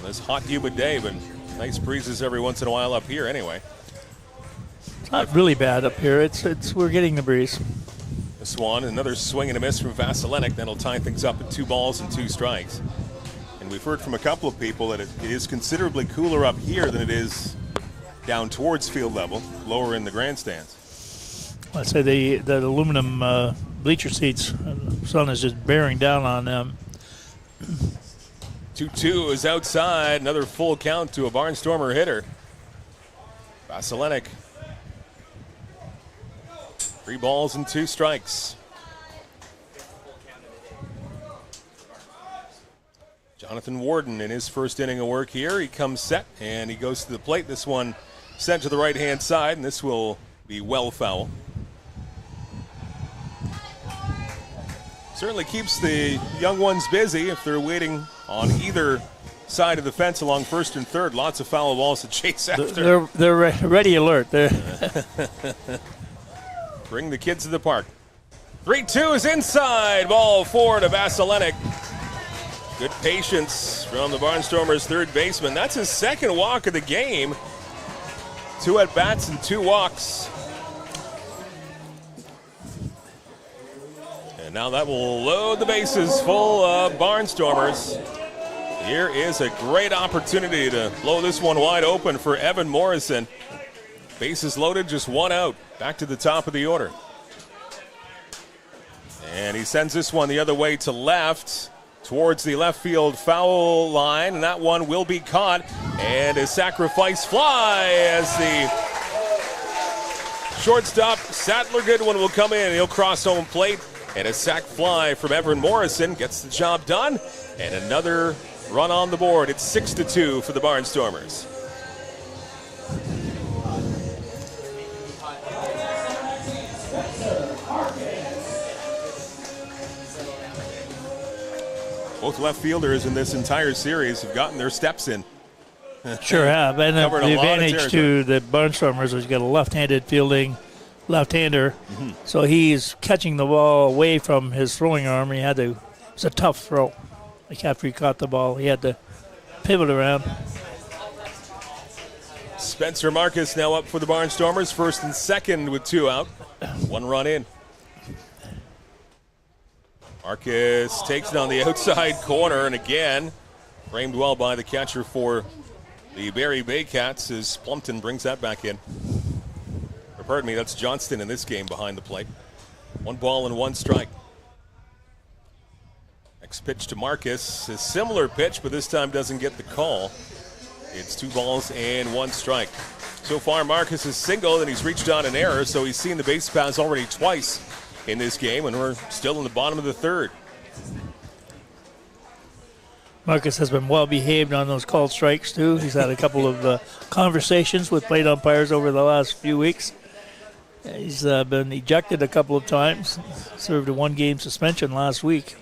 Speaker 4: This hot, humid day, but nice breezes every once in a while up here anyway.
Speaker 5: It's not really bad up here. It's we're getting the breeze.
Speaker 4: This one, another swing and a miss from Vasilenic. That'll tie things up at 2 balls and 2 strikes. And we've heard from a couple of people that it is considerably cooler up here than it is down towards field level, lower in the grandstands.
Speaker 5: I'd say the aluminum bleacher seats, the sun is just bearing down on them.
Speaker 4: 2-2 is outside. Another full count to a Barnstormer hitter. Vasilenic. 3 balls and 2 strikes. Jonathan Warden in his first inning of work here. He comes set and he goes to the plate. This one sent to the right-hand side, and this will be well foul. Certainly keeps the young ones busy if they're waiting on either side of the fence along 1st and 3rd. Lots of foul balls to chase after.
Speaker 5: They're ready alert.
Speaker 4: Bring the kids to the park. 3-2 is inside. Ball 4 to Vasilenic. Good patience from the Barnstormers' 3rd baseman. That's his 2nd walk of the game. 2 at-bats and 2 walks. And now that will load the bases full of Barnstormers. Here is a great opportunity to blow this one wide open for Evan Morrison. Bases loaded, just 1 out. Back to the top of the order. And he sends this one the other way to left towards the left field foul line, and that one will be caught. And a sacrifice fly as the shortstop, Sattler Goodwin, will come in. He'll cross home plate, and a sac fly from Evan Morrison gets the job done. And another run on the board. It's 6-2 for the Barnstormers. Both left fielders in this entire series have gotten their steps in.
Speaker 5: Sure have. And the advantage to the Barnstormers is he's got a left-handed fielding left-hander.
Speaker 4: Mm-hmm.
Speaker 5: So he's catching the ball away from his throwing arm. It's a tough throw. Like after he caught the ball, he had to pivot around.
Speaker 4: Spencer Marcus now up for the Barnstormers, first and second with 2 out. 1 run in. Marcus takes it on the outside corner, and again, framed well by the catcher for the Barrie Baycats as Plumpton brings that back in. Or pardon me, that's Johnston in this game behind the plate. 1 ball and 1 strike. Next pitch to Marcus, a similar pitch, but this time doesn't get the call. It's 2 balls and 1 strike. So far, Marcus has singled, and he's reached on an error, so he's seen the base paths already twice in this game, and we're still in the bottom of the third.
Speaker 5: Marcus has been well behaved on those called strikes too. He's had a couple of conversations with plate umpires over the last few weeks. He's been ejected a couple of times, served a 1-game suspension last week.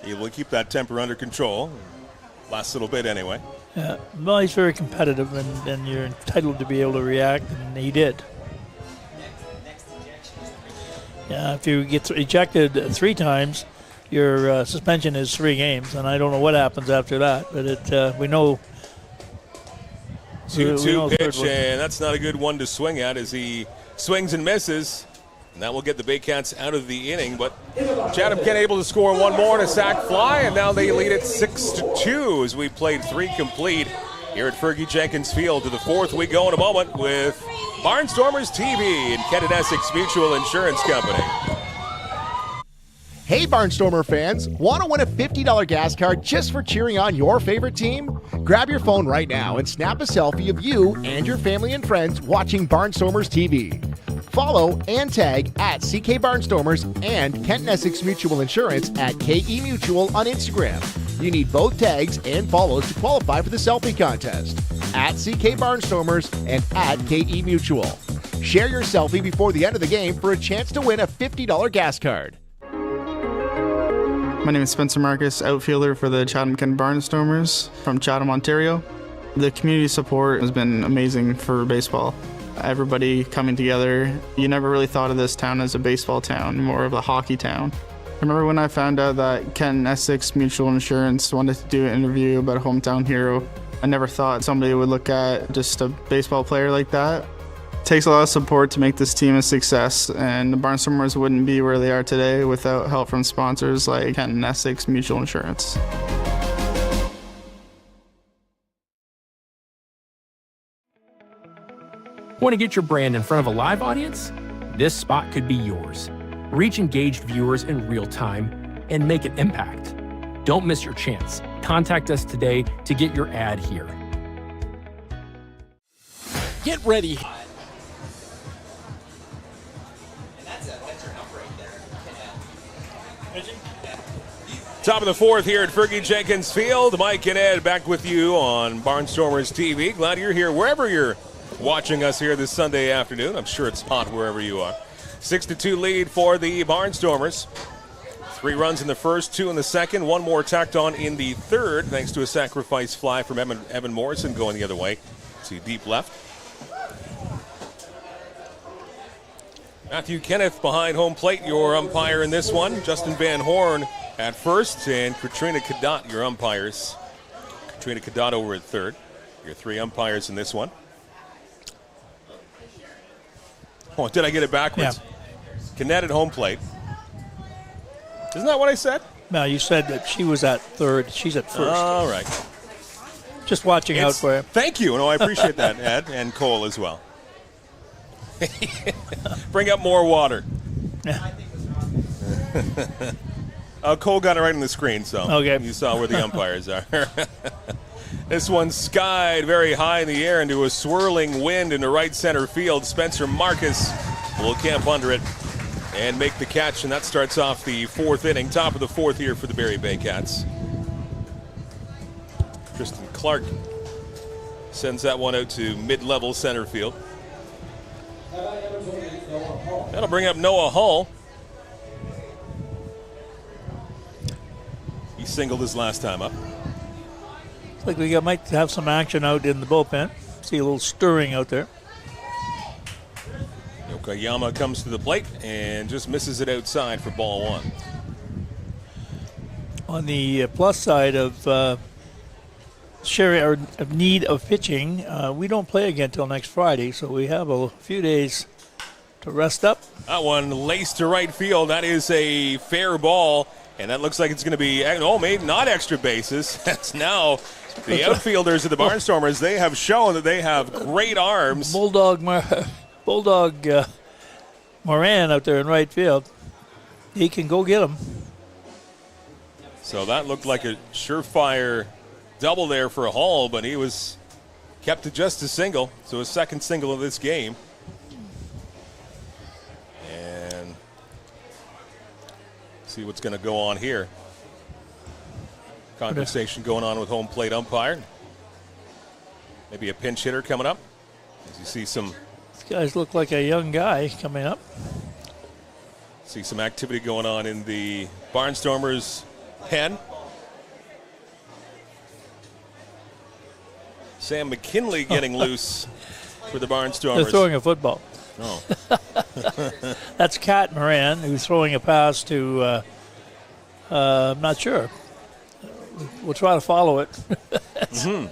Speaker 4: Able to keep that temper under control. Last little bit anyway.
Speaker 5: Yeah, well, he's very competitive, and you're entitled to be able to react, and he did. Yeah, if you get ejected 3 times, your suspension is 3 games, and I don't know what happens after that. But we know.
Speaker 4: 2-2 pitch, and that's not a good one to swing at as he swings and misses. And that will get the Baycats out of the inning. But Chatham-Kent able to score 1 more and a sac fly, and now they lead it 6-2 as we played 3 complete here at Fergie Jenkins Field. To the 4th we go in a moment with Barnstormers TV and Kent Essex Mutual Insurance Company.
Speaker 1: Hey Barnstormer fans, want to win a $50 gas card just for cheering on your favorite team? Grab your phone right now and snap a selfie of you and your family and friends watching Barnstormers TV. Follow and tag at CK Barnstormers and Kent Essex Mutual Insurance at KE Mutual on Instagram. You need both tags and follows to qualify for the selfie contest. At CK Barnstormers and at KE Mutual. Share your selfie before the end of the game for a chance to win a $50 gas card.
Speaker 6: My name is Spencer Marcus, outfielder for the Chatham-Kent Barnstormers from Chatham, Ontario. The community support has been amazing for baseball. Everybody coming together. You never really thought of this town as a baseball town, more of a hockey town. I remember when I found out that Kent Essex Mutual Insurance wanted to do an interview about a hometown hero. I never thought somebody would look at just a baseball player like that. It takes a lot of support to make this team a success, and the Barnstormers wouldn't be where they are today without help from sponsors like Kent Essex Mutual Insurance.
Speaker 22: Want to get your brand in front of a live audience? This spot could be yours. Reach engaged viewers in real time and make an impact. Don't miss your chance. Contact us today to get your ad here.
Speaker 11: Get ready.
Speaker 4: Top of the 4th here at Fergie Jenkins Field. Mike and Ed back with you on Barnstormers TV. Glad you're here wherever you're watching us here this Sunday afternoon. I'm sure it's hot wherever you are. 6-2 lead for the Barnstormers. 3 runs in the first, 2 in the second, 1 more tacked on in the third, thanks to a sacrifice fly from Evan Morrison going the other way to deep left. Matthew Kenneth behind home plate, your umpire in this one. Justin Van Horn at first, and Katrina Cadot, your umpires. Katrina Cadot over at third. Your 3 umpires in this one. Oh, did I get it backwards? Yeah. Cadet at home plate. Isn't that what I said?
Speaker 5: No, you said that she was at third. She's at first.
Speaker 4: All right.
Speaker 5: Just watching out for you.
Speaker 4: Thank you. No, I appreciate that, Ed, and Cole as well. Bring up more water. Cole got it right on the screen, so
Speaker 5: okay.
Speaker 4: You saw where the umpires are. This one skied very high in the air into a swirling wind into right center field. Spencer Marcus will camp under it and make the catch, and that starts off the fourth inning. Top of the fourth here for the Barrie Baycats. Tristan Clark sends that one out to mid-level center field. That'll bring up Noah Hull. He singled his last time up.
Speaker 5: Looks like we might have some action out in the bullpen. See a little stirring out there.
Speaker 4: Yokoyama comes to the plate and just misses it outside for ball one.
Speaker 5: On the plus side of sharing our need of pitching, we don't play again until next Friday, so we have a few days to rest up.
Speaker 4: That one laced to right field. That is a fair ball, and that looks like it's going to be, maybe not extra bases. That's now the outfielders of the Barnstormers. They have shown that they have great arms.
Speaker 5: Bulldog Moran out there in right field. He can go get him.
Speaker 4: So that looked like a surefire double there for a Hall, but he was kept to just a single. So his second single of this game. And see what's going to go on here. Conversation going on with home plate umpire. Maybe a pinch hitter coming up. As you see some.
Speaker 5: These guys look like a young guy coming up.
Speaker 4: See some activity going on in the Barnstormers pen. Sam McKinley getting loose for the Barnstormers.
Speaker 5: They're throwing a football.
Speaker 4: Oh.
Speaker 5: That's Kat Moran, who's throwing a pass to, I'm not sure. We'll try to follow it.
Speaker 4: Mm-hmm.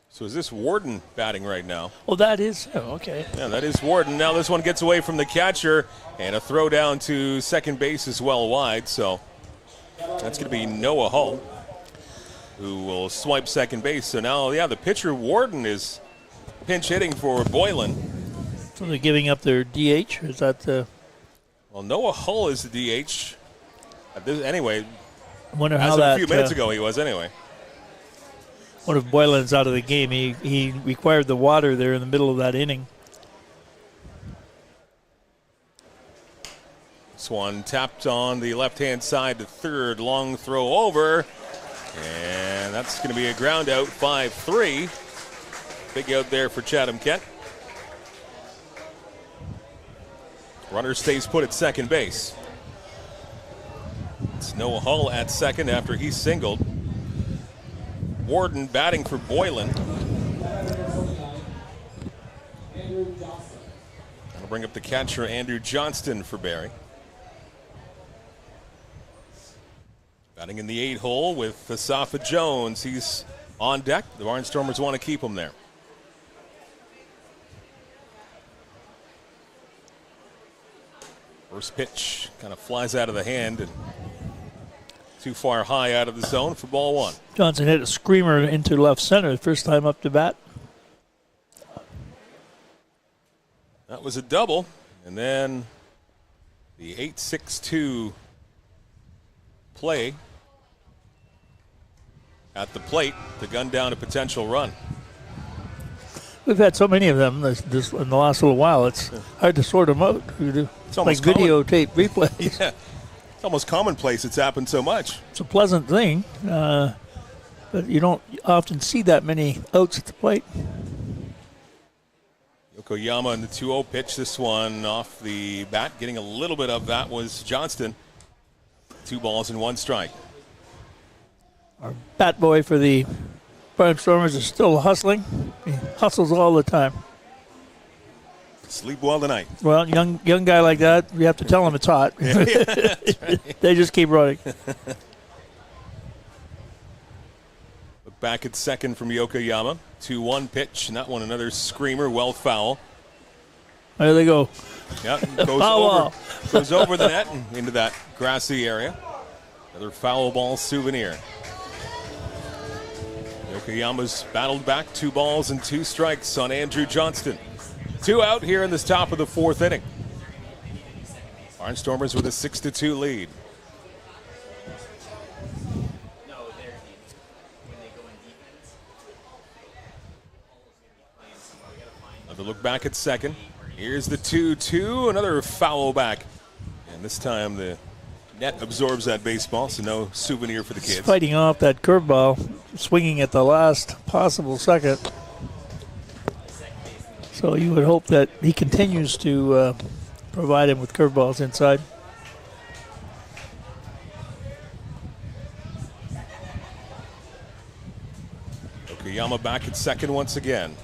Speaker 4: So is this Warden batting right now?
Speaker 5: Oh, that is. Oh, okay.
Speaker 4: Yeah, that is Warden. Now this one gets away from the catcher, and a throw down to second base as well wide. So that's going to be Noah Hull, who will swipe second base. So now, the pitcher Warden is pinch hitting for Boylan.
Speaker 5: So they're giving up their DH? Is that the...
Speaker 4: Well, Noah Hull is the DH. Anyway,
Speaker 5: I wonder how
Speaker 4: as of
Speaker 5: that,
Speaker 4: a few minutes ago he was anyway.
Speaker 5: What if Boylan's out of the game? He required the water there in the middle of that inning.
Speaker 4: This one tapped on the left-hand side to third. Long throw over. And that's going to be a ground out, 5-3. Big out there for Chatham-Kent. Runner stays put at second base. It's Noah Hull at second after he singled. Warden batting for Boylan. That'll bring up the catcher, Andrew Johnston, for Barrie. Batting in the 8 hole with Asafa Jones. He's on deck. The Barnstormers want to keep him there. First pitch kind of flies out of the hand and too far high out of the zone for ball one.
Speaker 5: Johnson hit a screamer into left center the first time up to bat.
Speaker 4: That was a double. And then the 8-6-2 play at the plate to gun down a potential run.
Speaker 5: We've had so many of them this in the last little while. It's hard to sort them out.
Speaker 4: It's
Speaker 5: like videotape replays.
Speaker 4: Yeah. It's almost commonplace. It's happened so much.
Speaker 5: It's a pleasant thing, but you don't often see that many outs at the plate.
Speaker 4: Yokoyama in the 2-0 pitch. This one off the bat. Getting a little bit of that was Johnston. 2 balls and 1 strike.
Speaker 5: Our bat boy for the Barnstormers is still hustling. He hustles all the time.
Speaker 4: Sleep well tonight.
Speaker 5: Well, young guy like that, you have to tell him it's hot.
Speaker 4: Yeah, that's right.
Speaker 5: They just keep running.
Speaker 4: Look back at second from Yokoyama. 2-1 pitch, and that one another screamer, well foul.
Speaker 5: There they go.
Speaker 4: Yeah, goes over the net and into that grassy area. Another foul ball souvenir. Okayama's battled back, 2 balls and 2 strikes on Andrew Johnston. 2 out here in this top of the 4th inning. Barnstormers with a 6-2 lead. Another look back at second. Here's the 2-2, another foul back. And this time the net absorbs that baseball, so no souvenir for the kids.
Speaker 5: He's fighting off that curveball, swinging at the last possible second. So you would hope that he continues to provide him with curveballs inside.
Speaker 4: Okayama back at second once again.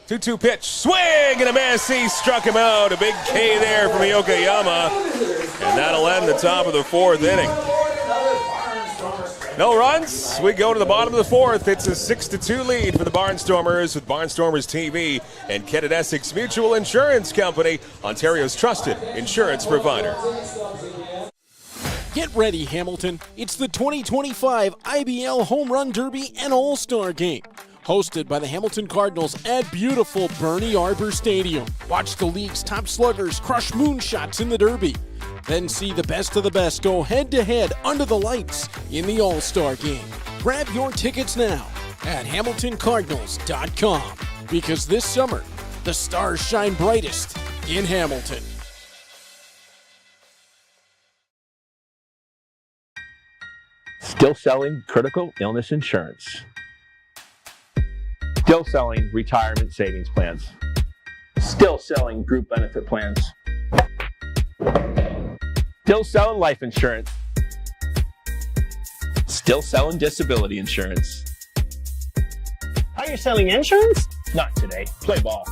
Speaker 4: 2-2 pitch, swing and a miss. He struck him out. A big K there from Okayama, and that'll end the top of the 4th inning. No runs. We go to the bottom of the 4th. It's a 6-2 lead for the Barnstormers with Barnstormers TV and Kent Essex Mutual Insurance Company, Ontario's trusted insurance provider.
Speaker 11: Get ready, Hamilton. It's the 2025 IBL Home Run Derby and All-Star Game. Hosted by the Hamilton Cardinals at beautiful Barrie Arbor Stadium. Watch the league's top sluggers crush moonshots in the Derby. Then see the best of the best go head-to-head under the lights in the All-Star Game. Grab your tickets now at HamiltonCardinals.com, because this summer, the stars shine brightest in Hamilton.
Speaker 7: Still selling critical illness insurance. Still selling retirement savings plans. Still selling group benefit plans. Still selling life insurance. Still selling disability insurance.
Speaker 8: Are you selling insurance?
Speaker 7: Not today. Play ball.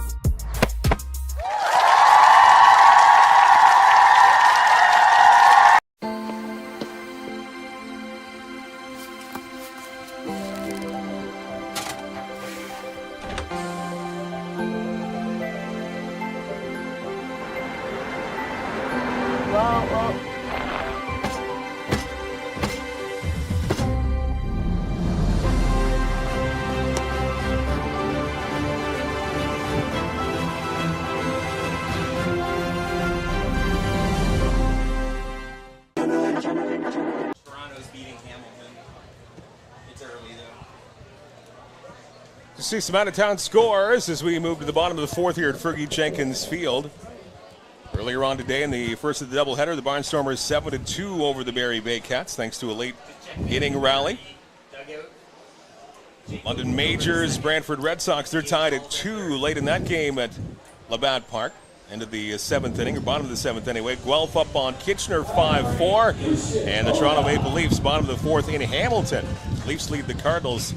Speaker 4: See some out-of-town scores as we move to the bottom of the 4th here at Fergie Jenkins Field. Earlier on today in the first of the doubleheader, the Barnstormers 7-2 over the Barrie Baycats thanks to a late inning rally. London Majors, Brantford Red Sox, they're tied at 2 late in that game at Labatt Park. End of the 7th inning, or bottom of the 7th anyway. Guelph up on Kitchener 5-4. And the Toronto Maple Leafs, bottom of the 4th in Hamilton. Leafs lead the Cardinals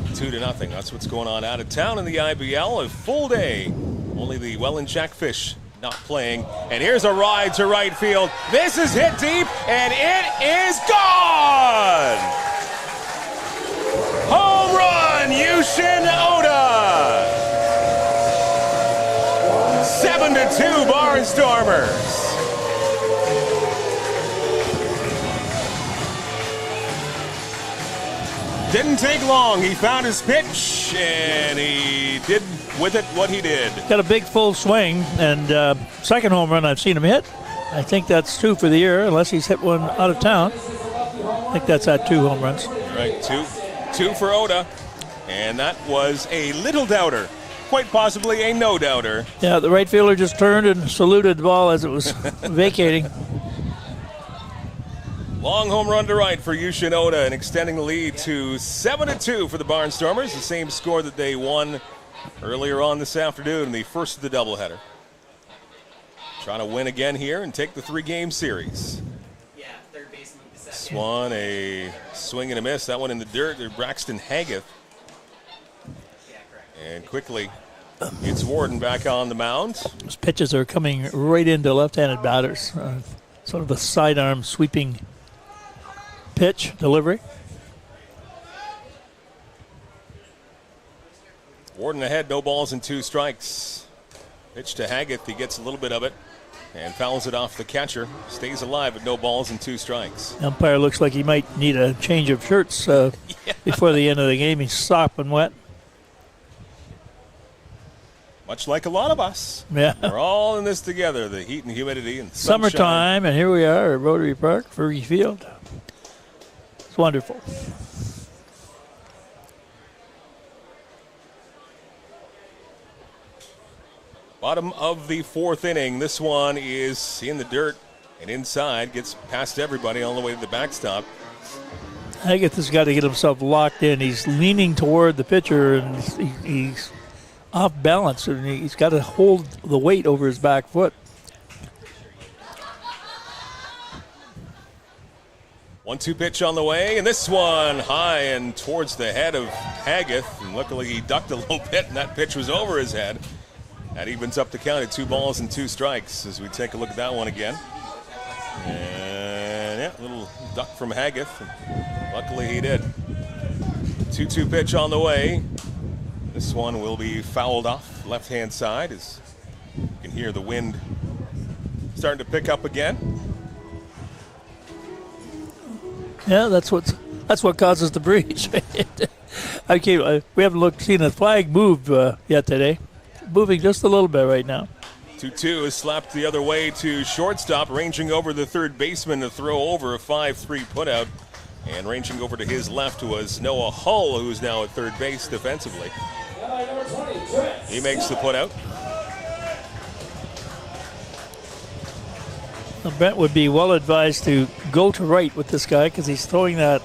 Speaker 4: 2-0. That's what's going on out of town in the IBL. A full day. Only the Welland Jackfish not playing. And here's a ride to right field. This is hit deep, and it is gone! Home run, Yushin Oda! 7-2 Barnstormers. Didn't take long. He found his pitch, and he did with it what he did.
Speaker 5: Got a big full swing, and second home run I've seen him hit. I think that's 2 for the year, unless he's hit one out of town. I think that's at 2 home runs.
Speaker 4: Right, two for Oda, and that was a little doubter. Quite possibly a no-doubter.
Speaker 5: Yeah, the right fielder just turned and saluted the ball as it was vacating.
Speaker 4: Long home run to right for Yushin Oda and extending the lead to 7-2 for the Barnstormers, the same score that they won earlier on this afternoon in the first of the doubleheader. Trying to win again here and take the 3-game series.
Speaker 9: Yeah, third baseman.
Speaker 4: Swan, a swing and a miss. That one in the dirt. Braxton Haggith. And quickly, it's Warden back on the mound.
Speaker 5: Those pitches are coming right into left-handed batters. Sort of a sidearm sweeping pitch delivery.
Speaker 4: Warden ahead, no balls and 2 strikes. Pitch to Haggith, he gets a little bit of it and fouls it off the catcher. Stays alive at no balls and 2 strikes.
Speaker 5: Umpire looks like he might need a change of shirts before the end of the game. He's sopping wet.
Speaker 4: Much like a lot of us.
Speaker 5: Yeah.
Speaker 4: We're all in this together, the heat and humidity and sunshine.
Speaker 5: Summertime, and here we are at Rotary Park, Fergie Field. It's wonderful.
Speaker 4: Bottom of the fourth inning. This one is in the dirt and inside. Gets past everybody all the way to the backstop.
Speaker 5: Haggith has got to get himself locked in. He's leaning toward the pitcher, and he's off balance, and he's got to hold the weight over his back foot.
Speaker 4: 1-2 pitch on the way, and this one high and towards the head of Haggith. And luckily he ducked a little bit, and that pitch was over his head. That evens up the count at 2 balls and 2 strikes as we take a look at that one again. And yeah, a little duck from Haggith. And luckily he did. 2-2 pitch on the way. This one will be fouled off left-hand side as you can hear the wind starting to pick up again.
Speaker 5: Yeah, that's what causes the breeze. We haven't seen the flag move yet today. Moving just a little bit right now.
Speaker 4: 2-2 is slapped the other way to shortstop, ranging over the third baseman to throw over a 5-3 putout. And ranging over to his left was Noah Hull, who's now at third base defensively. He makes the putout.
Speaker 5: Brent would be well advised to go to right with this guy because he's throwing that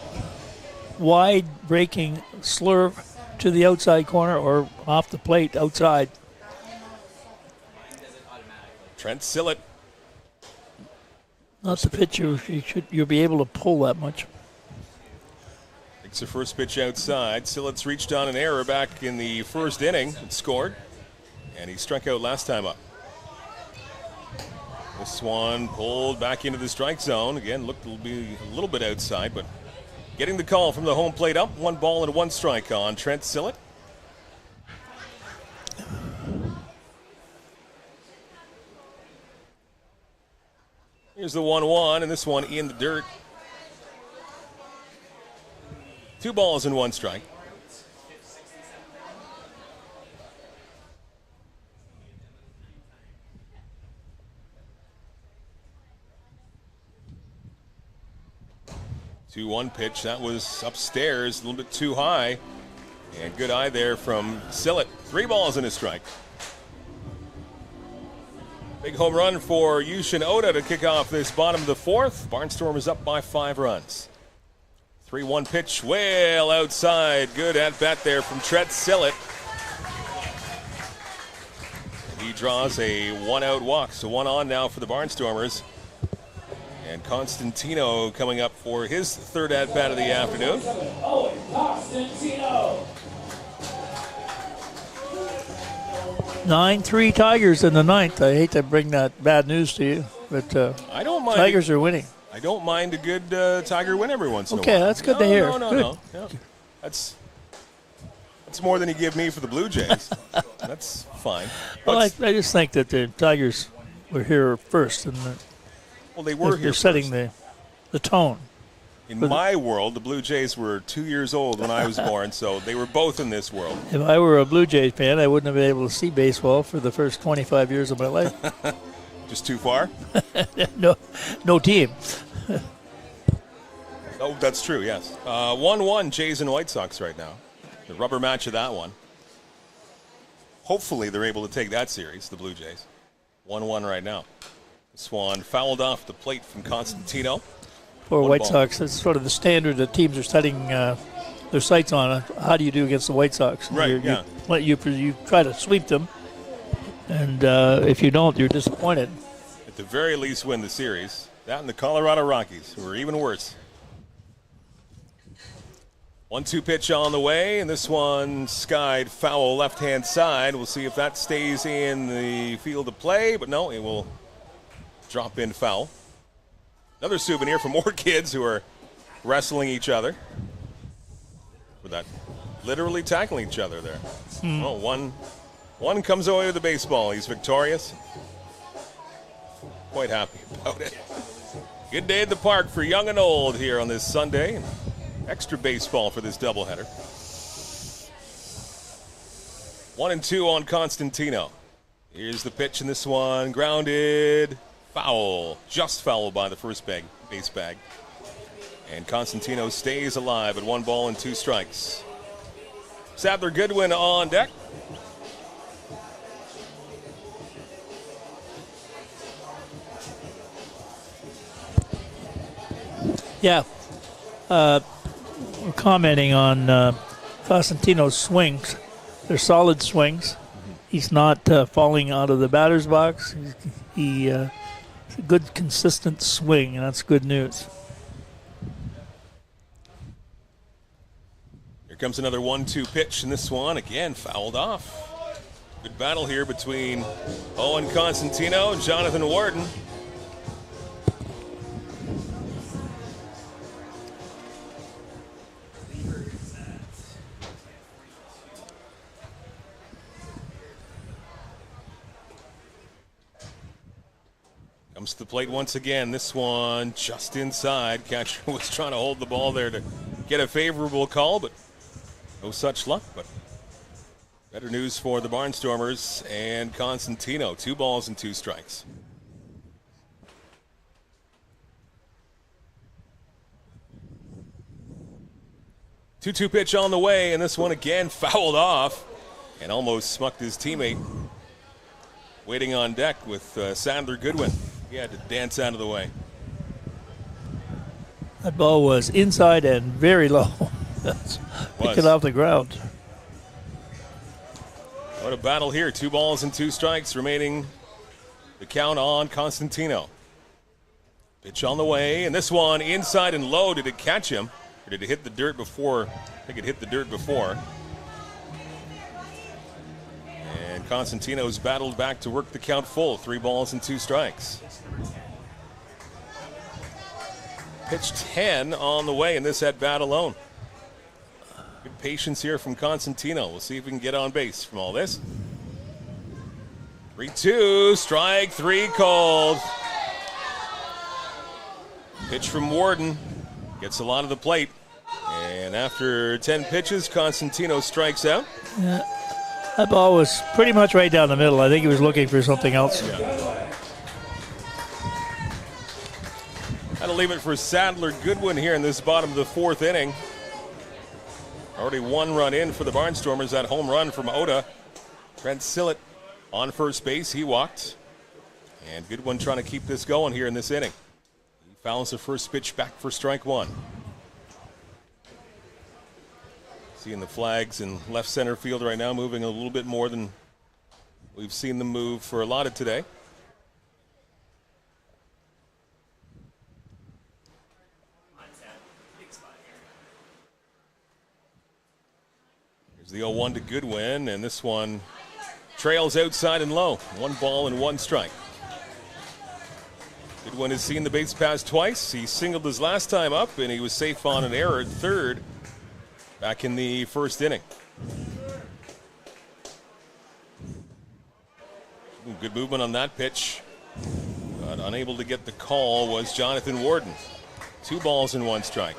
Speaker 5: wide breaking slurve to the outside corner or off the plate outside.
Speaker 4: Trent Sillett.
Speaker 5: Not the pitch you'll be able to pull that much.
Speaker 4: Takes the first pitch outside. Sillett's reached on an error back in the first inning and scored. And he struck out last time up. This one pulled back into the strike zone. Again, looked to be a little bit outside, but getting the call from the home plate up. 1 ball and 1 strike on Trent Sillett. Here's the 1-1, and this one in the dirt. 2 balls and 1 strike. The 2-1 pitch, that was upstairs, a little bit too high. And good eye there from Sillett. 3 balls and a strike. Big home run for Yushin Oda to kick off this bottom of the fourth. Barnstormers up by 5 runs. 3-1 pitch, well outside. Good at-bat there from Trent Sillett. He draws a 1-out walk, so 1 on now for the Barnstormers. And Constantino coming up for his 3rd at-bat of the afternoon.
Speaker 5: 9-3 Tigers in the 9th. I hate to bring that bad news to you, but
Speaker 4: I don't mind.
Speaker 5: Tigers are winning.
Speaker 4: I don't mind a good Tiger win every once in a while.
Speaker 5: Okay, that's good to hear.
Speaker 4: No. That's more than you give me for the Blue Jays. That's fine.
Speaker 5: Well, I just think that the Tigers were here first, and
Speaker 4: they were here
Speaker 5: they're setting the tone.
Speaker 4: In my world, the Blue Jays were 2 years old when I was born, so they were both in this world.
Speaker 5: If I were a Blue Jays fan, I wouldn't have been able to see baseball for the first 25 years of my life.
Speaker 4: Just too far?
Speaker 5: No team.
Speaker 4: Oh, that's true, yes. 1-1 Jays and White Sox right now. The rubber match of that one. Hopefully they're able to take that series, the Blue Jays. 1-1 right now. This one fouled off the plate from Constantino.
Speaker 5: For White Sox, that's sort of the standard that teams are setting their sights on. How do you do against the White Sox?
Speaker 4: Right,
Speaker 5: You try to sweep them, and if you don't, you're disappointed.
Speaker 4: At the very least, win the series. That and the Colorado Rockies, who are even worse. 1-2 pitch on the way, and this one skied foul left-hand side. We'll see if that stays in the field of play, but no, it will drop in foul. Another souvenir for more kids who are wrestling each other. With that, literally tackling each other there. Oh, one comes away with the baseball. He's victorious. Quite happy about it. Good day at the park for young and old here on this Sunday. Extra baseball for this doubleheader. 1-2 on Constantino. Here's the pitch in this one. Grounded. Foul. Just foul by the first base bag. And Constantino stays alive at 1 ball and 2 strikes. Sadler Goodwin on deck.
Speaker 5: Yeah. We're commenting on Constantino's swings. They're solid swings. He's not falling out of the batter's box. It's a good, consistent swing, and that's good news.
Speaker 4: Here comes another 1-2 pitch, and this one, again, fouled off. Good battle here between Owen Constantino and Jonathan Warden. Comes to the plate once again. This one just inside. Catcher was trying to hold the ball there to get a favorable call, but no such luck. But better news for the Barnstormers and Constantino. 2 balls and 2 strikes. Two-two pitch on the way, and this one again fouled off and almost smucked his teammate. Waiting on deck with Sadler Goodwin. He had to dance out of the way.
Speaker 5: That ball was inside and very low. Pick it off the ground.
Speaker 4: What a battle here. 2 balls and 2 strikes remaining. The count on Constantino. Pitch on the way, and this one inside and low. Did it catch him? Or did it hit the dirt before? I think it hit the dirt before. And Constantino's battled back to work the count full. 3 balls and 2 strikes. Pitch 10 on the way in this at-bat alone. Good patience here from Constantino. We'll see if we can get on base from all this. 3-2, strike 3 called. Pitch from Warden. Gets a lot of the plate. And after 10 pitches, Constantino strikes out.
Speaker 5: Yeah. That ball was pretty much right down the middle. I think he was looking for something else.
Speaker 4: Yeah. That'll leave it for Sadler Goodwin here in this bottom of the 4th inning. Already 1 run in for the Barnstormers. That home run from Oda. Trent Sillett on first base. He walked. And Goodwin trying to keep this going here in this inning. He fouls the first pitch back for strike 1. Seeing the flags in left center field right now moving a little bit more than we've seen them move for a lot of today. Here's the 0-1 to Goodwin, and this one trails outside and low. 1 ball and 1 strike. Goodwin has seen the base pass twice. He singled his last time up, and he was safe on an error at third back in the 1st inning. Good movement on that pitch, but unable to get the call was Jonathan Warden. 2 balls and 1 strike.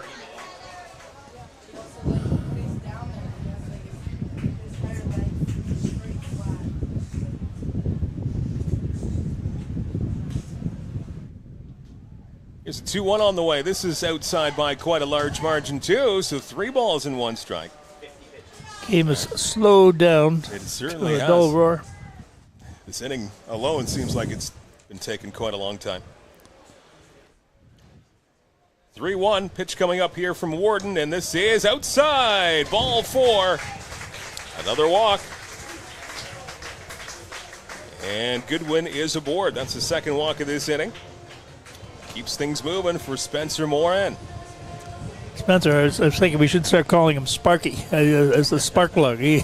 Speaker 4: Here's a 2-1 on the way. This is outside by quite a large margin too, so 3 balls and 1 strike.
Speaker 5: Game has slowed down.
Speaker 4: It certainly
Speaker 5: to a dull
Speaker 4: has.
Speaker 5: roar.
Speaker 4: This inning alone seems like it's been taking quite a long time. 3-1, pitch coming up here from Warden, and this is outside. Ball 4. Another walk. And Goodwin is aboard. That's the 2nd walk of this inning. Keeps things moving for Spencer Moran.
Speaker 5: Spencer, I was thinking we should start calling him Sparky as the spark plug. He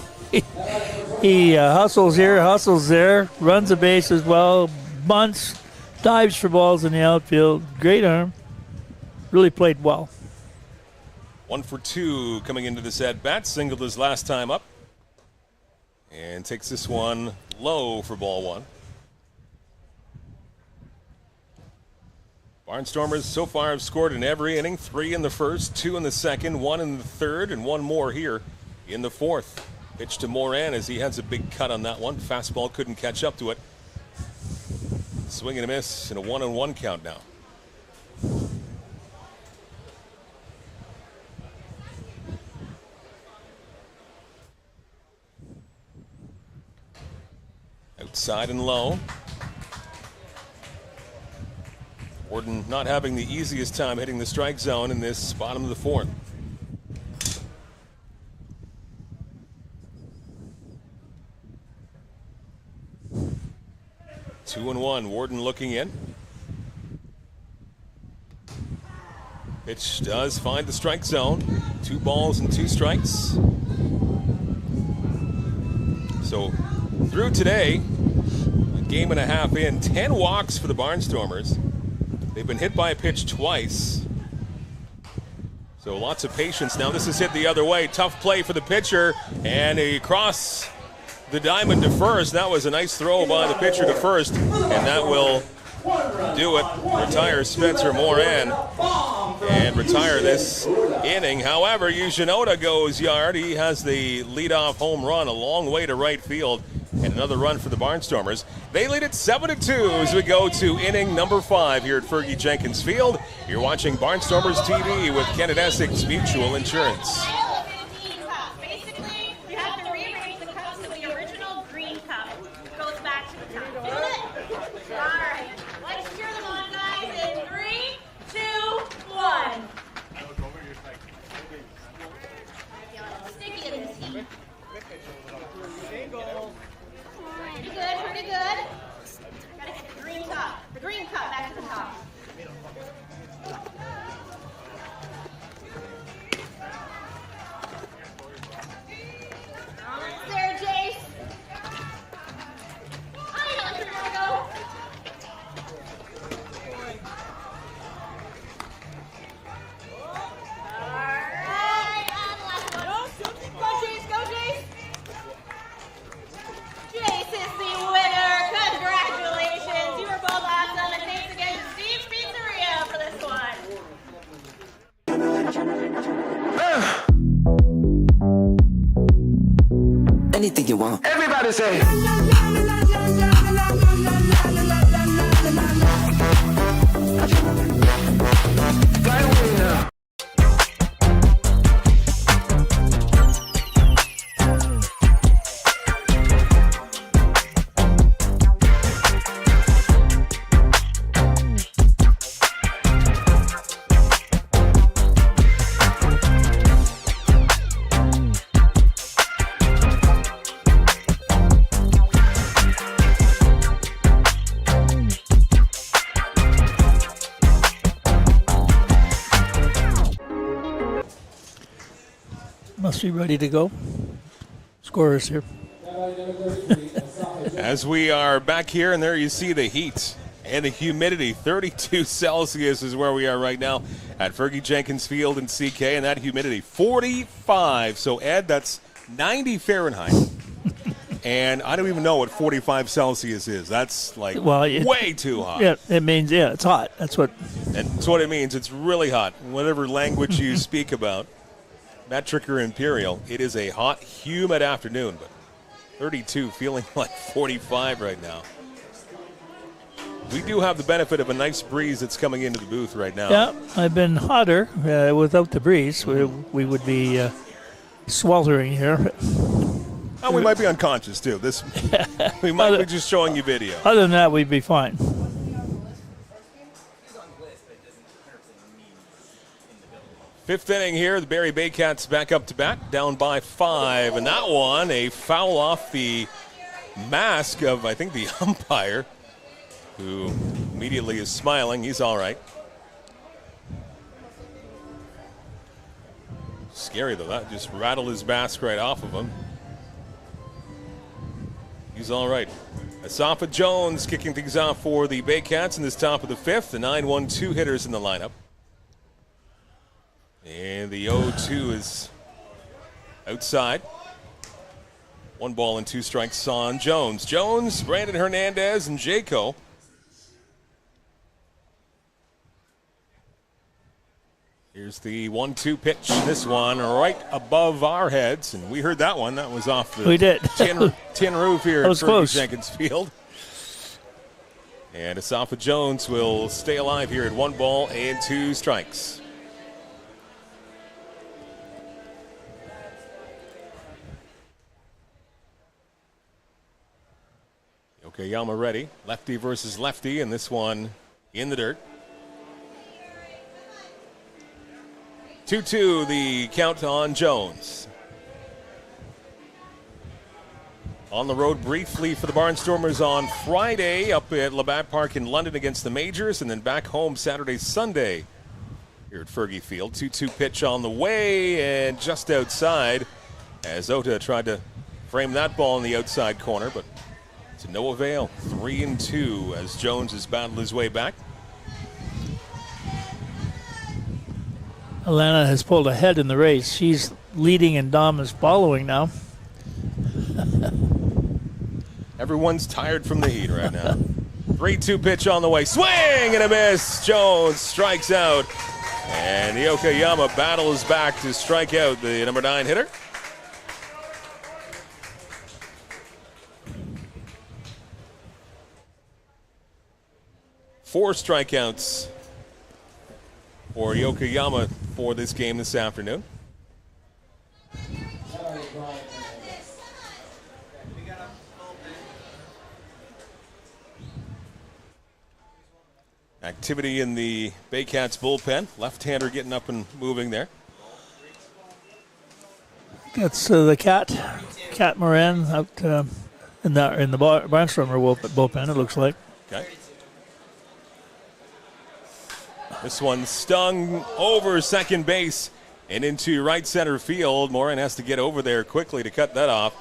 Speaker 5: hustles here, hustles there, runs the base as well, bunts, dives for balls in the outfield. Great arm. Really played well.
Speaker 4: 1 for 2 coming into this at-bat. Singled his last time up. And takes this one low for ball 1. Barnstormers so far have scored in every inning, 3 in the first, 2 in the second, 1 in the third, and 1 more here in the fourth. Pitch to Moran as he has a big cut on that one. Fastball couldn't catch up to it. Swing and a miss, and a 1-1 count now. Outside and low. Warden not having the easiest time hitting the strike zone in this bottom of the fourth. Two and one. Warden looking in. Pitch does find the strike zone. 2 balls and 2 strikes. So through today, a game and a half in, 10 walks for the Barnstormers. They've been hit by a pitch twice. So lots of patience. Now this is hit the other way. Tough play for the pitcher, and across the diamond to first. That was a nice throw by the pitcher to first, and that will do it. Retire Spencer Moran and retire this inning. However, Eugenoda goes yard. He has the leadoff home run a long way to right field, and another run for the Barnstormers. They lead it 7-2 as we go to inning number 5 here at Fergie Jenkins Field. You're watching Barnstormers TV with Kent Essex Mutual Insurance.
Speaker 2: Basically, you have to rearrange the cups to the original green cup. It goes back to the top. All right, let's cheer them on, guys, in 3, 2, 1. Sticky in this heat. Pretty good. Gotta get the green cup back to the top. Almost there, Jace. I know where to go. Jace is the winner. Congratulations. You were both awesome. And thanks again to Steve's Pizzeria for this one.
Speaker 3: Anything you want. Everybody say. Fly away now.
Speaker 5: Must be ready to go. Scorers here.
Speaker 4: As we are back here, and there you see the heat and the humidity. 32 Celsius is where we are right now at Fergie Jenkins Field in CK, and that humidity, 45. So, Ed, that's 90 Fahrenheit. And I don't even know what 45 Celsius is. That's like way too hot.
Speaker 5: Yeah, it means, it's hot. That's what
Speaker 4: it means. It's really hot. Whatever language you speak about, metric or imperial, it is a hot, humid afternoon, but 32 feeling like 45 right now. We do have the benefit of a nice breeze that's coming into the booth right now.
Speaker 5: Yeah, I've been hotter without the breeze. We would be sweltering here.
Speaker 4: Oh, we might be unconscious, too. We might be just showing you video.
Speaker 5: Other than that, we'd be fine.
Speaker 4: Fifth inning here. The Barrie Baycats back up to bat, down by 5. And that one, a foul off the mask of, I think, the umpire, who immediately is smiling. He's all right. Scary, though. That just rattled his mask right off of him. He's all right. Asafa Jones kicking things off for the Baycats in this top of the 5th. The 9-1-2 hitters in the lineup. And the 0-2 is outside. 1 ball and 2 strikes on Jones. Jones, Brandon Hernandez, and Jayco. Here's the 1-2 pitch. This one right above our heads, and we heard that one. That was off the
Speaker 5: We did.
Speaker 4: tin roof here
Speaker 5: That
Speaker 4: at
Speaker 5: was
Speaker 4: Fergie
Speaker 5: close.
Speaker 4: Jenkins Field. And Asafa Jones will stay alive here at 1 ball and 2 strikes. Yokoyama ready. Lefty versus lefty, and this one in the dirt. 2-2 the count on Jones. On the road briefly for the Barnstormers on Friday up at Labatt Park in London against the Majors, and then back home Saturday, Sunday here at Fergie Field. 2-2 pitch on the way and just outside as Ota tried to frame that ball in the outside corner, but to no avail. 3-2 as Jones has battled his way back.
Speaker 5: Alana has pulled ahead in the race. She's leading and Dom is following now.
Speaker 4: Everyone's tired from the heat right now. 3-2 pitch on the way. Swing and a miss. Jones strikes out. And Yokoyama battles back to strike out the number 9 hitter. Four strikeouts for Yokoyama for this game this afternoon. Activity in the Baycats bullpen. Left-hander getting up and moving there.
Speaker 5: That's the Cat Moran out in the Barnstormer bullpen, it looks like.
Speaker 4: Okay. This one stung over second base and into right center field. Moran has to get over there quickly to cut that off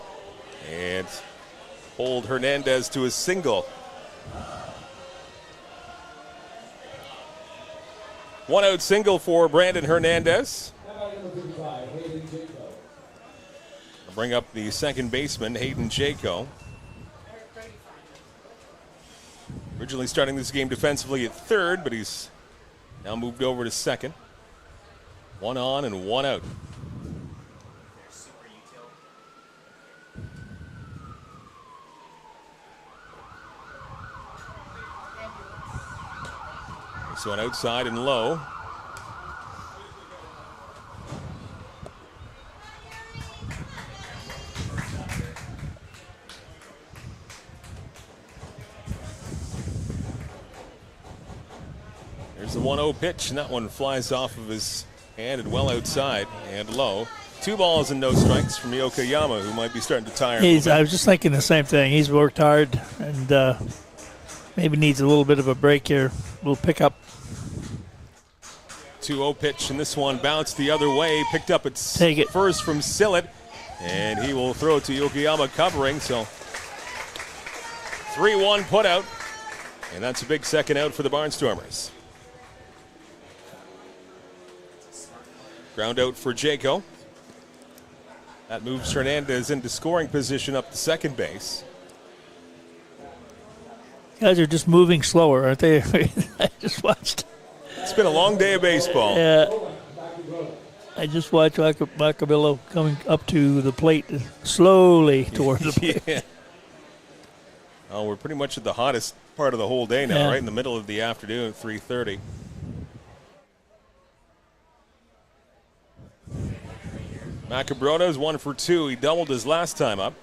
Speaker 4: and hold Hernandez to a single. 1-out single for Brandon Hernandez. I'll bring up the second baseman, Hayden Jaco. Originally starting this game defensively at third, but he's now moved over to second. 1 on and 1 out. This one outside and low. There's the 1-0 pitch, and that one flies off of his hand and well outside and low. 2 balls and no strikes from Yokoyama, who might be starting to tire.
Speaker 5: I was just thinking the same thing. He's worked hard and maybe needs a little bit of a break here. We'll pick up.
Speaker 4: 2-0 pitch, and this one bounced the other way. Picked up its first from Sillett, and he will throw it to Yokoyama covering. So 3-1 put out, and that's a big second out for the Barnstormers. Ground out for Jaco. That moves Hernandez into scoring position up to second base.
Speaker 5: Guys are just moving slower, aren't they? I just watched.
Speaker 4: It's been a long day of baseball.
Speaker 5: Yeah. I just watched Macabillo coming up to the plate slowly toward the plate.
Speaker 4: Yeah. Oh, we're pretty much at the hottest part of the whole day now, right in the middle of the afternoon at 3:30. Macabrota's 1 for 2. He doubled his last time up.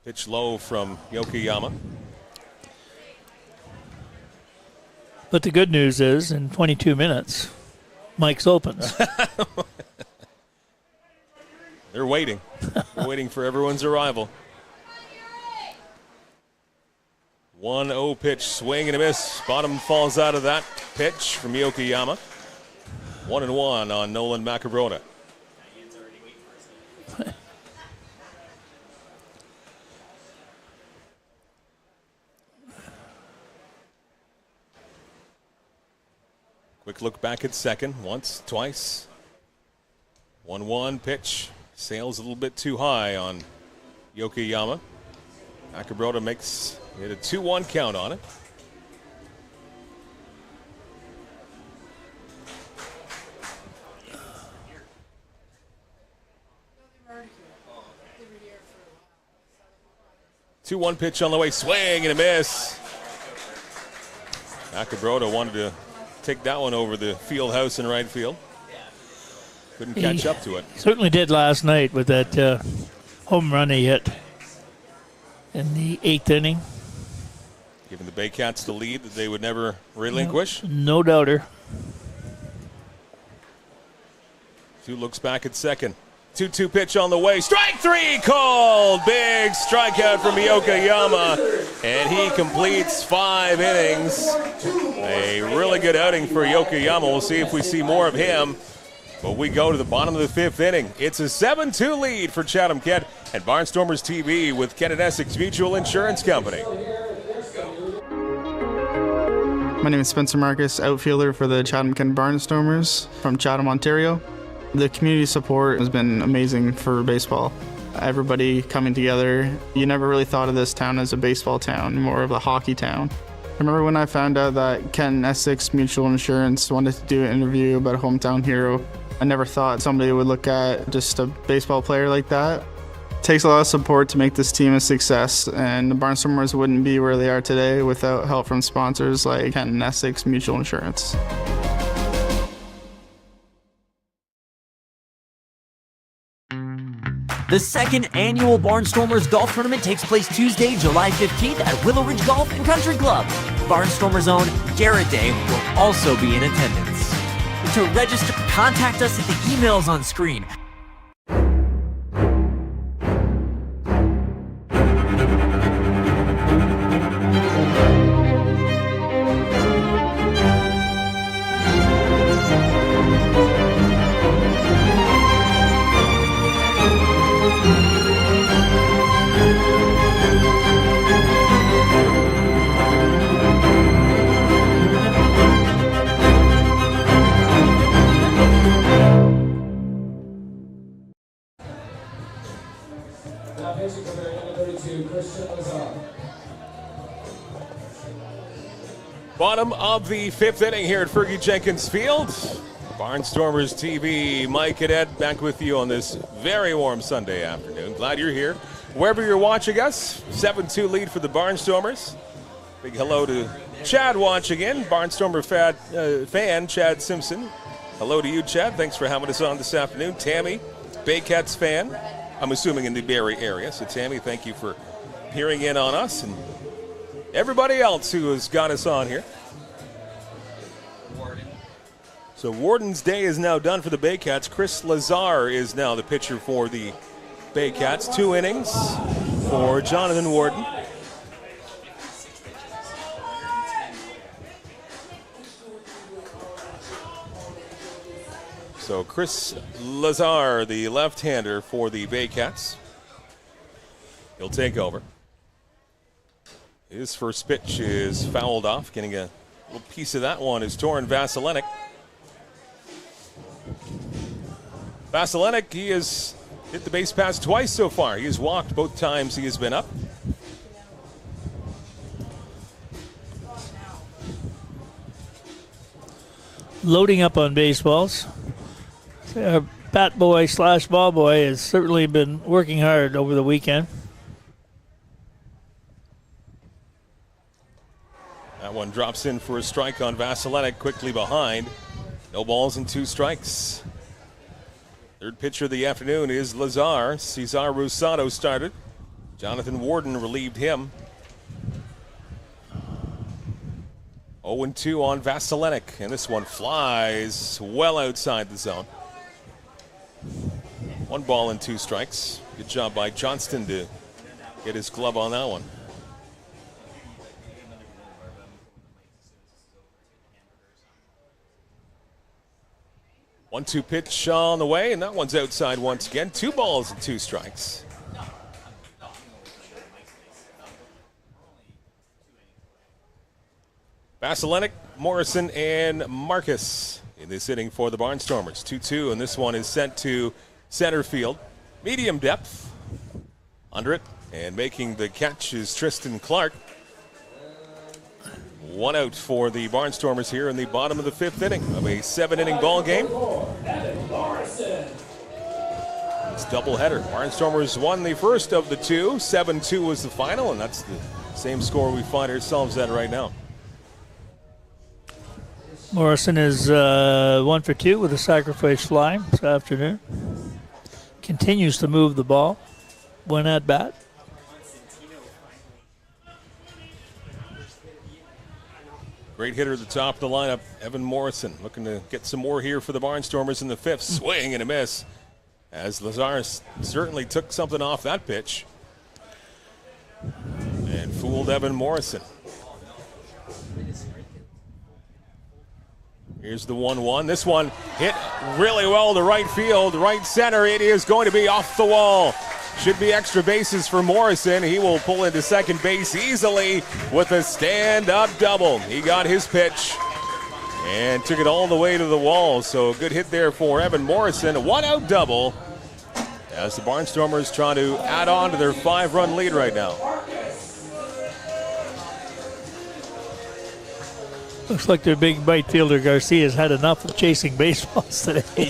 Speaker 4: Pitch low from Yokoyama.
Speaker 5: But the good news is, in 22 minutes, Mike's opens.
Speaker 4: They're waiting. They're waiting for everyone's arrival. 1-0 pitch, swing and a miss. Bottom falls out of that pitch from Yokoyama. 1-1 on Nolan Macabrota. Quick look back at second. Once, twice. 1-1 pitch. Sails a little bit too high on Yokoyama. Macabrota makes it a 2-1 count on it. 2-1 pitch on the way. Swing and a miss. Acabroda wanted to take that one over the field house in right field. Couldn't catch up to it.
Speaker 5: Certainly did last night with that home run he hit in the 8th inning.
Speaker 4: Giving the Baycats the lead that they would never relinquish.
Speaker 5: No doubter.
Speaker 4: 2 looks back at second. 2-2 pitch on the way. Strike 3 called. Big strikeout from Yokoyama. And he completes 5 innings. A really good outing for Yokoyama. We'll see if we see more of him. But we go to the bottom of the 5th inning. It's a 7-2 lead for Chatham-Kent and Barnstormers TV with Kent Essex Mutual Insurance Company.
Speaker 6: My name is Spencer Marcus, outfielder for the Chatham-Kent Barnstormers from Chatham, Ontario. The community support has been amazing for baseball. Everybody coming together. You never really thought of this town as a baseball town, more of a hockey town. I remember when I found out that Kent Essex Mutual Insurance wanted to do an interview about a hometown hero. I never thought somebody would look at just a baseball player like that. It takes a lot of support to make this team a success, and the Barnstormers wouldn't be where they are today without help from sponsors like Kent Essex Mutual Insurance.
Speaker 18: The second annual Barnstormers Golf Tournament takes place Tuesday, July 15th at Willow Ridge Golf and Country Club. Barnstormers' own Garrett Day will also be in attendance. To register, contact us at the emails on screen.
Speaker 4: Bottom of the 5th inning here at Fergie Jenkins Field. Barnstormers TV, Mike and Ed back with you on this very warm Sunday afternoon. Glad you're here. Wherever you're watching us, 7-2 lead for the Barnstormers. Big hello to Chad watching in, Barnstormer fan Chad Simpson. Hello to you, Chad. Thanks for having us on this afternoon. Tammy, Baycats fan, I'm assuming in the Barrie area. So Tammy, thank you for peering in on us and everybody else who has got us on here. So Warden's day is now done for the Baycats. Chris Lazar is now the pitcher for the Baycats. 2 innings for Jonathan Warden. So Chris Lazar, the left-hander for the Baycats. He'll take over. His first pitch is fouled off. Getting a little piece of that one is Torin Vasilenik. Vasilenik, he has hit the base pass twice so far. He has walked both times he has been up.
Speaker 5: Loading up on baseballs. Our bat boy / ball boy has certainly been working hard over the weekend.
Speaker 4: That one drops in for a strike on Vasilenik, quickly behind. No balls and 2 strikes. Third pitcher of the afternoon is Lazar. Cesar Rosado started. Jonathan Warden relieved him. 0-2 on Vasilenik, and this one flies well outside the zone. 1 ball and 2 strikes. Good job by Johnston to get his glove on that one. 1-2 pitch on the way, and that one's outside once again. 2 balls and 2 strikes. Vasilenik, Morrison, and Marcus in this inning for the Barnstormers. 2-2, and this one is sent to center field. Medium depth. Under it, and making the catch is Tristan Clark. 1 out for the Barnstormers here in the bottom of the 5th inning of a 7-inning ball game. It's doubleheader. Barnstormers won the first of the two. 7-2 was the final, and that's the same score we find ourselves at right now.
Speaker 5: Morrison is 1 for 2 with a sacrifice fly this afternoon. Continues to move the ball when at bat.
Speaker 4: Great hitter at the top of the lineup, Evan Morrison, looking to get some more here for the Barnstormers in the fifth. Swing and a miss, as Lazar certainly took something off that pitch and fooled Evan Morrison. Here's the 1-1. This one hit really well to right field, right center. It is going to be off the wall. Should be extra bases for Morrison. He will pull into second base easily with a stand-up double. He got his pitch and took it all the way to the wall. So good hit there for Evan Morrison. A one-out double as the Barnstormers try to add on to their 5-run lead right now.
Speaker 5: Looks like their big right fielder Garcia's had enough of chasing baseballs today.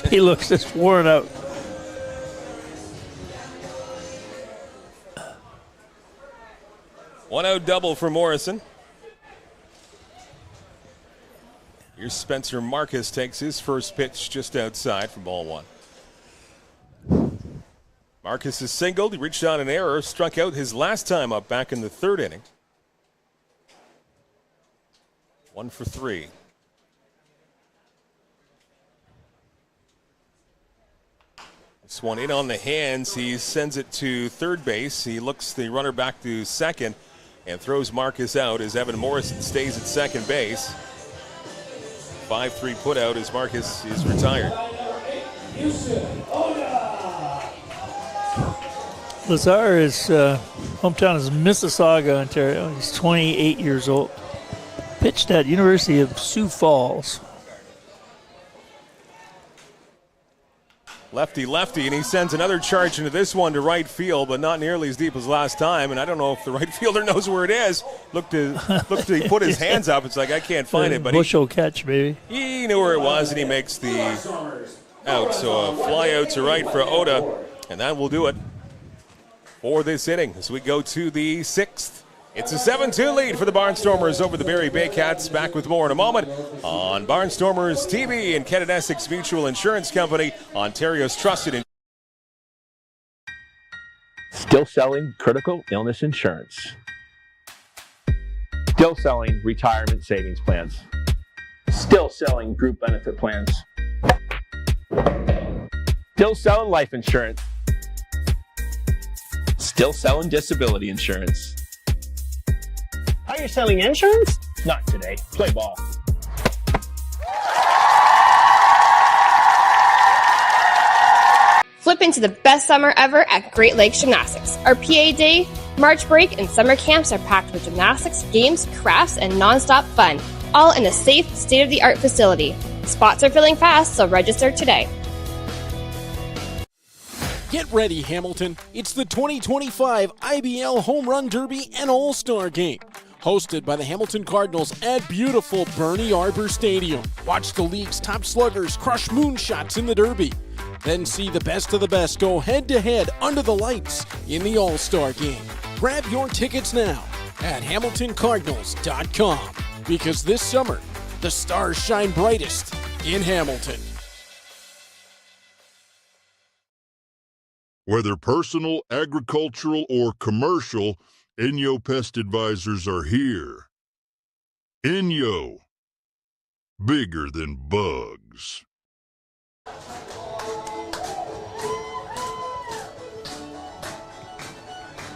Speaker 5: He looks just worn out.
Speaker 4: One-out double for Morrison. Here's Spencer Marcus, takes his first pitch just outside for ball one. Marcus is singled. He reached on an error, struck out his last time up back in the third inning. 1 for 3. This one in on the hands. He sends it to third base. He looks the runner back to second and throws Marcus out as Evan Morrison stays at second base. 5-3 put out as Marcus is retired.
Speaker 5: Lazar, his hometown is Mississauga, Ontario. He's 28 years old. Pitched at University of Sioux Falls.
Speaker 4: Lefty, and he sends another charge into this one to right field, but not nearly as deep as last time. And I don't know if the right fielder knows where it is. Look to put his hands up. It's like, I can't find it. But
Speaker 5: bushel catch, maybe.
Speaker 4: He knew where it was, and he makes the out. So a fly out to right for Oda, and that will do it for this inning as we go to the sixth. It's a 7-2 lead for the Barnstormers over the Barrie Baycats. Back with more in a moment on Barnstormers TV and Kent Essex Mutual Insurance Company, Ontario's trusted.
Speaker 7: Still selling critical illness insurance. Still selling retirement savings plans. Still selling group benefit plans. Still selling life insurance. Still selling disability insurance.
Speaker 8: Are you selling insurance?
Speaker 7: Not today. Play ball.
Speaker 10: Flip into the best summer ever at Great Lakes Gymnastics. Our PA Day, March break, and summer camps are packed with gymnastics, games, crafts, and non-stop fun, all in a safe, state-of-the-art facility. Spots are filling fast, so register today.
Speaker 11: Get ready, Hamilton. It's the 2025 IBL Home Run Derby and All-Star Game. Hosted by the Hamilton Cardinals at beautiful Barrie Arbor Stadium. Watch the league's top sluggers crush moonshots in the Derby. Then see the best of the best go head-to-head under the lights in the All-Star Game. Grab your tickets now at HamiltonCardinals.com because this summer, the stars shine brightest in Hamilton.
Speaker 12: Whether personal, agricultural, or commercial, Inyo Pest Advisors are here. Inyo. Bigger than bugs.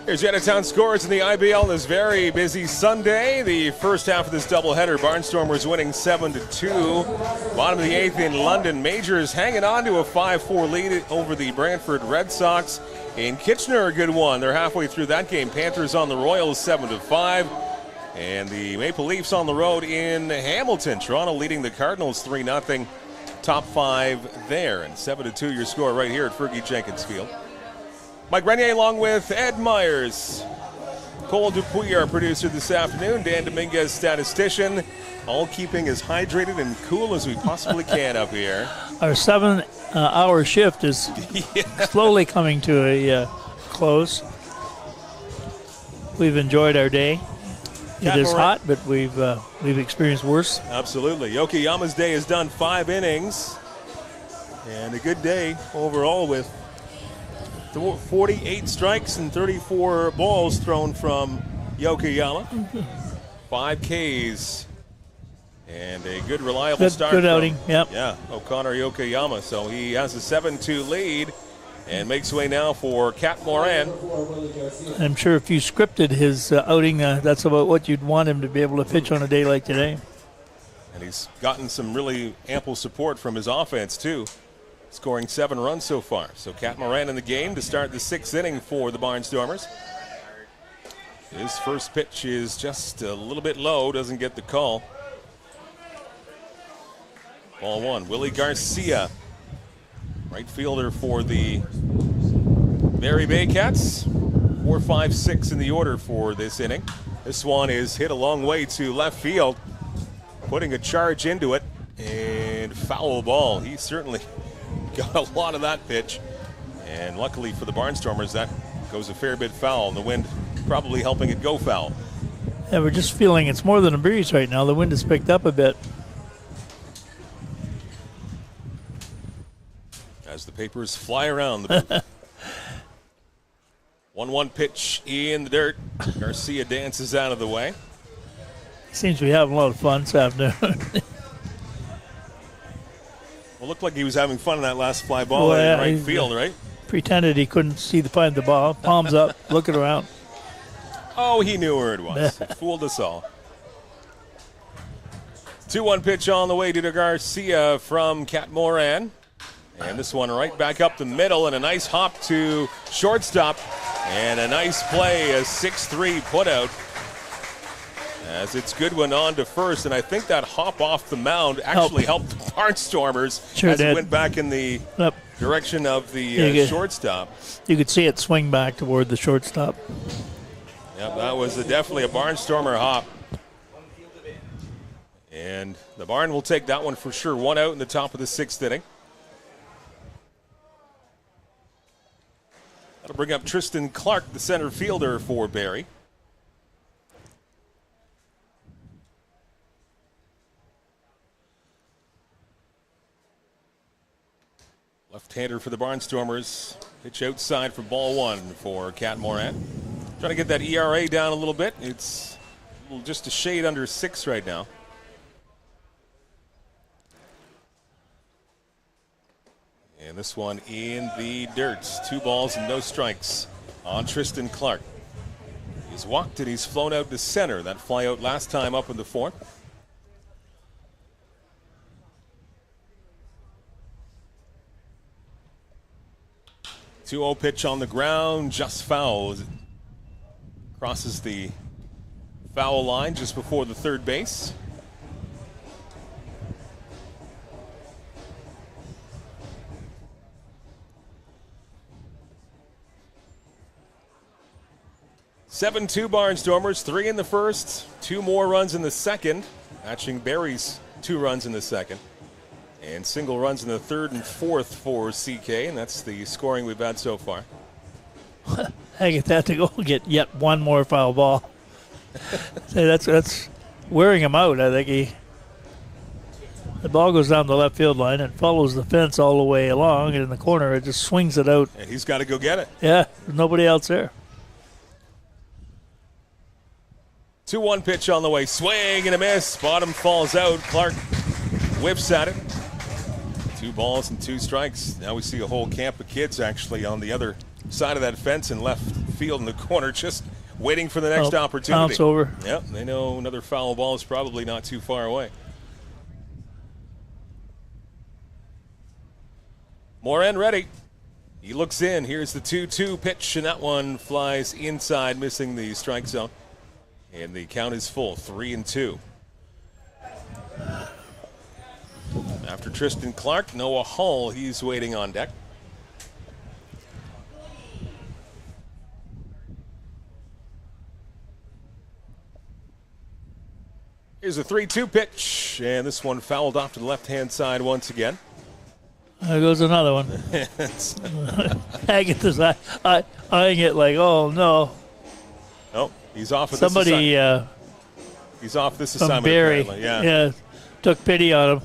Speaker 4: Here's your out-of-town scores in the IBL on this very busy Sunday. The first half of this doubleheader, Barnstormers winning 7-2. Bottom of the eighth in London, Majors hanging on to a 5-4 lead over the Brantford Red Sox. In Kitchener, a good one. They're halfway through that game. Panthers on the Royals 7-5. And the Maple Leafs on the road in Hamilton. Toronto leading the Cardinals 3-0. Top five there. And 7-2 your score right here at Fergie Jenkins Field. Mike Renier along with Ed Myers. Cole Dupuy, our producer this afternoon. Dan Dominguez, statistician. All keeping as hydrated and cool as we possibly can up here.
Speaker 5: Our 7 Our shift is slowly coming to a close. We've enjoyed our day. It is hot, but we've experienced worse.
Speaker 4: Absolutely. Yokoyama's day is done, 5 innings. And a good day overall with 48 strikes and 34 balls thrown from Yokoyama. 5 Ks. And a good, reliable start.
Speaker 5: Good outing, yep.
Speaker 4: Yeah, O'Connor Yokoyama. So he has a 7-2 lead and makes way now for Cat Moran.
Speaker 5: I'm sure if you scripted his outing, that's about what you'd want him to be able to pitch on a day like today.
Speaker 4: And he's gotten some really ample support from his offense, too, scoring 7 runs so far. So Cat Moran in the game to start the 6th inning for the Barnstormers. His first pitch is just a little bit low, doesn't get the call. Ball 1, Willie Garcia, right fielder for the Barrie Baycats. 4, 5, 6 in the order for this inning. This one is hit a long way to left field, putting a charge into it, and foul ball. He certainly got a lot of that pitch, and luckily for the Barnstormers, that goes a fair bit foul, and the wind probably helping it go foul.
Speaker 5: Yeah, we're just feeling it's more than a breeze right now. The wind has picked up a bit.
Speaker 4: As the papers fly around the booth. 1-1 pitch in the dirt. Garcia dances out of the way.
Speaker 5: Seems we have a lot of fun this afternoon.
Speaker 4: Well, looked like he was having fun in that last fly ball in right field, right?
Speaker 5: Pretended he couldn't see the point of the ball. Palms up, looking around.
Speaker 4: Oh, he knew where it was. It fooled us all. 2-1 pitch on the way to Garcia from Cat Moran. And this one right back up the middle, and a nice hop to shortstop. And a nice play, a 6-3 putout. As it's Goodwin on to first, and I think that hop off the mound actually helped the Barnstormers as it went back in the direction of the shortstop.
Speaker 5: You could see it swing back toward the shortstop.
Speaker 4: Yep, that was definitely a Barnstormer hop. And the Barn will take that one for sure. 1 out in the top of the 6th inning. That'll bring up Tristan Clark, the center fielder for Barrie. Left-hander for the Barnstormers. Pitch outside for ball 1 for Cat Moran. Trying to get that ERA down a little bit. It's just a shade under 6 right now. And this one in the dirt. 2 balls and no strikes on Tristan Clark. He's walked and he's flown out to center. That fly out last time up in the 4th. 2-0 pitch on the ground, just foul. Crosses the foul line just before the third base. (7-2) Barnstormers, 3 in the first, 2 more runs in the second, matching Barrie's 2 runs in the second. And single runs in the 3rd and 4th for CK, and that's the scoring we've had so far.
Speaker 5: I get that to go get yet 1 more foul ball. That's wearing him out. I think the ball goes down the left field line and follows the fence all the way along, and in the corner it just swings it out.
Speaker 4: And he's got to go get it.
Speaker 5: Yeah, there's nobody else there.
Speaker 4: 2-1 pitch on the way, swing and a miss. Bottom falls out. Clark whips at it. 2 balls and 2 strikes. Now we see a whole camp of kids actually on the other side of that fence in left field in the corner, just waiting for the next opportunity.
Speaker 5: Bounce over.
Speaker 4: Yep, they know another foul ball is probably not too far away. Moran ready. He looks in. Here's the 2-2 pitch, and that one flies inside, missing the strike zone. And the count is full, 3-2. After Tristan Clark, Noah Hull, he's waiting on deck. Here's a 3-2 pitch, and this one fouled off to the left-hand side once again.
Speaker 5: There goes another one. Agatha's eyeing it like, oh no.
Speaker 4: Oh, he's off of
Speaker 5: Somebody,
Speaker 4: this assignment. He's off this
Speaker 5: from
Speaker 4: assignment,
Speaker 5: Barrie,
Speaker 4: apparently. Yeah.
Speaker 5: took pity on him.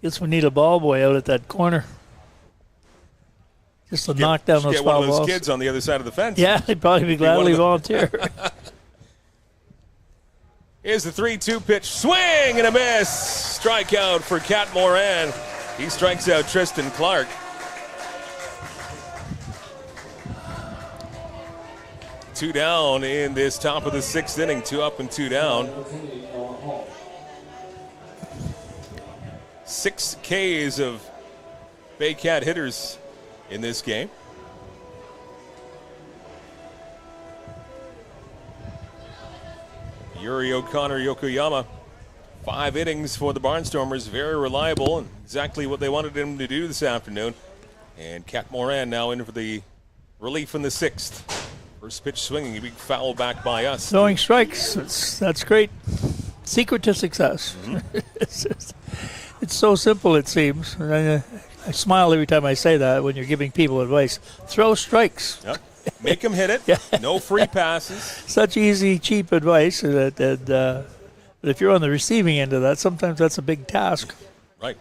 Speaker 5: Guess we need a ball boy out at that corner. Just to knock down those
Speaker 4: get
Speaker 5: foul
Speaker 4: one of those
Speaker 5: balls.
Speaker 4: kids on the other side of the fence.
Speaker 5: Yeah, he'd probably be gladly volunteer.
Speaker 4: Here's the 3-2 pitch. Swing and a miss. Strikeout for Cat Moran. He strikes out Tristan Clark. Two down in this top of the sixth inning. 2 up and 2 down. 6 Ks of Baycat hitters in this game. Yuri O'Connor Yokoyama, 5 innings for the Barnstormers, very reliable and exactly what they wanted him to do this afternoon. And Cat Moran now in for the relief in the 6th. First pitch swinging, a big foul back by us.
Speaker 5: Throwing strikes, that's great. Secret to success. It's so simple, it seems. I smile every time I say that when you're giving people advice. Throw strikes.
Speaker 4: Yep. Make them hit it. No free passes.
Speaker 5: Such easy, cheap advice. But if you're on the receiving end of that, sometimes that's a big task.
Speaker 4: Right.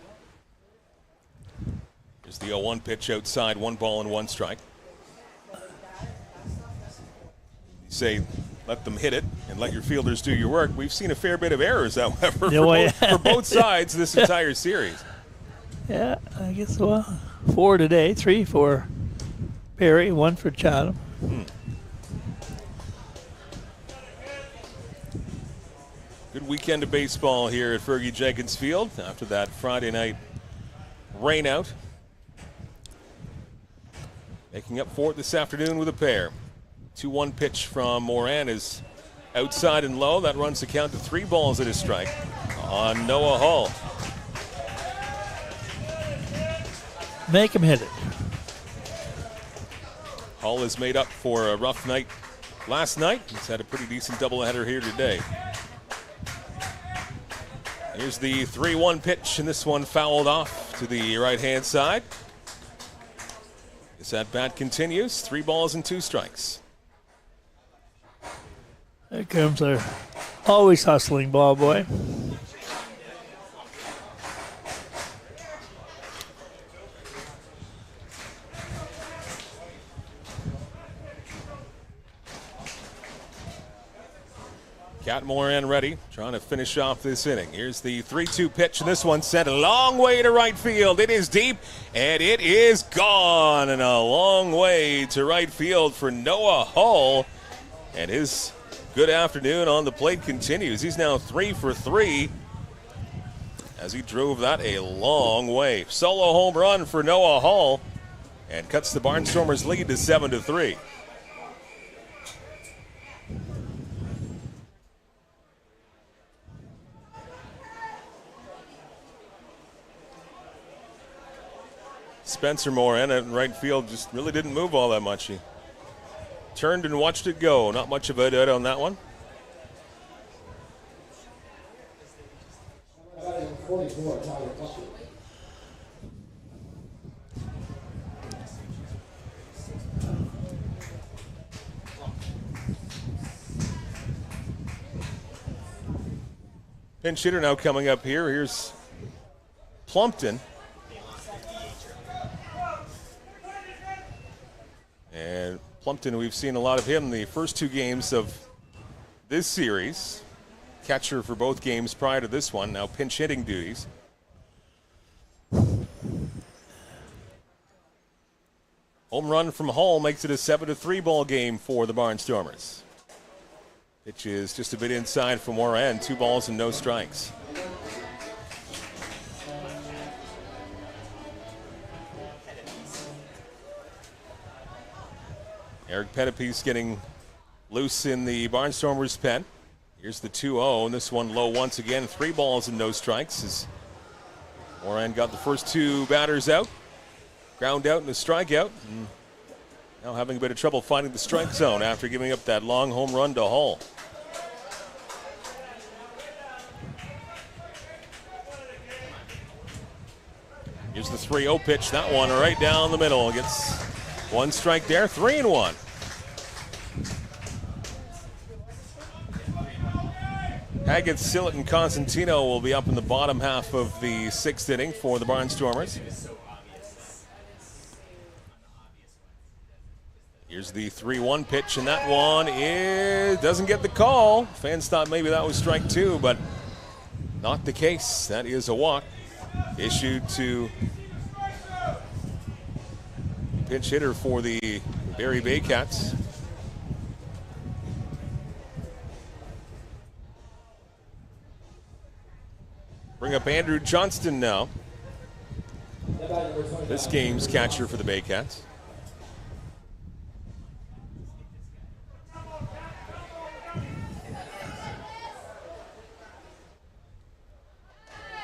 Speaker 4: Here's the 0-1 pitch outside, 1 ball and 1 strike. You say, let them hit it and let your fielders do your work. We've seen a fair bit of errors, however, for both sides this entire series.
Speaker 5: Yeah, I guess, 4 today, 3 for Barrie, 1 for Chatham.
Speaker 4: Good weekend of baseball here at Fergie Jenkins Field after that Friday night rainout. Making up for it this afternoon with a pair. 2-1 pitch from Moran is outside and low. That runs the count to 3 balls and a strike on Noah Hall.
Speaker 5: Make him hit it.
Speaker 4: Hall is made up for a rough night last night. He's had a pretty decent doubleheader here today. Here's the 3-1 pitch, and this one fouled off to the right-hand side. This at-bat continues. 3 balls and 2 strikes.
Speaker 5: There comes our always hustling ball boy.
Speaker 4: Cat Moran ready, trying to finish off this inning. Here's the 3-2 pitch, and this one sent a long way to right field. It is deep, and it is gone, and a long way to right field for Noah Hall. And his good afternoon on the plate continues. He's now 3 for 3 as he drove that a long way. Solo home run for Noah Hall and cuts the Barnstormers' lead to 7-3. Spencer Moran at right field just really didn't move all that much. He turned and watched it go. Not much of a hit on that one. Pinch hitter now coming up here. Here's Plumpton. And Plumpton, we've seen a lot of him the first 2 games of this series. Catcher for both games prior to this one, now pinch hitting duties. Home run from Hall makes it a 7-3 ball game for the Barnstormers. Pitch is just a bit inside for Moran, 2 balls and no strikes. Eric Pettipies getting loose in the Barnstormers' pen. Here's the 2-0, and this one low once again. 3 balls and no strikes as Moran got the first 2 batters out. Ground out and a strikeout. And now having a bit of trouble finding the strike zone after giving up that long home run to Hall. Here's the 3-0 pitch. That one right down the middle. Gets one strike there, 3-1. Haggett, Sillett, and Constantino will be up in the bottom half of the 6th inning for the Barnstormers. Here's the 3-1 pitch, and that one doesn't get the call. Fans thought maybe that was strike 2, but not the case. That is a walk issued to pinch hitter for the Barrie Baycats. Bring up Andrew Johnston now. This game's catcher for the Baycats.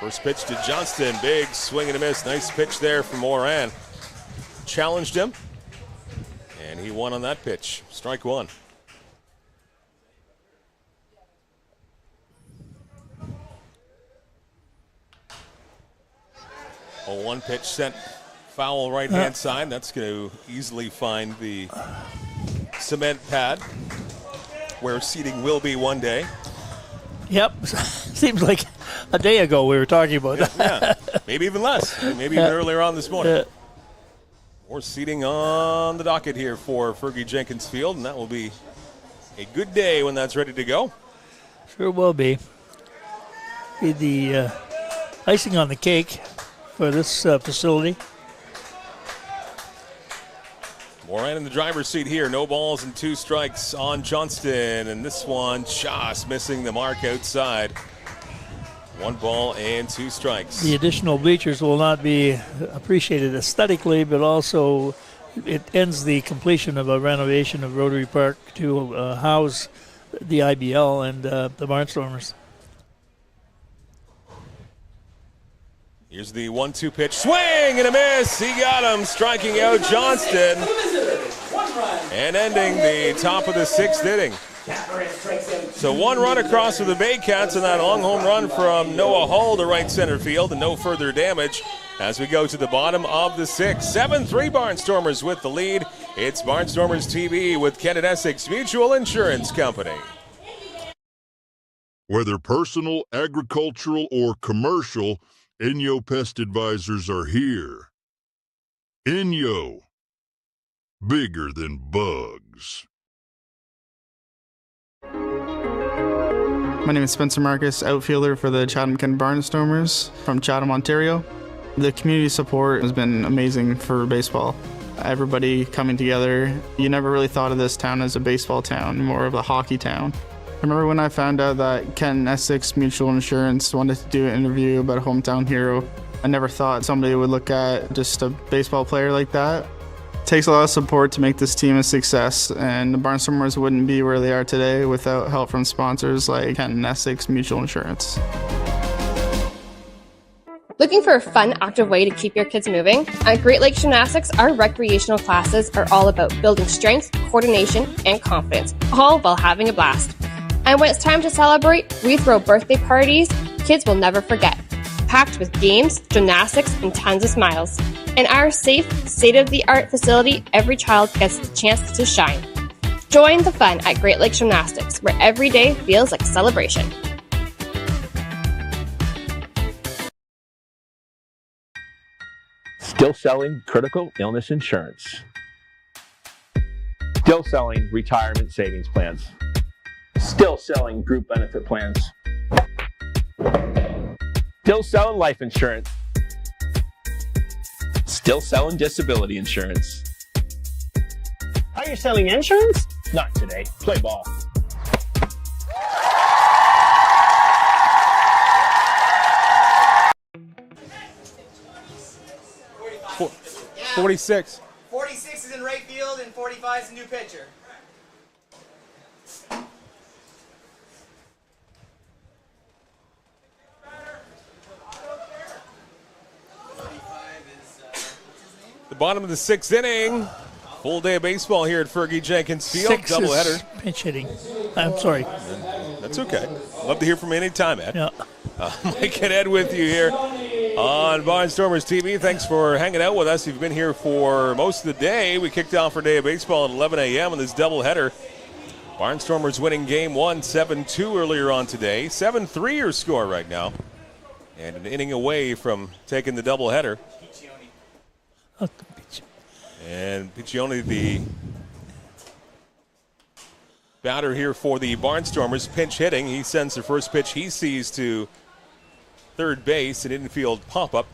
Speaker 4: First pitch to Johnston, big swing and a miss. Nice pitch there from Moran. Challenged him, and he won on that pitch. Strike 1. A 1 pitch sent foul right-hand side. That's going to easily find the cement pad where seating will be one day.
Speaker 5: Yep. Seems like a day ago we were talking about that.
Speaker 4: Yeah, maybe even less. Maybe even earlier on this morning. More seating on the docket here for Fergie Jenkins Field, and that will be a good day when that's ready to go.
Speaker 5: Sure will be. Be the icing on the cake for this facility.
Speaker 4: Moran in the driver's seat here. No balls and 2 strikes on Johnston. And this one just missing the mark outside. 1 ball and 2 strikes.
Speaker 5: The additional bleachers will not be appreciated aesthetically, but also it ends the completion of a renovation of Rotary Park to house the IBL and the Barnstormers.
Speaker 4: Here's the 1-2 pitch. Swing and a miss. He got him, striking out Johnston. And ending the top of the 6th inning. So 1 run across for the Baycats and that long home run from Noah Hull to right center field, and no further damage as we go to the bottom of the 6th. 7-3 Barnstormers with the lead. It's Barnstormers TV with Kent Essex Mutual Insurance Company.
Speaker 12: Whether personal, agricultural, or commercial, Inyo Pest Advisors are here. Inyo. Bigger than bugs.
Speaker 6: My name is Spencer Marcus, outfielder for the Chatham-Kent Barnstormers from Chatham, Ontario. The community support has been amazing for baseball. Everybody coming together. You never really thought of this town as a baseball town, more of a hockey town. I remember when I found out that Kent Essex Mutual Insurance wanted to do an interview about a hometown hero. I never thought somebody would look at just a baseball player like that. It takes a lot of support to make this team a success, and the Barnstormers wouldn't be where they are today without help from sponsors like Kent Essex Mutual Insurance.
Speaker 10: Looking for a fun, active way to keep your kids moving? At Great Lakes Gymnastics, our recreational classes are all about building strength, coordination, and confidence, all while having a blast. And when it's time to celebrate, we throw birthday parties kids will never forget, packed with games, gymnastics, and tons of smiles. In our safe, state-of-the-art facility, every child gets the chance to shine. Join the fun at Great Lakes Gymnastics, where every day feels like a celebration.
Speaker 7: Still selling critical illness insurance. Still selling retirement savings plans. Still selling group benefit plans. Still selling life insurance. Still selling disability insurance.
Speaker 8: Are you selling insurance?
Speaker 7: Not today. Play ball.
Speaker 4: Yeah. 46.
Speaker 9: 46 is in right field and 45 is a new pitcher.
Speaker 4: The bottom of the 6th inning. Full day of baseball here at Fergie Jenkins Field.
Speaker 5: 6
Speaker 4: Doubleheader.
Speaker 5: is pinch hitting. I'm sorry.
Speaker 4: That's okay. Love to hear from you anytime, Ed.
Speaker 5: Yeah.
Speaker 4: Mike and Ed with you here On Barnstormers TV, thanks for hanging out with us. You've been here for most of the day. We kicked off our day of baseball at 11 a.m. in this doubleheader. Barnstormers winning game 1, 7-2 earlier on today. 7-3 your score right now. And an inning away from taking the doubleheader. And Piccioni, the batter here for the Barnstormers, pinch hitting. He sends the first pitch he sees to third base, an infield pop-up.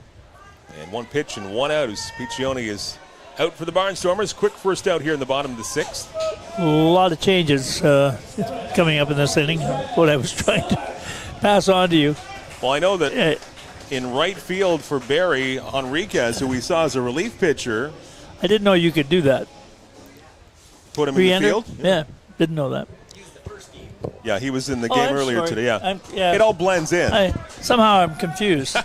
Speaker 4: And one pitch and one out as Piccioni is out for the Barnstormers. Quick first out here in the bottom of the 6th.
Speaker 5: A lot of changes coming up in this inning. What I was trying to pass on to you.
Speaker 4: Well, I know that in right field for Barrie, Enriquez, who we saw as a relief pitcher.
Speaker 5: I didn't know you could do that.
Speaker 4: Put him in the field?
Speaker 5: Yeah, didn't know that.
Speaker 4: Yeah, he was in the game earlier
Speaker 5: sorry.
Speaker 4: today. Yeah. It all blends in.
Speaker 5: Somehow I'm confused.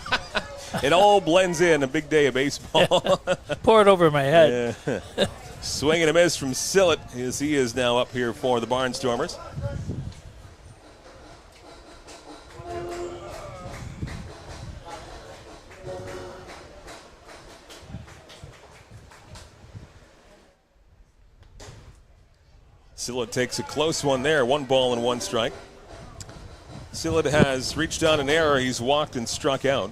Speaker 4: It all blends in. A big day of baseball.
Speaker 5: Pour it over my head.
Speaker 4: Yeah. Swing and a miss from Sillett as he is now up here for the Barnstormers. Sillett takes a close one there. 1 ball and 1 strike. Sillett has reached on an error. He's walked and struck out.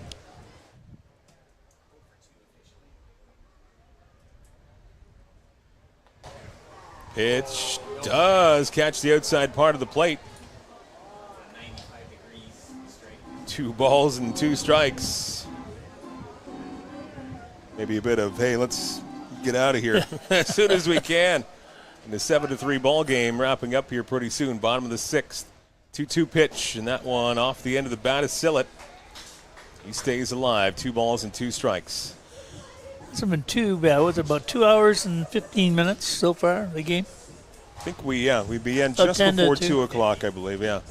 Speaker 4: Pitch does catch the outside part of the plate. 2 balls and 2 strikes. Maybe a bit of, hey, let's get out of here as soon as we can. In the 7-3 ball game wrapping up here pretty soon. Bottom of the 6th. 2-2 pitch, and that one off the end of the bat is Sillett. He stays alive. 2 balls and 2 strikes.
Speaker 5: It's been was it about 2 hours and 15 minutes so far, the game?
Speaker 4: I think we began just before 2 o'clock, I believe. Yeah,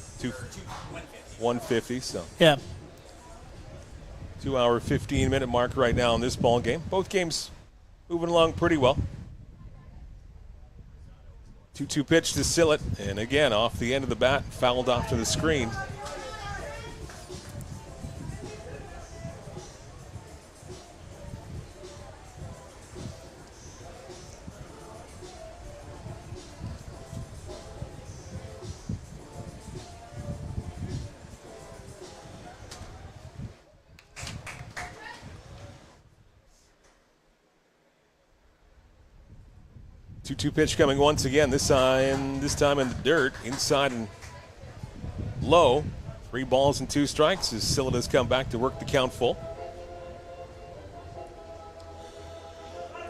Speaker 4: 1:50. So
Speaker 5: yeah,
Speaker 4: 2 hour 15-minute mark right now in this ball game. Both games moving along pretty well. 2-2 pitch to Sillett, and again off the end of the bat, fouled off to the screen. Two pitch coming once again, this time in the dirt, inside and low. 3 balls and 2 strikes as Sillett has come back to work the count full.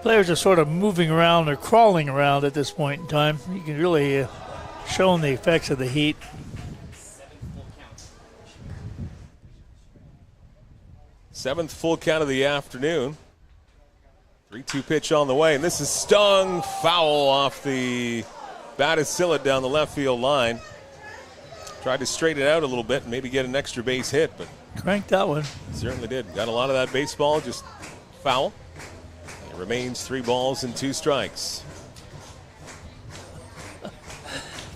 Speaker 5: Players are sort of moving around or crawling around at this point in time. You can really show them the effects of the heat.
Speaker 4: Seventh full count of the afternoon. 3-2 pitch on the way, and this is stung foul off the bat of Sillett down the left field line. Tried to straighten it out a little bit and maybe get an extra base hit, but
Speaker 5: cranked that one.
Speaker 4: Certainly did. Got a lot of that baseball, just foul. It remains 3 balls and 2 strikes.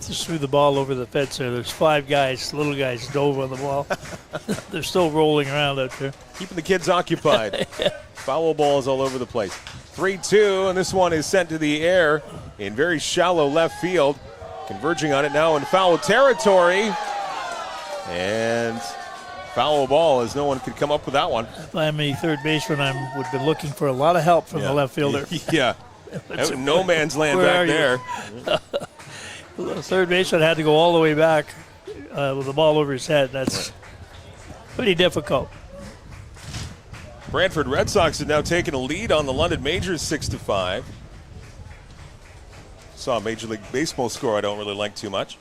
Speaker 5: Just threw the ball over the fence there. There's 5 guys, little guys, dove on the ball. They're still rolling around out there.
Speaker 4: Keeping the kids occupied. Yeah. Foul balls all over the place. 3-2, and this one is sent to the air in very shallow left field. Converging on it now in foul territory. And foul ball as no one could come up with that one.
Speaker 5: If I'm a third baseman, I would be looking for a lot of help from the left fielder.
Speaker 4: Yeah. Out in no man's land back there.
Speaker 5: The third baseman had to go all the way back with the ball over his head. That's pretty difficult.
Speaker 4: Brantford Red Sox have now taken a lead on the London Majors 6-5. Saw a Major League Baseball score I don't really like too much.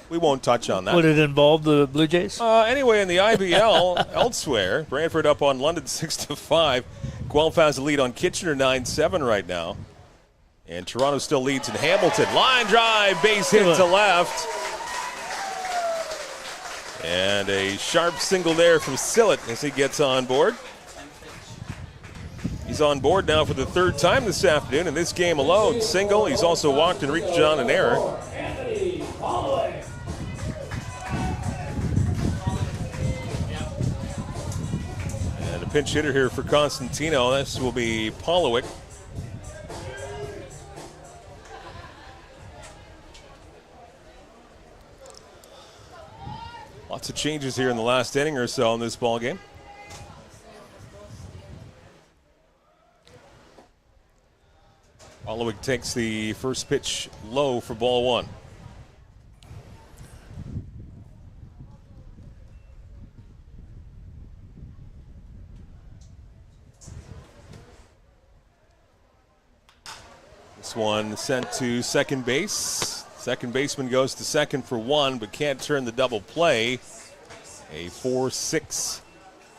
Speaker 4: We won't touch on that.
Speaker 5: Would it involve the Blue Jays?
Speaker 4: Anyway, in the IBL, elsewhere, Brantford up on London 6-5. Guelph has a lead on Kitchener 9-7 right now. And Toronto still leads in Hamilton. Line drive, base hit to left. And a sharp single there from Sillett as he gets on board. He's on board now for the 3rd time this afternoon in this game alone. Single. He's also walked and reached on an error. pinch hitter here for Constantino. This will be Polowick. Lots of changes here in the last inning or so in this ball game. Polowick takes the first pitch low for ball one. This one sent to second base. Second baseman goes to second for one, but can't turn the double play. A 4-6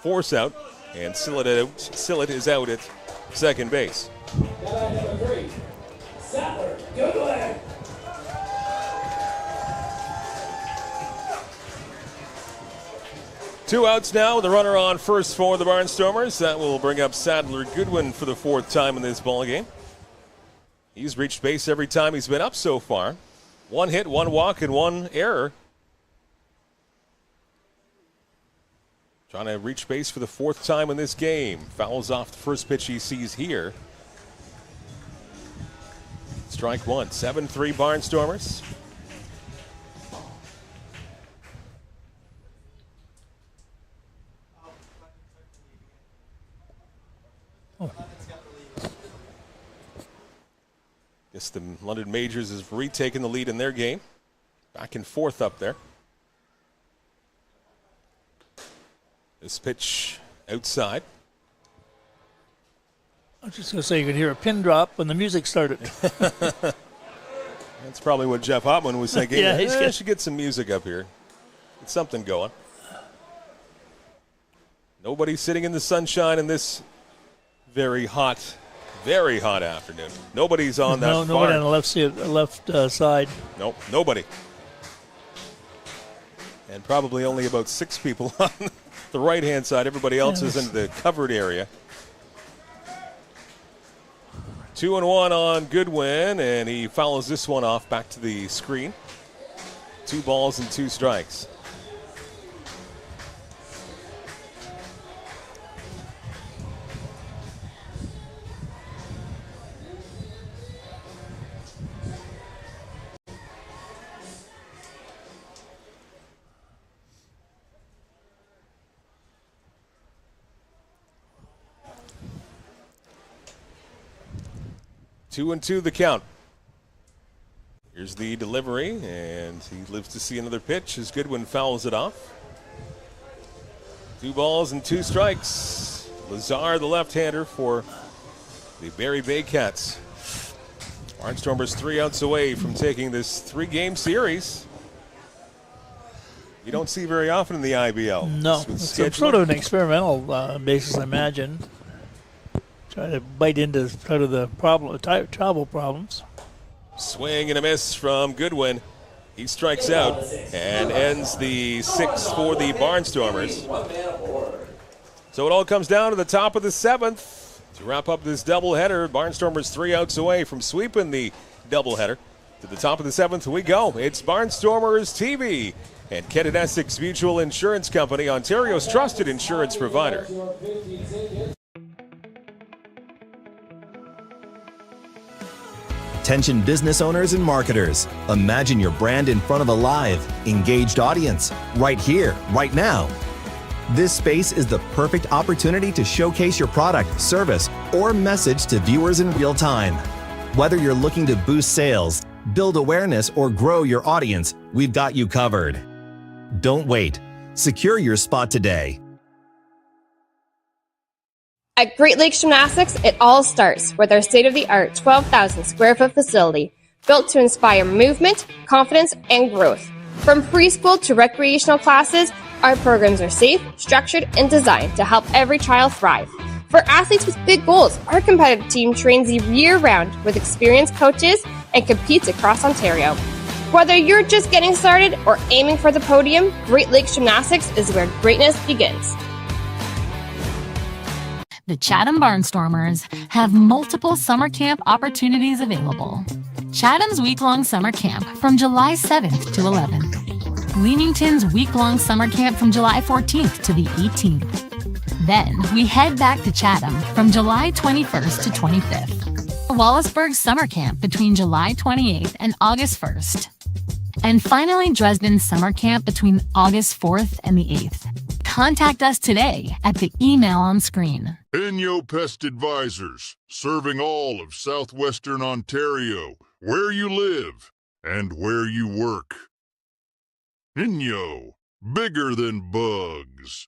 Speaker 4: force out, and Sillett is out at second base. Two outs now with a runner on first for the Barnstormers. That will bring up Sadler Goodwin for the fourth time in this ball game. He's reached base every time he's been up so far. One hit, one walk, and one error. Trying to reach base for the fourth time in this game. Fouls off the first pitch he sees here. Strike one. 7-3 Barnstormers. Guess the London Majors has retaken the lead in their game. Back and forth up there. This pitch outside.
Speaker 5: I was just going to say, you could hear a pin drop when the music started.
Speaker 4: That's probably what Jeff Hopman was thinking.
Speaker 5: Yeah,
Speaker 4: I should get some music up here. Get something going. Nobody sitting in the sunshine in this very hot afternoon. Nobody's on that farm.
Speaker 5: Nobody on the left side.
Speaker 4: Nope, nobody. And probably only about 6 people on the right-hand side. Everybody else is in the covered area. 2-1 on Goodwin, and he fouls this one off back to the screen. 2 balls and 2 strikes. Two and 2 the count. Here's the delivery, and he lives to see another pitch as Goodwin fouls it off. 2 balls and 2 strikes. Lazar, the left-hander for the Barrie Baycats. Barnstormers 3 outs away from taking this 3-game series. You don't see very often in the IBL.
Speaker 5: No, it's sort of an experimental basis, I imagine. Trying to bite into sort of the travel problems.
Speaker 4: Swing and a miss from Goodwin. He strikes out and ends the 6th for the Barnstormers. So it all comes down to the top of the 7th to wrap up this doubleheader. Barnstormers 3 outs away from sweeping the doubleheader. To the top of the 7th we go. It's Barnstormers TV and Kent Essex Mutual Insurance Company, Ontario's trusted insurance provider.
Speaker 20: Attention business owners and marketers. Imagine your brand in front of a live, engaged audience, right here, right now. This space is the perfect opportunity to showcase your product, service, or message to viewers in real time. Whether you're looking to boost sales, build awareness, or grow your audience, we've got you covered. Don't wait. Secure your spot today.
Speaker 10: At Great Lakes Gymnastics, it all starts with our state-of-the-art 12,000 square foot facility, built to inspire movement, confidence, and growth. From preschool to recreational classes, our programs are safe, structured, and designed to help every child thrive. For athletes with big goals, our competitive team trains year-round with experienced coaches and competes across Ontario. Whether you're just getting started or aiming for the podium, Great Lakes Gymnastics is where greatness begins.
Speaker 21: The Chatham Barnstormers have multiple summer camp opportunities available. Chatham's week-long summer camp from July 7th to 11th. Leamington's week-long summer camp from July 14th to the 18th. Then we head back to Chatham from July 21st to 25th. Wallaceburg Summer Camp between July 28th and August 1st. And finally, Dresden Summer Camp between August 4th and the 8th. Contact us today at the email on screen.
Speaker 12: Inyo Pest Advisors, serving all of southwestern Ontario, where you live and where you work. Inyo, bigger than bugs.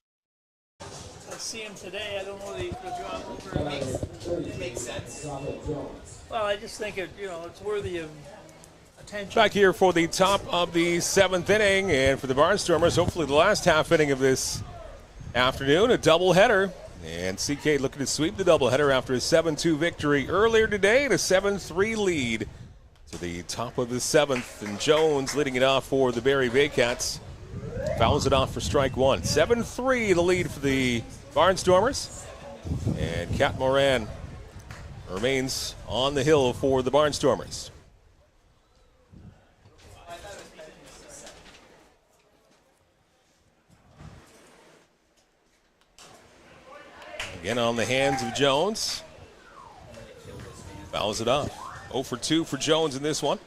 Speaker 5: I see him today. I don't know the John over.
Speaker 9: It makes sense.
Speaker 5: Well, I just think it's worthy of attention.
Speaker 4: Back here for the top of the 7th inning, and for the Barnstormers, hopefully the last half inning of this afternoon, a doubleheader. And CK looking to sweep the doubleheader after a 7-2 victory earlier today and a 7-3 lead to the top of the 7th. And Jones leading it off for the Barrie Baycats. Fouls it off for strike one. 7-3 the lead for the Barnstormers. And Kat Moran remains on the hill for the Barnstormers. Again on the hands of Jones. Fouls it off. 0 for 2 for Jones in this one.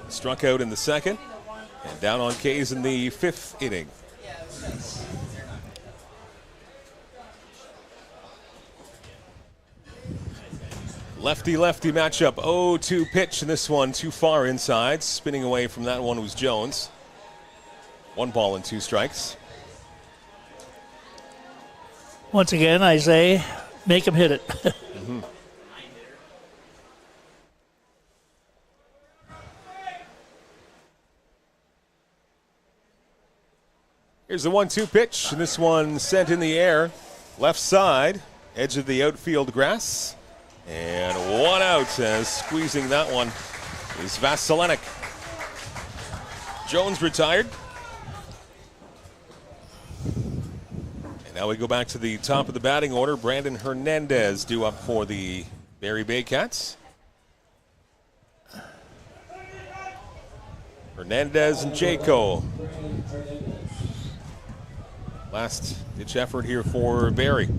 Speaker 4: Struck out in the second. And down on K's in the 5th inning. Lefty-lefty matchup. 0-2 pitch in this one. Too far inside. Spinning away from that one was Jones. 1 ball and 2 strikes.
Speaker 5: Once again, I say, make him hit it.
Speaker 4: Mm-hmm. Here's the 1-2 pitch, and this one sent in the air. Left side, edge of the outfield grass. And 1 out, as squeezing that one is Vasilinek. Jones retired. Now we go back to the top of the batting order. Brandon Hernandez due up for the Barrie Baycats. Hernandez and Jaco. Last ditch effort here for Barrie.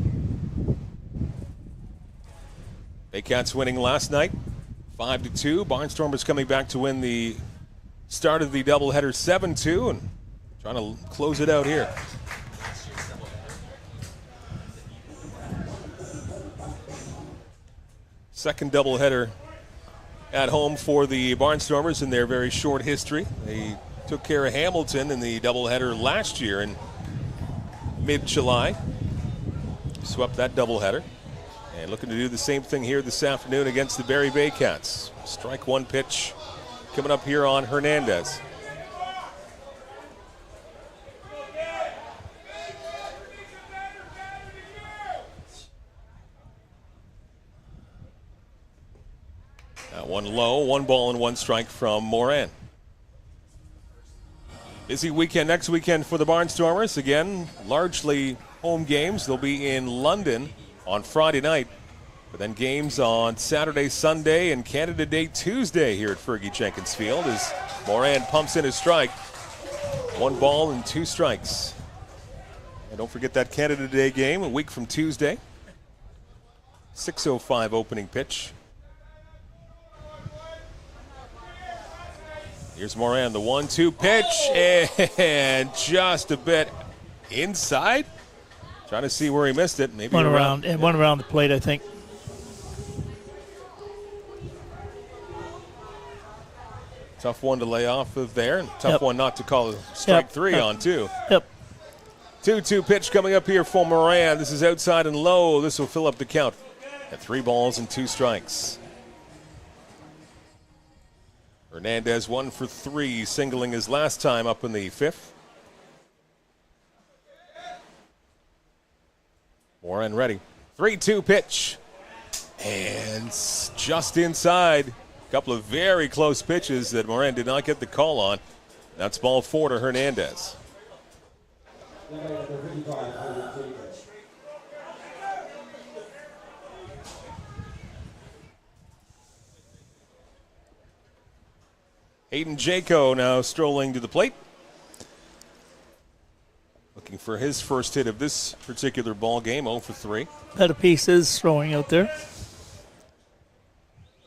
Speaker 4: Baycats winning last night, 5-2. Barnstormers coming back to win the start of the doubleheader 7-2 and trying to close it out here. Second doubleheader at home for the Barnstormers in their very short history. They took care of Hamilton in the doubleheader last year in mid-July. Swept that doubleheader. And looking to do the same thing here this afternoon against the Barrie Baycats. Strike one pitch coming up here on Hernandez. That one low, 1 ball and 1 strike from Moran. Busy weekend next weekend for the Barnstormers. Again, largely home games. They'll be in London on Friday night. But then games on Saturday, Sunday, and Canada Day Tuesday here at Fergie Jenkins Field as Moran pumps in his strike. 1 ball and 2 strikes. And don't forget that Canada Day game a week from Tuesday. 6:05 opening pitch. Here's Moran, the 1-2 pitch, and just a bit inside. Trying to see where he missed it. Maybe
Speaker 5: one around the plate, I think.
Speaker 4: Tough one to lay off of there. Tough one not to call a strike 3 on, too.
Speaker 5: Yep.
Speaker 4: 2-2 pitch coming up here for Moran. This is outside and low. This will fill up the count at 3 balls and 2 strikes. Hernandez 1 for 3, singling his last time up in the 5th. Moran ready. 3-2 pitch. And just inside. A couple of very close pitches that Moran did not get the call on. That's ball 4 to Hernandez. Hayden Jaco now strolling to the plate. Looking for his first hit of this particular ball game, 0 for 3.
Speaker 5: Pettipiece is throwing out there.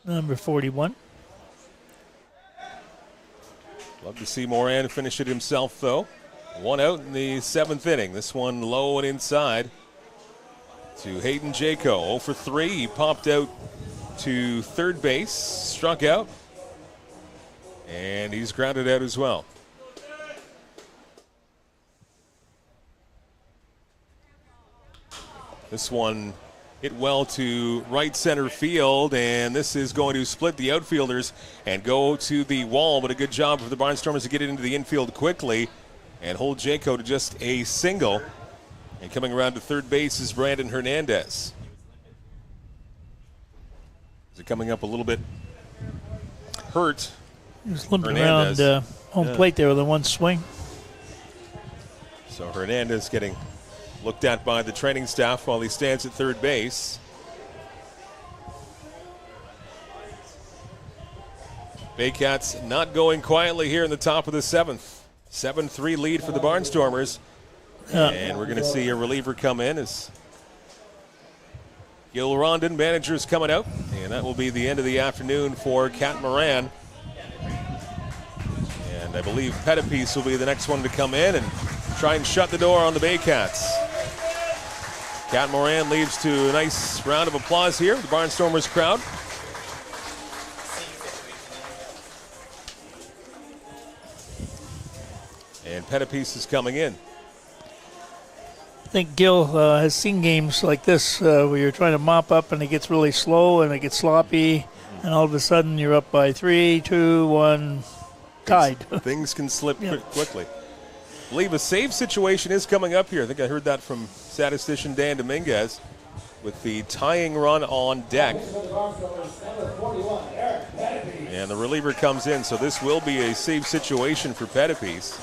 Speaker 5: Number 41.
Speaker 4: Love to see Moran finish it himself, though. 1 out in the 7th inning. This one low and inside to Hayden Jaco. 0 for 3. He popped out to third base, struck out, and he's grounded out as well. This one hit well to right center field, and this is going to split the outfielders and go to the wall, but a good job for the Barnstormers to get it into the infield quickly and hold Jaco to just a single. And coming around to third base is Brandon Hernandez. Is it coming up a little bit hurt?
Speaker 5: He was limping around home plate there with a one swing.
Speaker 4: So Hernandez getting looked at by the training staff while he stands at third base. Baycats not going quietly here in the top of the 7th. 7-3 lead for the Barnstormers. And we're going to see a reliever come in as Gil Rondon, manager's coming out. And that will be the end of the afternoon for Cat Moran. And I believe Pettipiece will be the next one to come in and try and shut the door on the Baycats. Cat Moran leads to a nice round of applause here, the Barnstormers crowd. And Pettipiece is coming in.
Speaker 5: I think Gil has seen games like this where you're trying to mop up and it gets really slow and it gets sloppy, and all of a sudden you're up by 3, 2, 1, tied.
Speaker 4: Things can slip quickly. I believe a save situation is coming up here. I think I heard that from statistician Dan Dominguez with the tying run on deck. And the reliever comes in, so this will be a save situation for Pettipiece.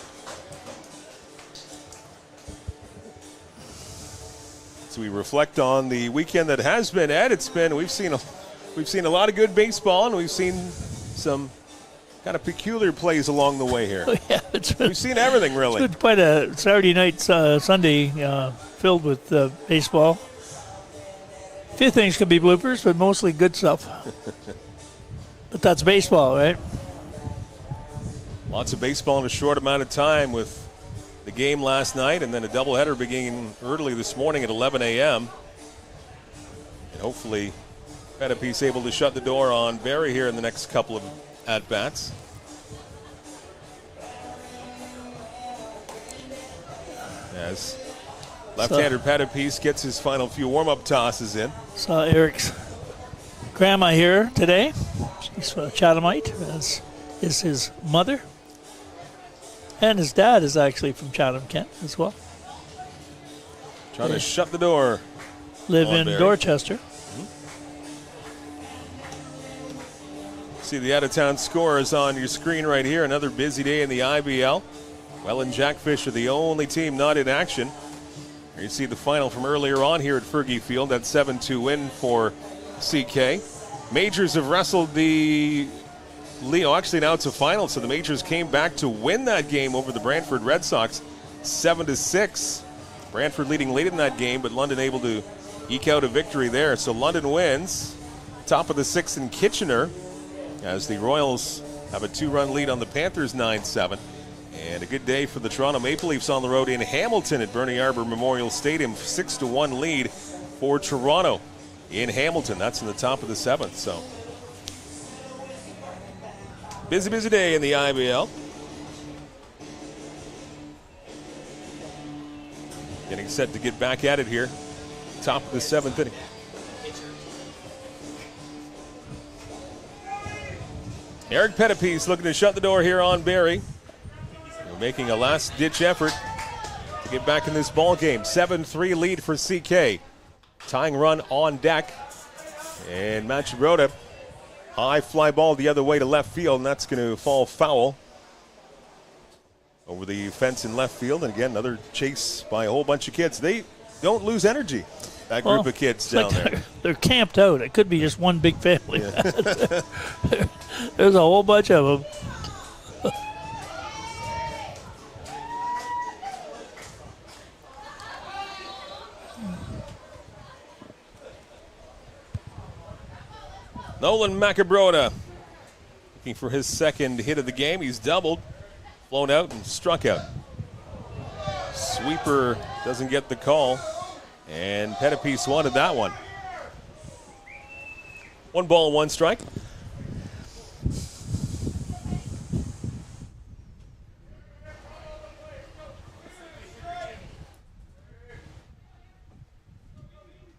Speaker 4: So we reflect on the weekend that has been, Ed. We've seen a lot of good baseball, and we've seen some kind of peculiar plays along the way here.
Speaker 5: Yeah,
Speaker 4: we've seen everything, really.
Speaker 5: It's been quite a Saturday night, Sunday filled with baseball. A few things could be bloopers, but mostly good stuff. But that's baseball, right?
Speaker 4: Lots of baseball in a short amount of time with the game last night and then a doubleheader beginning early this morning at 11 a.m. And hopefully Pettipiece able to shut the door on Barrie here in the next couple of at-bats. As left-hander Pettipiece gets his final few warm-up tosses in.
Speaker 5: Saw Eric's grandma here today. She's a Chathamite, as is his mother. And his dad is actually from Chatham-Kent as well.
Speaker 4: Trying to shut the door.
Speaker 5: Live in
Speaker 4: Barrie.
Speaker 5: Dorchester.
Speaker 4: See the out-of-town scores on your screen right here. Another busy day in the IBL. Welland Jackfish are the only team not in action. Here you see the final from earlier on here at Fergie Field. That 7-2 win for CK. Majors have wrestled the Leo. Actually, now it's a final, so the Majors came back to win that game over the Brantford Red Sox, 7-6. Brantford leading late in that game, but London able to eke out a victory there. So London wins. Top of the 6th in Kitchener, as the Royals have a 2-run lead on the Panthers, 9-7. And a good day for the Toronto Maple Leafs on the road in Hamilton at Bernie Arbor Memorial Stadium. 6-1 lead for Toronto in Hamilton. That's in the top of the 7th. So busy day in the IBL. Getting set to get back at it here. Top of the 7th inning. Eric Pettipiece looking to shut the door here on Barrie. They're making a last-ditch effort to get back in this ball game. 7-3 lead for CK. Tying run on deck. And Machiroda, high fly ball the other way to left field, and that's going to fall foul over the fence in left field. And again, another chase by a whole bunch of kids. They don't lose energy, that group of kids down there.
Speaker 5: They're camped out. It could be just one big family. Yeah. There's a whole bunch of them.
Speaker 4: Nolan Macabrota looking for his second hit of the game. He's doubled, flown out, and struck out. Sweeper doesn't get the call, and Pettipies wanted that one. 1 ball, 1 strike.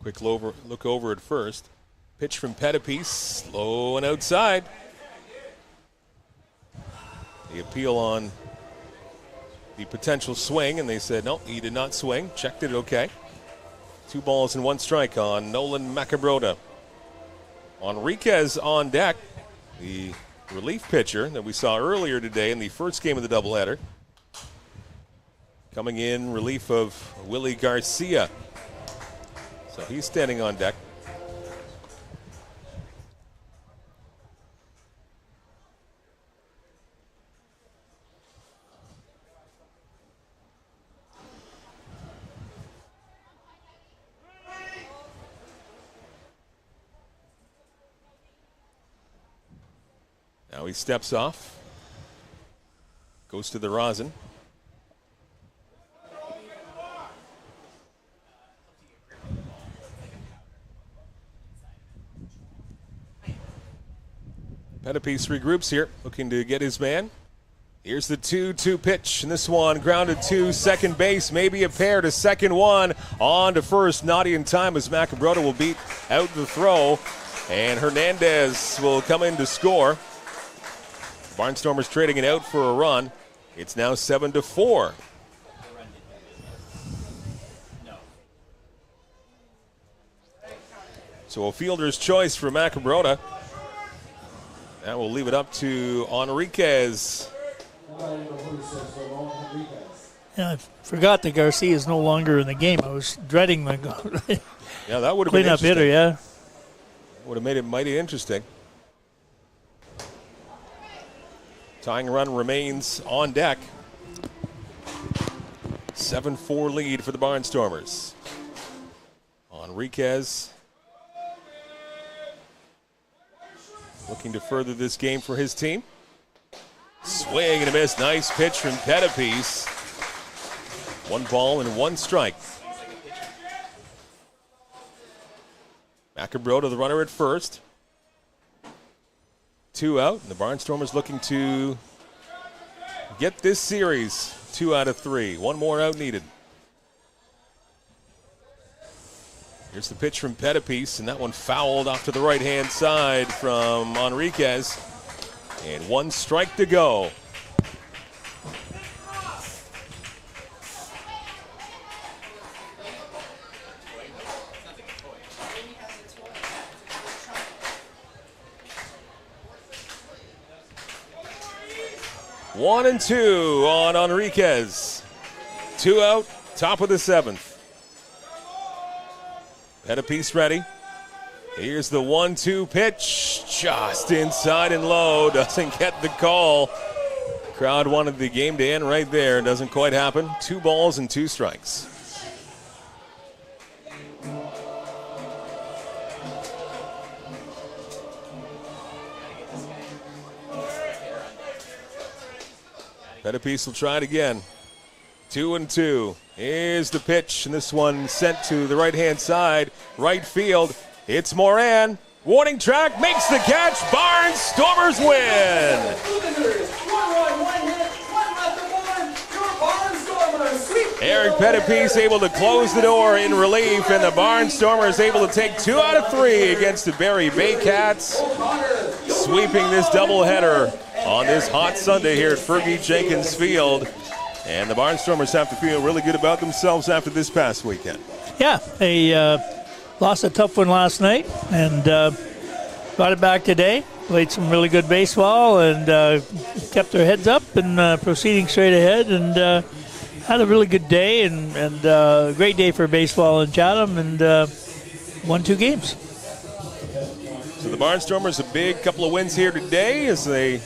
Speaker 4: Quick look over at first. Pitch from Pettipies, slow and outside. The appeal on the potential swing, and they said, no, he did not swing. Checked it okay. 2 balls and 1 strike on Nolan Macabrota. Enriquez on deck, the relief pitcher that we saw earlier today in the first game of the doubleheader. Coming in relief of Willie Garcia. So he's standing on deck. Now he steps off, goes to the rosin. Pettipies regroups here, looking to get his man. Here's the 2-2 pitch, and this one grounded to second base, maybe a pair to second one. On to first, not in time as Macabrota will beat out the throw, and Hernandez will come in to score. Barnstormers trading it out for a run. It's now 7-4. So a fielder's choice for Macabrota. That will leave it up to Enriquez.
Speaker 5: Yeah, I forgot that Garcia is no longer in the game. I was dreading the
Speaker 4: yeah, that would have been
Speaker 5: cleanup
Speaker 4: interesting.
Speaker 5: hitter, yeah.
Speaker 4: Would have made it mighty interesting. Tying run remains on deck. 7-4 lead for the Barnstormers. Enriquez looking to further this game for his team. Swing and a miss. Nice pitch from Pettipies. 1 ball and 1 strike. Macabrota, the runner at first. 2 out, and the Barnstormers looking to get this series 2 out of 3. 1 more out needed. Here's the pitch from Pettipies, and that one fouled off to the right-hand side from Enriquez. And 1 strike to go. One and 2 on Enriquez. 2 out, top of the 7th. Pettipies ready. Here's the 1-2 pitch. Just inside and low. Doesn't get the call. Crowd wanted the game to end right there. Doesn't quite happen. 2 balls and 2 strikes. Pettipies will try it again. 2-2. Here's the pitch, and this one sent to the right-hand side, right field. It's Moran. Warning track, makes the catch. Barnstormers win. Eric Pettipies able to close the door in relief, and the Barnstormers able to take 2 out of 3 against the Barrie Baycats, sweeping this doubleheader on this hot Sunday here at Fergie Jenkins Field. And the Barnstormers have to feel really good about themselves after this past weekend.
Speaker 5: Yeah, they lost a tough one last night and got it back today. Played some really good baseball and kept their heads up and proceeding straight ahead, and had a really good day and a great day for baseball in Chatham, and won 2 games.
Speaker 4: So the Barnstormers, a big couple of wins here today as they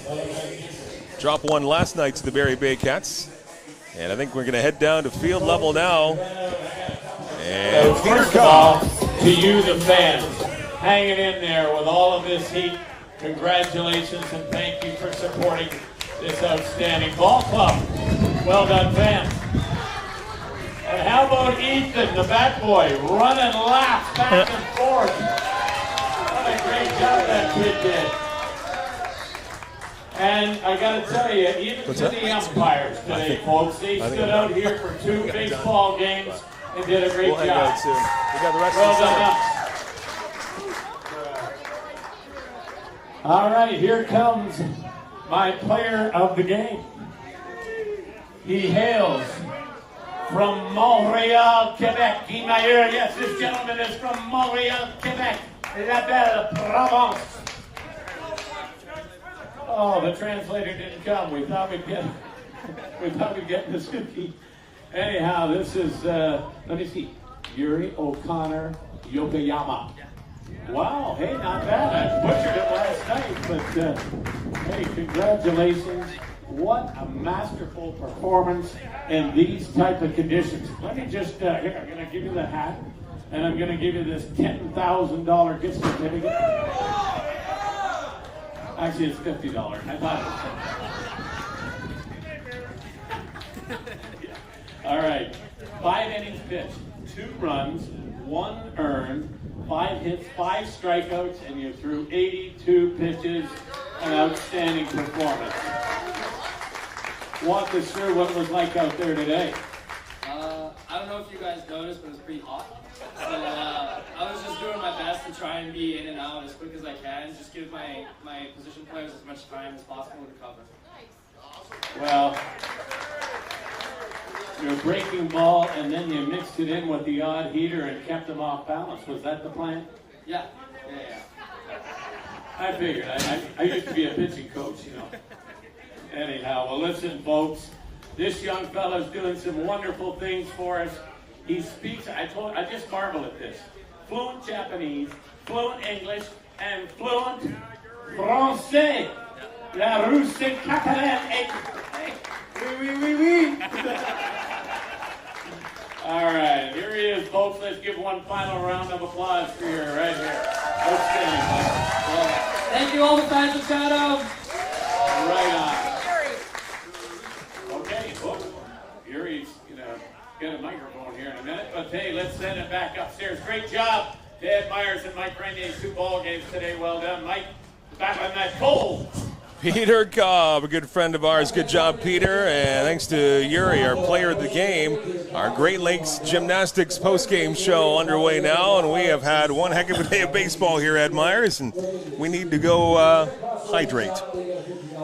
Speaker 4: drop one last night to the Barrie Baycats. And I think we're going to head down to field level now. And
Speaker 11: first of all, to you, the fans,
Speaker 13: hanging in there with all of this heat. Congratulations and thank you for supporting this outstanding ball club. Well done, fans. And how about Ethan, the bat boy, running laps back and forth. What a great job that kid did. And I got to tell you, even to the umpires today, folks, they stood out here for 2 baseball games and did a great job.
Speaker 4: We got the rest
Speaker 13: Well
Speaker 4: of the
Speaker 13: done. All right, here comes my player of the game. He hails from Montreal, Quebec. Guy Mayer, yes, this gentleman is from Montreal, Quebec. La Belle Provence. Oh, the translator didn't come. We thought we'd get this cookie. Anyhow, this is, let me see, Yuri O'Connor Yokoyama. Wow, hey, not bad. I butchered it last night, but hey, congratulations. What a masterful performance in these type of conditions. Let me just, here, I'm going to give you the hat, and I'm going to give you this $10,000 gift certificate. Actually, it's $50. I thought it was All right, 5 innings pitched, 2 runs, 1 earned, 5 hits, 5 strikeouts, and you threw 82 pitches. An outstanding performance. Walk us through what it was like out there today.
Speaker 14: I don't know if you guys noticed, but it was pretty hot. So I was just doing my best to try and be in and out as quick as I can, just give my position players as much time as possible to recover.
Speaker 13: Well, you're breaking ball, and then you mixed it in with the odd heater and kept them off balance. Was that the plan?
Speaker 14: Yeah.
Speaker 13: I figured. I used to be a pitching coach, you know. Anyhow, well, listen, folks. This young fella's doing some wonderful things for us. He speaks, I just marvel at this. Fluent Japanese, fluent English, and fluent Français. La Russe Catalan. Oui. All right, here he is, folks. Let's give one final round of applause for you right here. Outstanding.
Speaker 14: Thank you all the fans of Chatham.
Speaker 13: Right on. Okay, folks. Yuri's get a microphone here in a minute, but hey, let's send it back upstairs. Great job, Ed Myers and Mike Renier, 2 ball games today. Well done, Mike. Back on that pole.
Speaker 4: Peter Cobb, a good friend of ours. Good job, Peter. And thanks to Yuri, our player of the game. Our Great Lakes Gymnastics post-game show underway now, and we have had one heck of a day of baseball here, Ed Myers, and we need to go hydrate.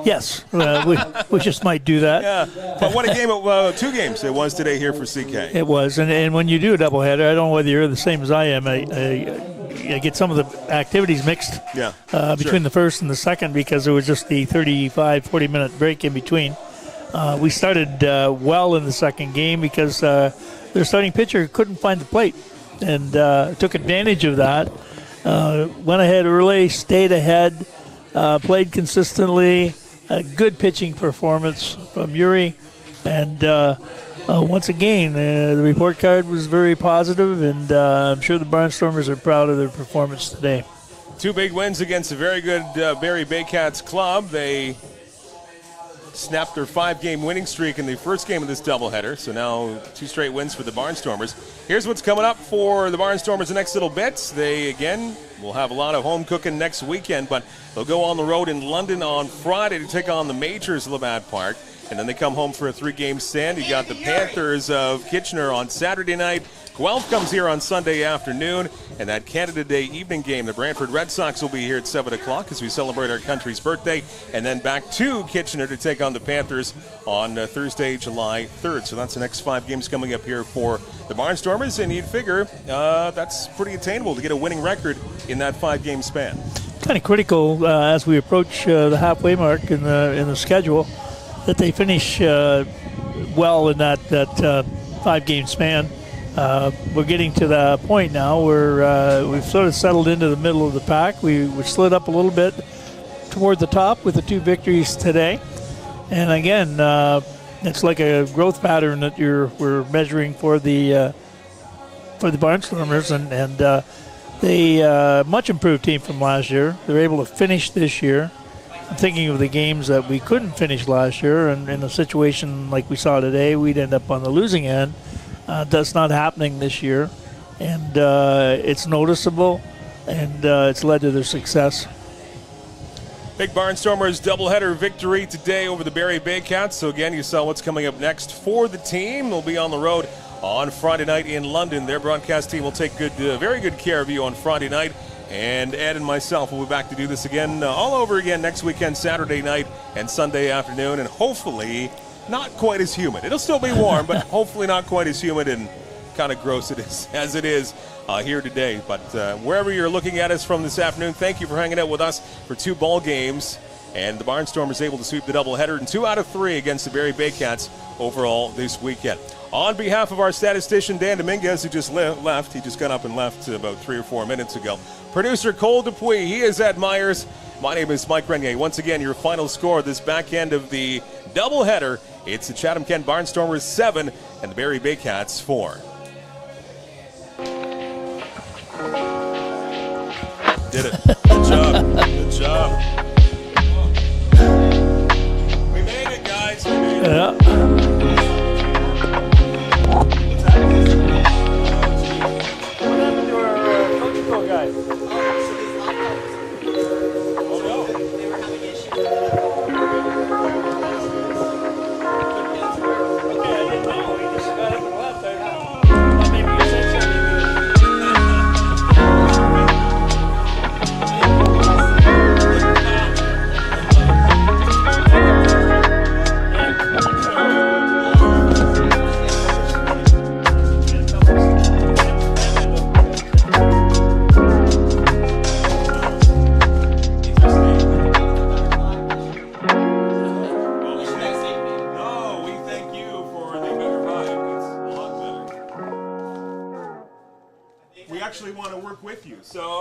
Speaker 5: Yes, we just might do that.
Speaker 4: Yeah, but what a game, 2 games it was today here for CK.
Speaker 5: It was, and when you do a doubleheader, I don't know whether you're the same as I am. I get some of the activities mixed between the first and the second because it was just the 35-40-minute break in between. We started well in the second game because their starting pitcher couldn't find the plate and took advantage of that. Went ahead early, stayed ahead, played consistently. A good pitching performance from Yuri. And once again, the report card was very positive, and I'm sure the Barnstormers are proud of their performance today.
Speaker 4: 2 big wins against a very good Barrie Baycats club. They snapped their 5-game winning streak in the first game of this doubleheader, so now 2 straight wins for the Barnstormers. Here's what's coming up for the Barnstormers the next little bit. They, again, will have a lot of home cooking next weekend, but they'll go on the road in London on Friday to take on the Majors Labatt Park, and then they come home for a 3-game stand. You got the Panthers of Kitchener on Saturday night. Guelph comes here on Sunday afternoon, and that Canada Day evening game, the Brantford Red Sox will be here at 7 o'clock as we celebrate our country's birthday, and then back to Kitchener to take on the Panthers on Thursday, July 3rd. So that's the next 5 games coming up here for the Barnstormers, and you'd figure that's pretty attainable to get a winning record in that 5-game span.
Speaker 5: Kind of critical as we approach the halfway mark in the schedule that they finish well in that 5-game span. We're getting to the point now where we've sort of settled into the middle of the pack. We slid up a little bit toward the top with the 2 victories today. And again, it's like a growth pattern that we're measuring for the Barnstormers. And They much improved team from last year. They're able to finish this year. I'm thinking of the games that we couldn't finish last year, and in a situation like we saw today, we'd end up on the losing end. That's not happening this year, and it's noticeable, and it's led to their success.
Speaker 4: Big Barnstormers doubleheader victory today over the Barrie Baycats. So again, you saw what's coming up next for the team. They'll be on the road on Friday night in London. Their broadcast team will take very good care of you on Friday night. And Ed and myself will be back to do this again all over again next weekend, Saturday night and Sunday afternoon, and hopefully not quite as humid. It'll still be warm, but hopefully not quite as humid and kind of gross as it is here today. But wherever you're looking at us from this afternoon, thank you for hanging out with us for 2 ball games. And the Barnstormers able to sweep the doubleheader in 2 out of 3 against the Barrie Baycats overall this weekend. On behalf of our statistician, Dan Dominguez, who just left, he just got up and left about 3 or 4 minutes ago. Producer Cole Dupuis, he is Ed Myers. My name is Mike Renier. Once again, your final score this back end of the doubleheader. It's the Chatham-Kent Barnstormers 7 and the Barrie Baycats 4. Did it. Good job. Good job. We made it, guys. We made it.
Speaker 5: Yeah.
Speaker 4: We actually want to work with you. So